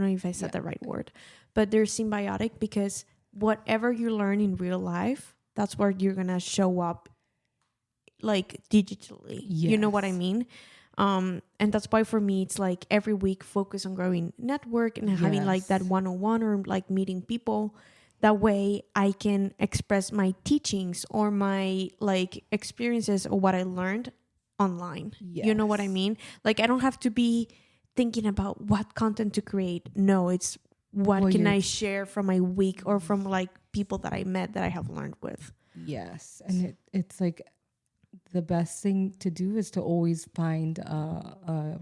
know if I said the right word, but they're symbiotic because whatever you learn in real life, that's where you're gonna show up like digitally. You know what I mean? And that's why for me it's like every week focus on growing network and having like that one-on-one or like meeting people. That way I can express my teachings or my like experiences or what I learned online. You know what I mean? Like I don't have to be thinking about what content to create. No, it's what can I share from my week or from like people that I met that I have learned with. Yes. And it's like the best thing to do is to always find a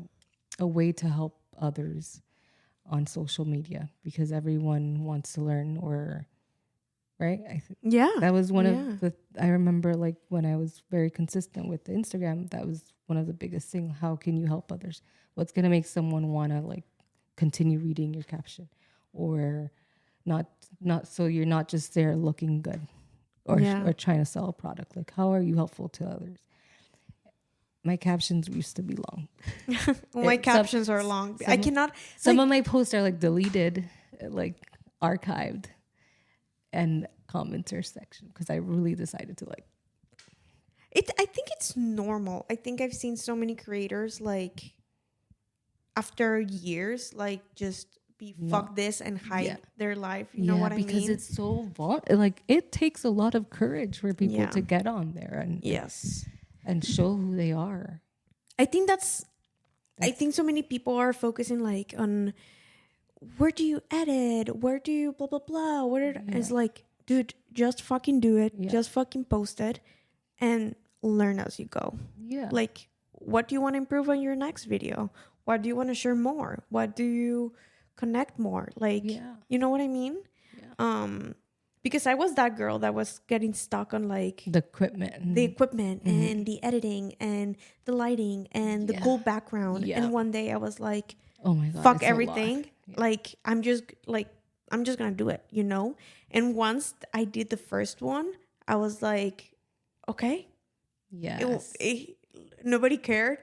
way to help others on social media because everyone wants to learn or right. That was one of the, I remember like when I was very consistent with the Instagram, that was one of the biggest things. How can you help others? What's going to make someone want to like continue reading your caption or not so you're not just there looking good or trying to sell a product. Like how are you helpful to others? My captions used to be long. My captions are long. I cannot. Some of my posts are like deleted, like archived, and commenter section because I really decided to like. I think it's normal. I think I've seen so many creators like after years like just be fuck this and hide their life. You know what I mean? Because it's so like it takes a lot of courage for people to get on there and and show who they are. I think I think so many people are focusing like on where do you edit? Where do you blah, blah, blah? It's like, dude, just fucking do it. Just fucking post it and learn as you go. Yeah. Like, what do you want to improve on your next video? What do you want to share more? What do you connect more? Like, you know what I mean? Yeah. Because I was that girl that was getting stuck on like the equipment and the editing and the lighting and the cool background. Yeah. And one day I was like, oh my God, fuck everything. Like, I'm just gonna do it, you know? And once I did the first one, I was like, okay. Yes. Nobody cared.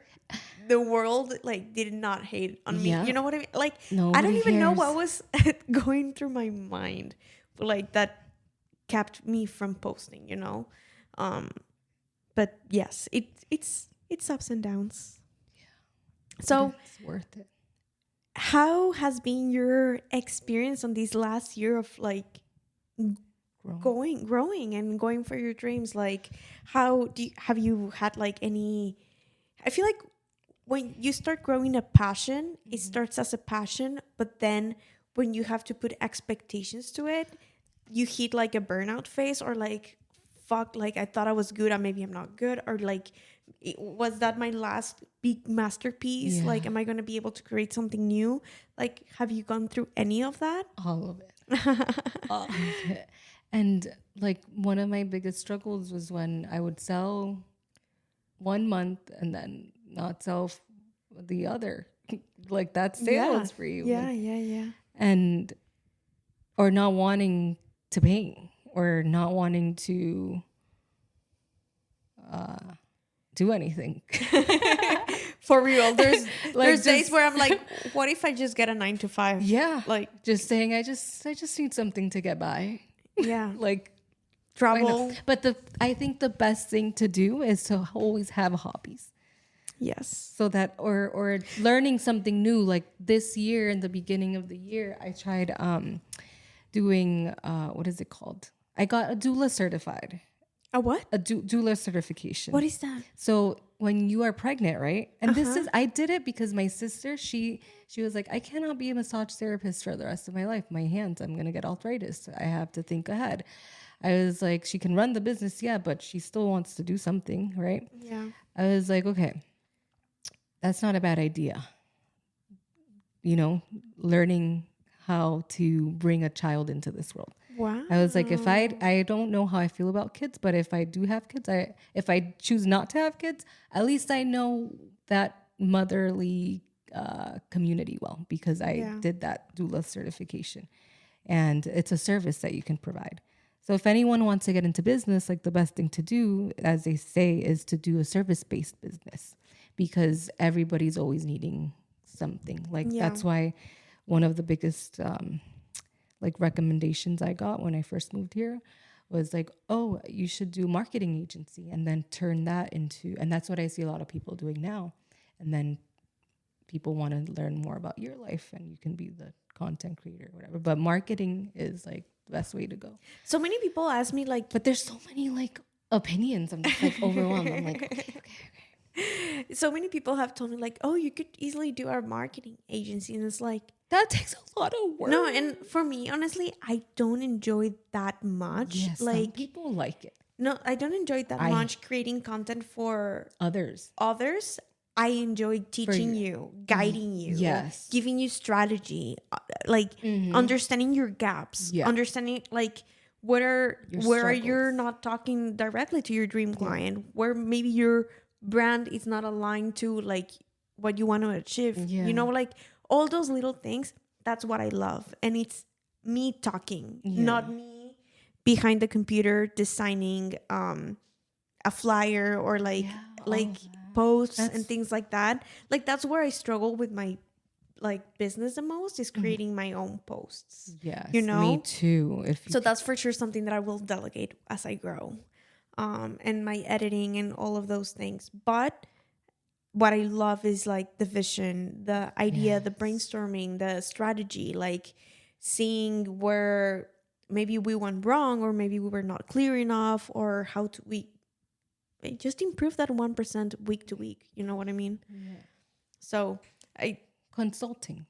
The world like did not hate on me. You know what I mean? Like, nobody I don't even know what was going through my mind. Like that kept me from posting, you know? But yes, it's ups and downs. Yeah. So it's worth it. How has been your experience on this last year of like growing and going for your dreams? Like, have you had like any? I feel like when you start growing a passion, it starts as a passion, but then when you have to put expectations to it, you hit like a burnout phase or like, fuck, like I thought I was good and maybe I'm not good, or like, was that my last big masterpiece? Yeah. Like, am I going to be able to create something new? Like, have you gone through any of that? All of it. All of it. And like one of my biggest struggles was when I would sell 1 month and then not sell the other. Like that's sales for you. Yeah, yeah. And or not wanting to pay or not wanting to do anything. For real. There's days where I'm like, what if I just get a 9 to 5? Yeah. Like just saying I just need something to get by. Yeah. Like travel. But I think the best thing to do is to always have hobbies. Yes. So that or learning something new. Like this year, in the beginning of the year, I tried doing what is it called? I got a doula certified. A what? A doula certification. What is that? So when you are pregnant, right? And I did it because my sister, she was like, I cannot be a massage therapist for the rest of my life. My hands, I'm going to get arthritis. I have to think ahead. I was like, she can run the business, yeah, but she still wants to do something, right? Yeah. I was like, okay, that's not a bad idea. You know, learning how to bring a child into this world. Wow. I was like, if I don't know how I feel about kids, but if I do have kids, if I choose not to have kids, at least I know that motherly community well, because I did that doula certification, and it's a service that you can provide. So if anyone wants to get into business, like the best thing to do, as they say, is to do a service-based business, because everybody's always needing something. Like that's why one of the biggest like recommendations I got when I first moved here was like, oh, you should do a marketing agency, and then turn that into, and that's what I see a lot of people doing now. And then people want to learn more about your life, and you can be the content creator or whatever. But marketing is like the best way to go. So many people ask me like, but there's so many like opinions. I'm just like overwhelmed. I'm like, okay. So many people have told me like, oh, you could easily do our marketing agency. And it's like, that takes a lot of work. No, and for me, honestly, I don't enjoy that much. Yes, like some people like it. No, I don't enjoy that much creating content for others. I enjoy teaching you, guiding you, giving you strategy, understanding your gaps, understanding like where you're not talking directly to your dream client, where maybe your brand is not aligned to like what you want to achieve. You know, like all those little things. That's what I love, and it's me talking, not me behind the computer designing a flyer or posts and things like that. Like that's where I struggle with my like business the most, is creating my own posts. Yes, you know, me too. So that's for sure something that I will delegate as I grow, and my editing and all of those things. But what I love is like the vision, the idea, the brainstorming, the strategy, like seeing where maybe we went wrong, or maybe we were not clear enough, or how to we just improve that 1% week to week. You know what I mean? Yeah. So consulting,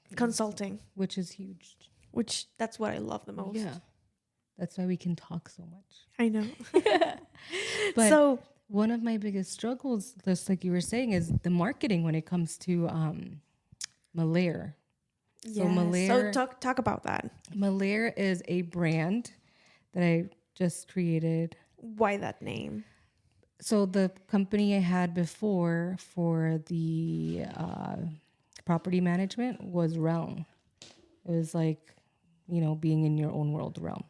which is huge. Which that's what I love the most. Yeah, that's why we can talk so much. I know. But so one of my biggest struggles, just like you were saying, is the marketing when it comes to Malaire. So talk about that. Malaire is a brand that I just created. Why that name? So the company I had before for the property management was Realm. It was like, you know, being in your own world, Realm.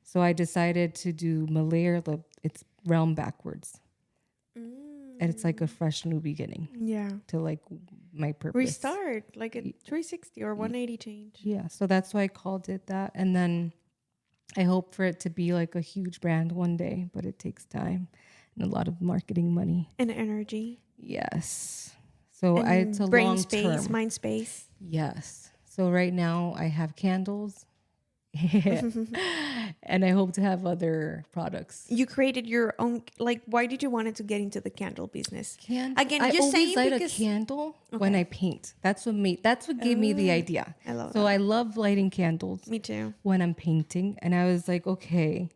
So I decided to do Malaire. It's Realm backwards. And it's like a fresh new beginning. Yeah. To like my purpose. Restart, like a 360 or 180 change. Yeah. So that's why I called it that. And then I hope for it to be like a huge brand one day, but it takes time and a lot of marketing money. And energy. Yes. So it's a brain long space, term. mind space. Yes. So right now I have candles. And I hope to have other products. You created your own, like, why did you want to get into the candle business? Again, I always light a candle when I paint. That's what gave me the idea. I love that. So I love lighting candles. Me too. When I'm painting, and I was like, okay,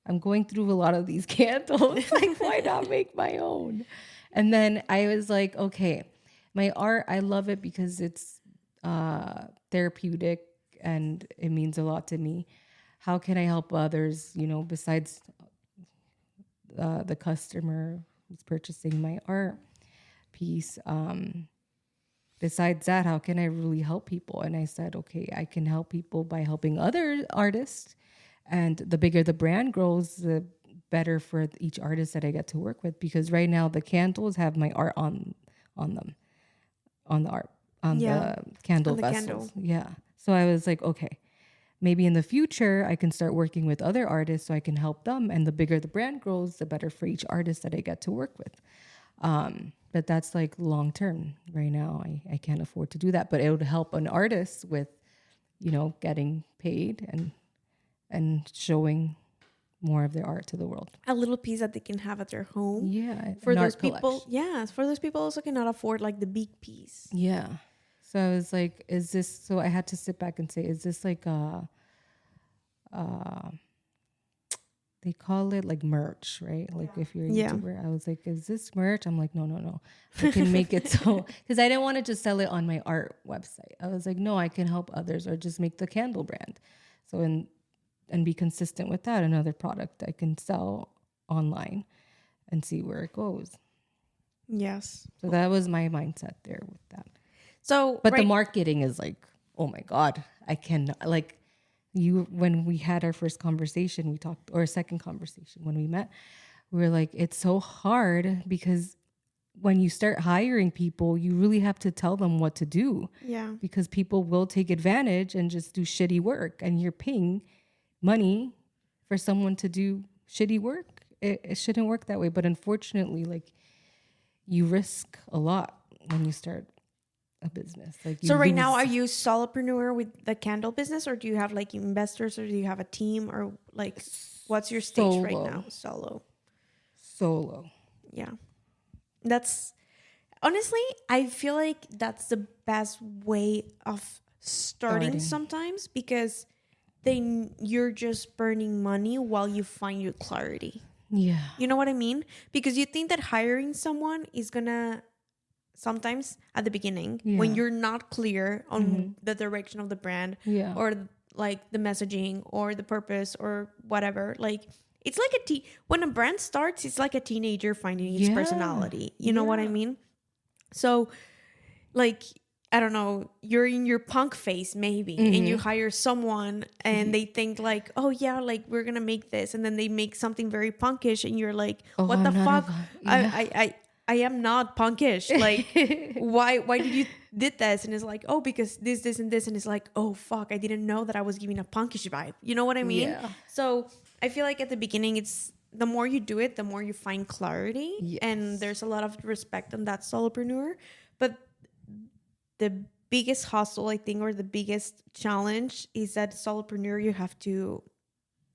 I'm going through a lot of these candles. Like, why not make my own? And then I was like, okay, my art, I love it because it's therapeutic. And it means a lot to me. How can I help others, you know, besides the customer who's purchasing my art piece? Besides that, how can I really help people? And I said, okay, I can help people by helping other artists. And the bigger the brand grows, the better for each artist that I get to work with. Because right now the candles have my art on them, on the candle vessels. Yeah. So I was like, okay, maybe in the future I can start working with other artists so I can help them. And the bigger the brand grows, the better for each artist that I get to work with. But that's like long term. Right now, I can't afford to do that. But it would help an artist with, you know, getting paid and showing more of their art to the world. A little piece that they can have at their home. Yeah. For those people, for those people also cannot afford like the big piece. Yeah. So I was like, so I had to sit back and say, is this like they call it like merch, right? Like if you're a YouTuber, I was like, is this merch? I'm like, no. I can make it so, because I didn't want to just sell it on my art website. I was like, no, I can help others or just make the candle brand. So, and be consistent with that. Another product I can sell online and see where it goes. Yes. So that was my mindset there with that. So, but the marketing is like, oh my God, I can like, when we had our first conversation, we talked, or second conversation when we met, we were like, it's so hard because when you start hiring people, you really have to tell them what to do. Yeah. Because people will take advantage and just do shitty work, and you're paying money for someone to do shitty work. It shouldn't work that way. But unfortunately, like, you risk a lot when you start a business. Like, so right now, are you solopreneur with the candle business, or do you have like investors, or do you have a team, or like what's your stage right now? Solo. Yeah. That's honestly, I feel like that's the best way of starting sometimes, because then you're just burning money while you find your clarity. Yeah. You know what I mean? Because you think that hiring someone is gonna, sometimes at the beginning, when you're not clear on the direction of the brand, or like the messaging or the purpose or whatever, like it's like when a brand starts, it's like a teenager finding its personality. You know what I mean? So like, I don't know, you're in your punk phase maybe, and you hire someone and they think like, oh yeah, like we're gonna make this, and then they make something very punkish, and you're like, what the fuck? I am not punkish. Like, why did you did this? And it's like, oh, because this, and this, and it's like, oh fuck, I didn't know that I was giving a punkish vibe. You know what I mean? Yeah. So I feel like at the beginning, it's the more you do it, the more you find clarity, and there's a lot of respect on that solopreneur. But the biggest hustle, I think, or the biggest challenge is that solopreneur,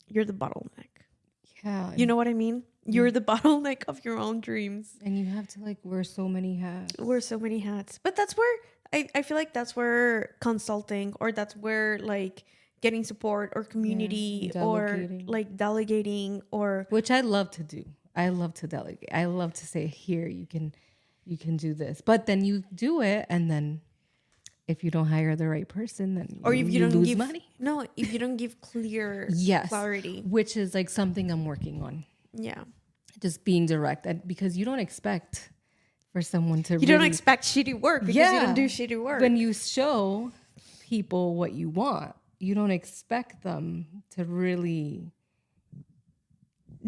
you're the bottleneck. Yeah. You know what I mean? You're the bottleneck of your own dreams. And you have to like wear so many hats. But that's where, I feel like that's where consulting, or that's where like getting support or community or like delegating, or... Which I love to do. I love to delegate. I love to say, here, you can do this. But then you do it, and then if you don't hire the right person, then or if you don't lose money. No, if you don't give clear clarity. Which is like something I'm working on. Yeah. Just being direct. Because you don't expect for someone to You don't expect shitty work because you don't do shitty work. When you show people what you want, you don't expect them to really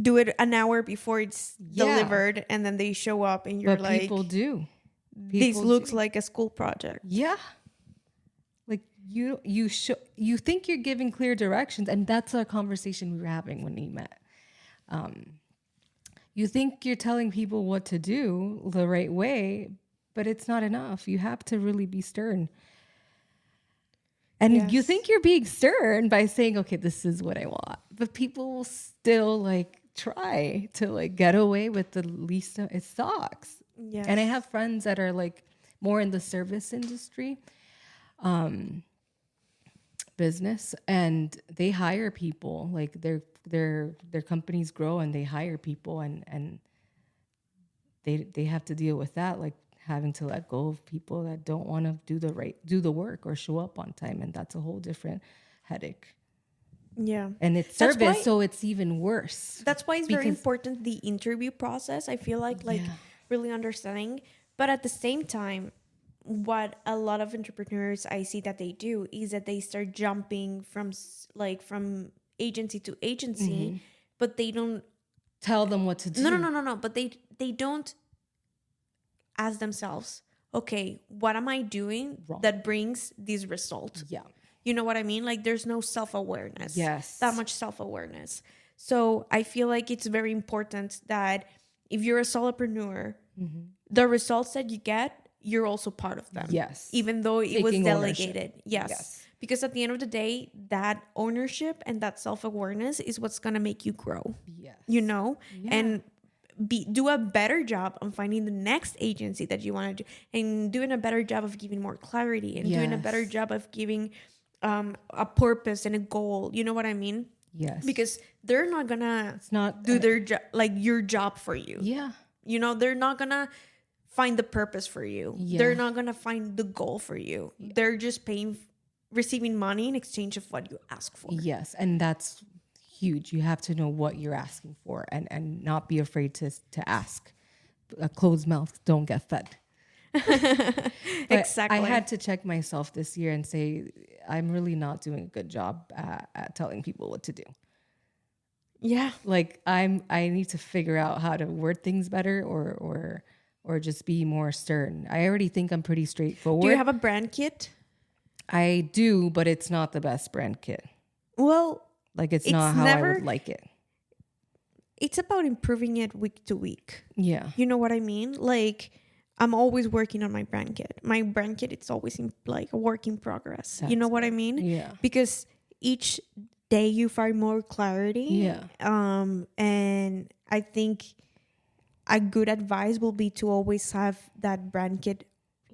do it an hour before it's delivered, and then they show up and you're like... people do. This looks like a school project. Yeah. Like you think you're giving clear directions, and that's a conversation we were having when we met. You think you're telling people what to do the right way, but it's not enough. You have to really be stern. And you think you're being stern by saying, okay, this is what I want. But people will still like try to like get away with the least. It sucks. Yes. And I have friends that are like more in the service industry, business, and they hire people. Like their companies grow and they hire people, and they have to deal with that, like having to let go of people that don't want to do the work or show up on time, and that's a whole different headache. Yeah. And it's service, so it's even worse. That's why it's very important, the interview process. I feel like really understanding. But at the same time, what a lot of entrepreneurs I see that they do is that they start jumping from agency to agency, but they don't tell them what to do. No. But they don't ask themselves, okay, what am I doing that brings this result? Yeah. You know what I mean? Like, there's no self-awareness. Yes. That much self-awareness. So I feel like it's very important that if you're a solopreneur, the results that you get, you're also part of them. Yes. Even though it was delegated. Yes. Because at the end of the day, that ownership and that self-awareness is what's going to make you grow. Yes. You know? Yeah. And do a better job on finding the next agency that you want to do, and doing a better job of giving more clarity, and doing a better job of giving a purpose and a goal. You know what I mean? Yes. Because they're not gonna It's not do their job, like your job for you. Yeah. You know, they're not gonna find the purpose for you. Yeah. They're not gonna find the goal for you. Yeah. They're just receiving money in exchange of what you ask for. Yes, and that's huge. You have to know what you're asking for, and not be afraid to ask. A closed mouth don't get fed. Exactly. I had to check myself this year and say I'm really not doing a good job at telling people what to do. Yeah. Like I need to figure out how to word things better, or just be more stern. I already think I'm pretty straightforward. Do you have a brand kit? I do, but it's not the best brand kit. Well, like it's not how I would like it. It's about improving it week to week. Yeah. You know what I mean? Like, I'm always working on my brand kit. My brand kit, it's always in like a work in progress. You know what I mean? Yeah. Because each day you find more clarity. Yeah. And I think a good advice will be to always have that brand kit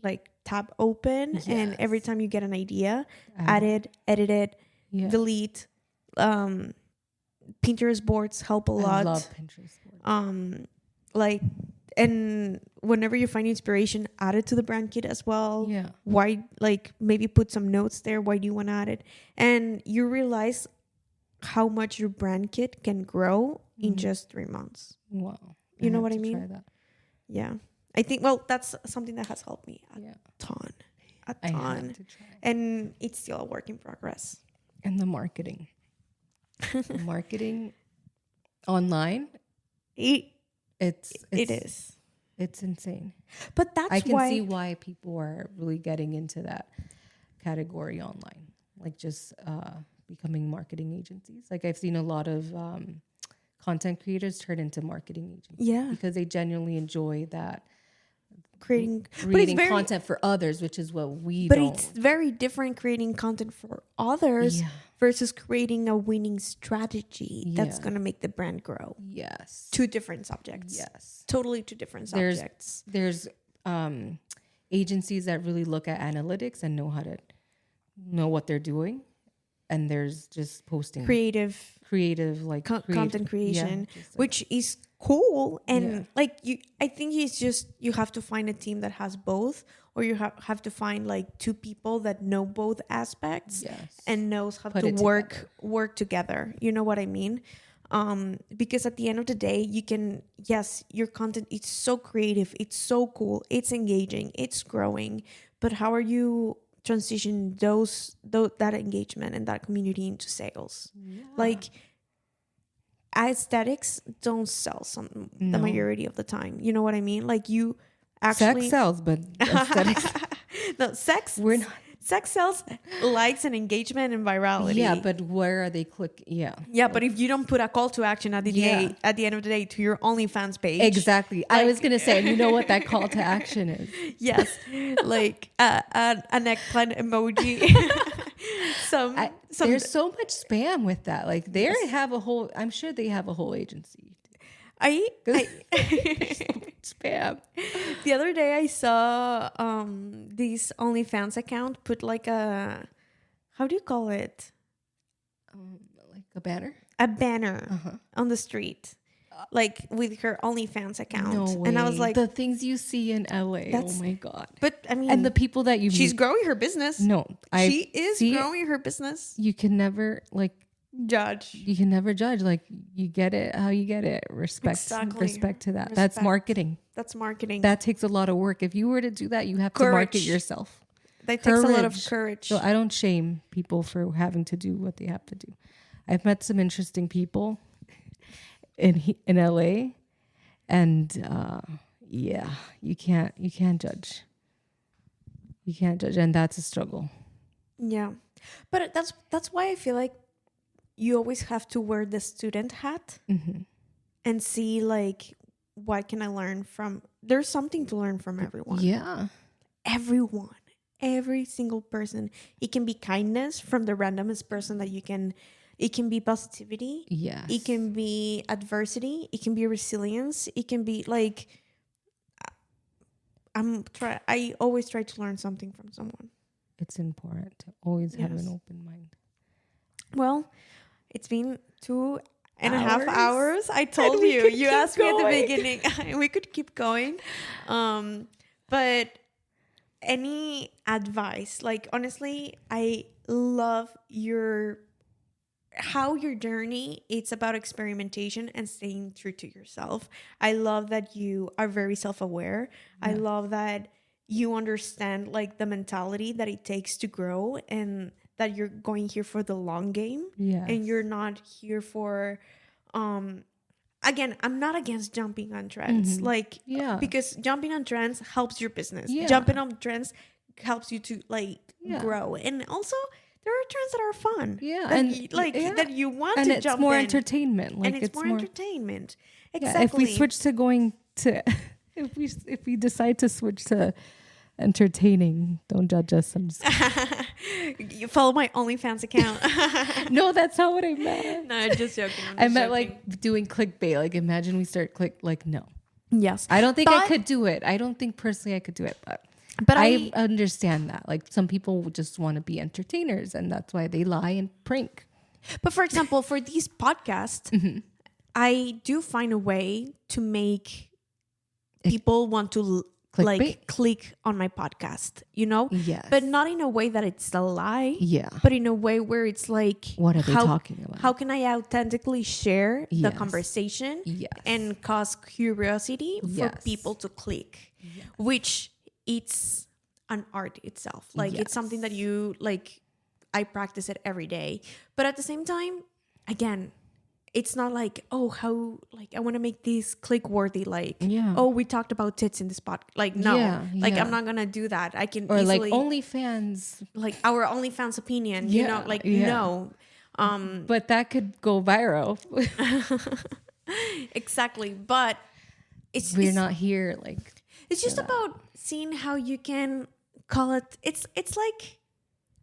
like tab open. Yes. And every time you get an idea, add it, edit it, delete. Pinterest boards help a lot. I love Pinterest boards. Like, and whenever you find inspiration, add it to the brand kit as well. Yeah. Why, like, maybe put some notes there. Why do you want to add it? And you realize how much your brand kit can grow in just 3 months. Wow. You know what I mean? Try that. Yeah. I think, well, that's something that has helped me a ton. A I ton. have to try. And it's still a work in progress. And the marketing. Marketing online, It it's is. It's insane. But that's I can why see why people are really getting into that category online, like just becoming marketing agencies. Like I've seen a lot of content creators turn into marketing agencies. Yeah. Because they genuinely enjoy that. creating Content for others, which is what we but don't. It's very different creating content for others versus creating a winning strategy that's going to make the brand grow. Yes. Two different subjects. Yes. Totally two different subjects. There's agencies that really look at analytics and know what they're doing. And there's just posting creative like content creation, which is cool. And like I think it's just, you have to find a team that has both, or you have to find like two people that know both aspects and knows how to work together. You know what I mean? Because at the end of the day, you can, your content, it's so creative, it's so cool, it's engaging, it's growing, but how are you transition that engagement and that community into sales? Like, aesthetics don't sell the majority of the time. You know what I mean? Like, you actually sex sells, but aesthetics. No, sex sells likes and engagement and virality. Yeah, but where are they but if you don't put a call to action at the end of the day to your OnlyFans page. Exactly. Like, I was gonna say, you know what that call to action is? Yes, like an eggplant emoji. There's so much spam with that. Like I'm sure they have a whole agency. Spam. The other day I saw this OnlyFans account put like a, how do you call it? Like a banner? A banner on the street. Like with her OnlyFans account. No way. And I was like, the things you see in LA. Oh my God. But I mean, and the people that she's growing her business. No, she is growing her business. You can never judge. You can never judge. Like, you get it how you get it. Respect to that. That's marketing. That takes a lot of work. If you were to do that, you have to market yourself. That takes a lot of courage. So I don't shame people for having to do what they have to do. I've met some interesting people in LA, and you can't judge. You can't judge, and that's a struggle. Yeah, but that's why I feel like you always have to wear the student hat and see, like, what can I learn from? There's something to learn from everyone. Yeah. Everyone. Every single person. It can be kindness from the randomest person that you can. It can be positivity. Yes. It can be adversity. It can be resilience. It can be like, I always try to learn something from someone. It's important to always have an open mind. Well, It's been 2.5 hours. I And told we you. could You keep asked me at the going. beginning. We could keep going. But any advice? Like, honestly, I love how your journey, it's about experimentation and staying true to yourself. I love that you are very self-aware. I love that you understand like the mentality that it takes to grow, and that you're going here for the long game. Yes. And you're not here for again, I'm not against jumping on trends. Like, because jumping on trends helps your business. Yeah. Jumping on trends helps you to like Yeah. grow. And also there are trends that are fun. Yeah, That and you, like that you want and to it's jump more in. entertainment. Like And it's more entertainment. Yeah, Exactly. if we switch to going to, if we decide to switch to entertaining, don't judge us. I'm just You follow my OnlyFans account. no, that's not what I meant. No, just joking. I meant like doing clickbait. Like imagine we start no. yes. I don't think I But- could do it. I don't think personally I could do it, but But I understand that. Like some people just want to be entertainers, and that's why they lie and prank. But for example, for these podcasts, I do find a way to make people want to Clickbait? click on my podcast, you know? Yes. But not in a way that it's a lie. Yeah. But in a way where it's like, What are they talking about? How can I authentically share the Yes. conversation Yes. and cause curiosity for Yes. people to click, which it's an art itself. Like it's something that you like, I practice it every day. But at the same time, again, it's not like, oh, how, like, I want to make this click worthy. Like, oh, we talked about tits in this spot. Like, no, like, I'm not going to do that. I can Or easily, like OnlyFans. like our OnlyFans opinion, you know, like, no. But that could go viral. Exactly. But We're not here. Like, it's just about seeing how you can call it. It's like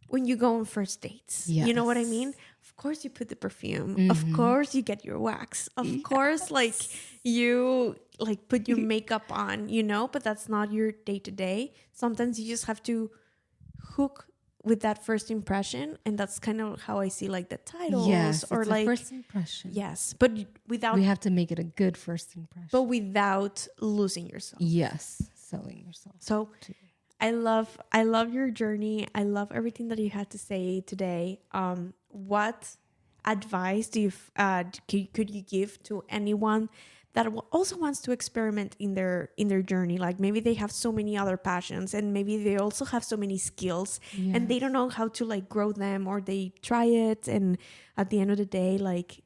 when you go on first dates. You know what I mean? Of course you put the perfume. Of course you get your wax. Of course, like you like put your makeup on, you know, but that's not your day to day. Sometimes you just have to hook with that first impression, and that's kind of how I see like the titles or it's like a first impression. Yes, but without We have to make it a good first impression. but without losing yourself. Yes, selling yourself. So I love your journey. I love everything that you had to say today. What advice do you could you give to anyone that also wants to experiment in their journey? Like maybe they have so many other passions, and maybe they also have so many skills, and they don't know how to like grow them, or they try it, and at the end of the day, like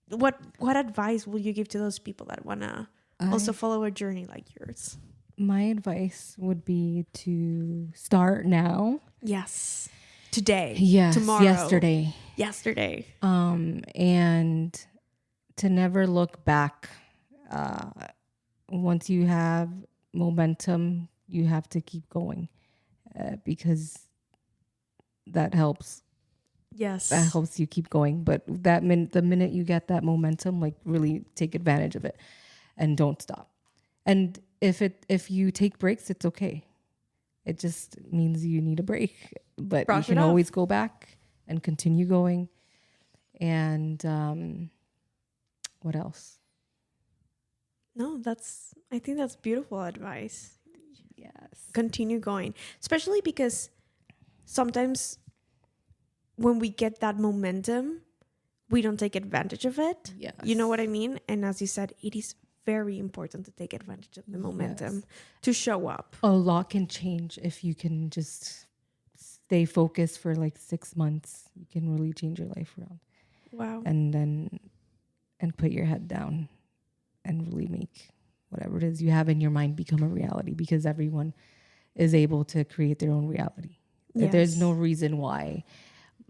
what advice will you give to those people that wanna also follow a journey like yours? My advice would be to start now. Yes. Today. Yes. Tomorrow. Yesterday. And to never look back. Once you have momentum, you have to keep going, because that helps. Yes. That helps you keep going. But the minute you get that momentum, like really take advantage of it and don't stop. And if you take breaks, it's okay. It just means you need a break, but you can always go back and continue going. And what else? No, I think that's beautiful advice. Yes. Continue going, especially because sometimes when we get that momentum, we don't take advantage of it. Yes. You know what I mean? And as you said, it is very important to take advantage of the momentum to show up. A lot can change if you can just stay focused for like 6 months. You can really change your life around. Wow. And put your head down and really make whatever it is you have in your mind become a reality, because everyone is able to create their own reality. Yes. There's no reason why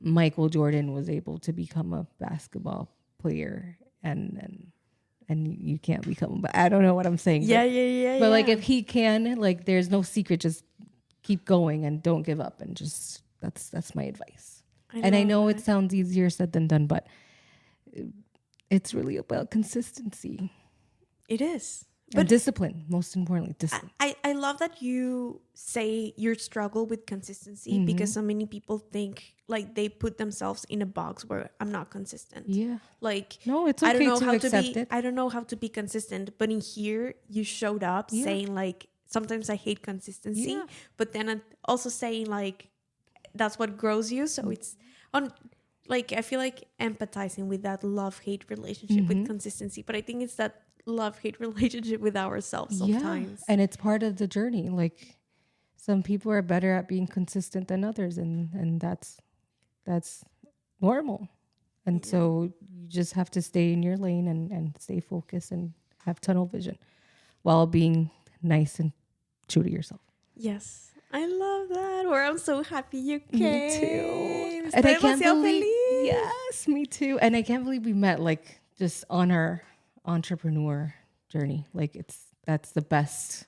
Michael Jordan was able to become a basketball player and you can't become, but I don't know what I'm saying. But like if he can, like there's no secret, just keep going and don't give up, and just that's my advice. I know it sounds easier said than done, but it's really about consistency. It is. And discipline, most importantly, discipline. I love that you say your struggle with consistency because so many people think like they put themselves in a box where I'm not consistent. Yeah. Like, no, it's okay to accept it. I don't know how to be consistent, but in here you showed up saying like, sometimes I hate consistency, but then also saying like, that's what grows you. So it's on, like, I feel like empathizing with that love-hate relationship with consistency, but I think it's that love-hate relationship with ourselves sometimes. And it's part of the journey. Like, some people are better at being consistent than others, and that's normal. And so you just have to stay in your lane and stay focused and have tunnel vision while being nice and true to yourself. Yes. I love that. Or I'm so happy you came. Me too. And I can't believe. Yes, me too. And I can't believe we met like just on our entrepreneur journey. Like that's the best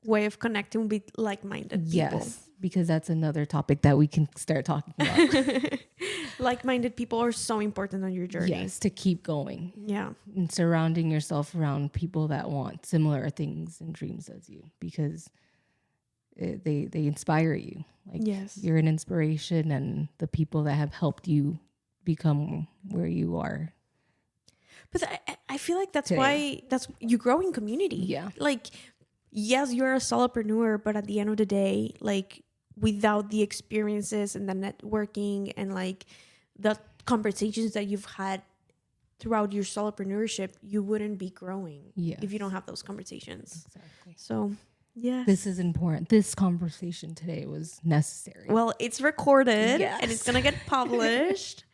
way of connecting with like-minded people. Yes, because that's another topic that we can start talking about. Like-minded people are so important on your journey. Yes, to keep going. Yeah. And surrounding yourself around people that want similar things and dreams as you, because they inspire you. Like, yes, you're an inspiration, and the people that have helped you become where you are. But I feel like that's today. why you grow in community. Yeah. Like, yes, you're a solopreneur, but at the end of the day, like, without the experiences and the networking and like the conversations that you've had throughout your solopreneurship, you wouldn't be growing if you don't have those conversations. Exactly. So, yeah. This is important. This conversation today was necessary. Well, it's recorded and it's going to get published.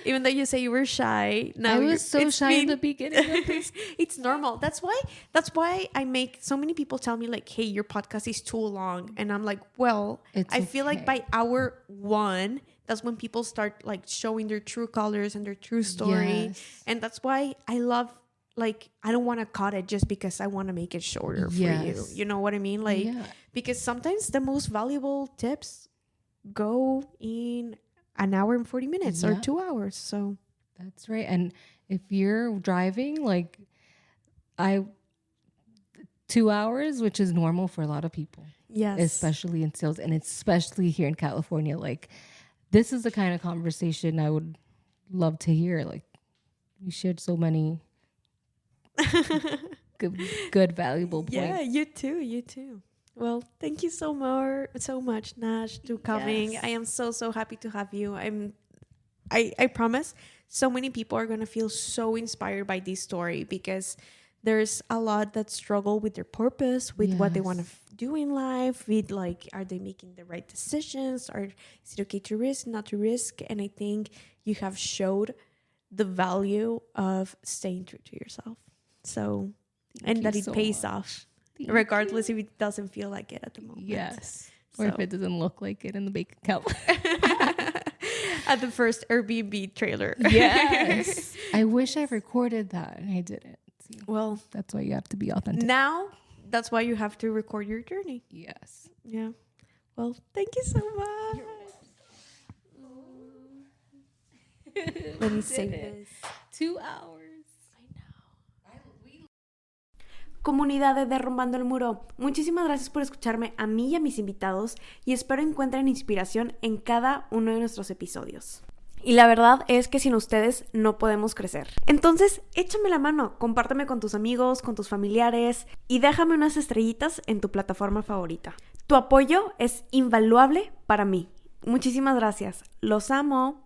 Even though you say you were shy. Now I was so shy in the beginning of this. It's normal. That's why I make so many people tell me like, hey, your podcast is too long. And I'm like, well, I feel like by hour 1, that's when people start like showing their true colors and their true story. Yes. And that's why I love, like, I don't want to cut it just because I want to make it shorter for you. You know what I mean? Like, because sometimes the most valuable tips go in an hour and 40 minutes or 2 hours. So that's right. And if you're driving, like 2 hours, which is normal for a lot of people. Yes. Especially in sales, and especially here in California. Like, this is the kind of conversation I would love to hear. Like, you shared so many good valuable points. Yeah, you too. Well, thank you so much, Nash, to coming. Yes. I am so happy to have you. I promise so many people are going to feel so inspired by this story, because there's a lot that struggle with their purpose, with what they want to do in life, with like, are they making the right decisions, or is it okay to risk, not to risk? And I think you have showed the value of staying true to yourself. So, and that it pays off, regardless if it doesn't feel like it at the moment. Yes. Or if it doesn't look like it in the bank account. At the first Airbnb trailer. Yes. I wish I recorded that and I didn't. Well, that's why you have to be authentic. Now, that's why you have to record your journey. Yes. Yeah. Well, thank you so much. Let me save this. 2 hours. Comunidad de Derrumbando el Muro, muchísimas gracias por escucharme a mí y a mis invitados, y espero encuentren inspiración en cada uno de nuestros episodios. Y la verdad es que sin ustedes no podemos crecer. Entonces, échame la mano, compárteme con tus amigos, con tus familiares, y déjame unas estrellitas en tu plataforma favorita. Tu apoyo es invaluable para mí. Muchísimas gracias. Los amo.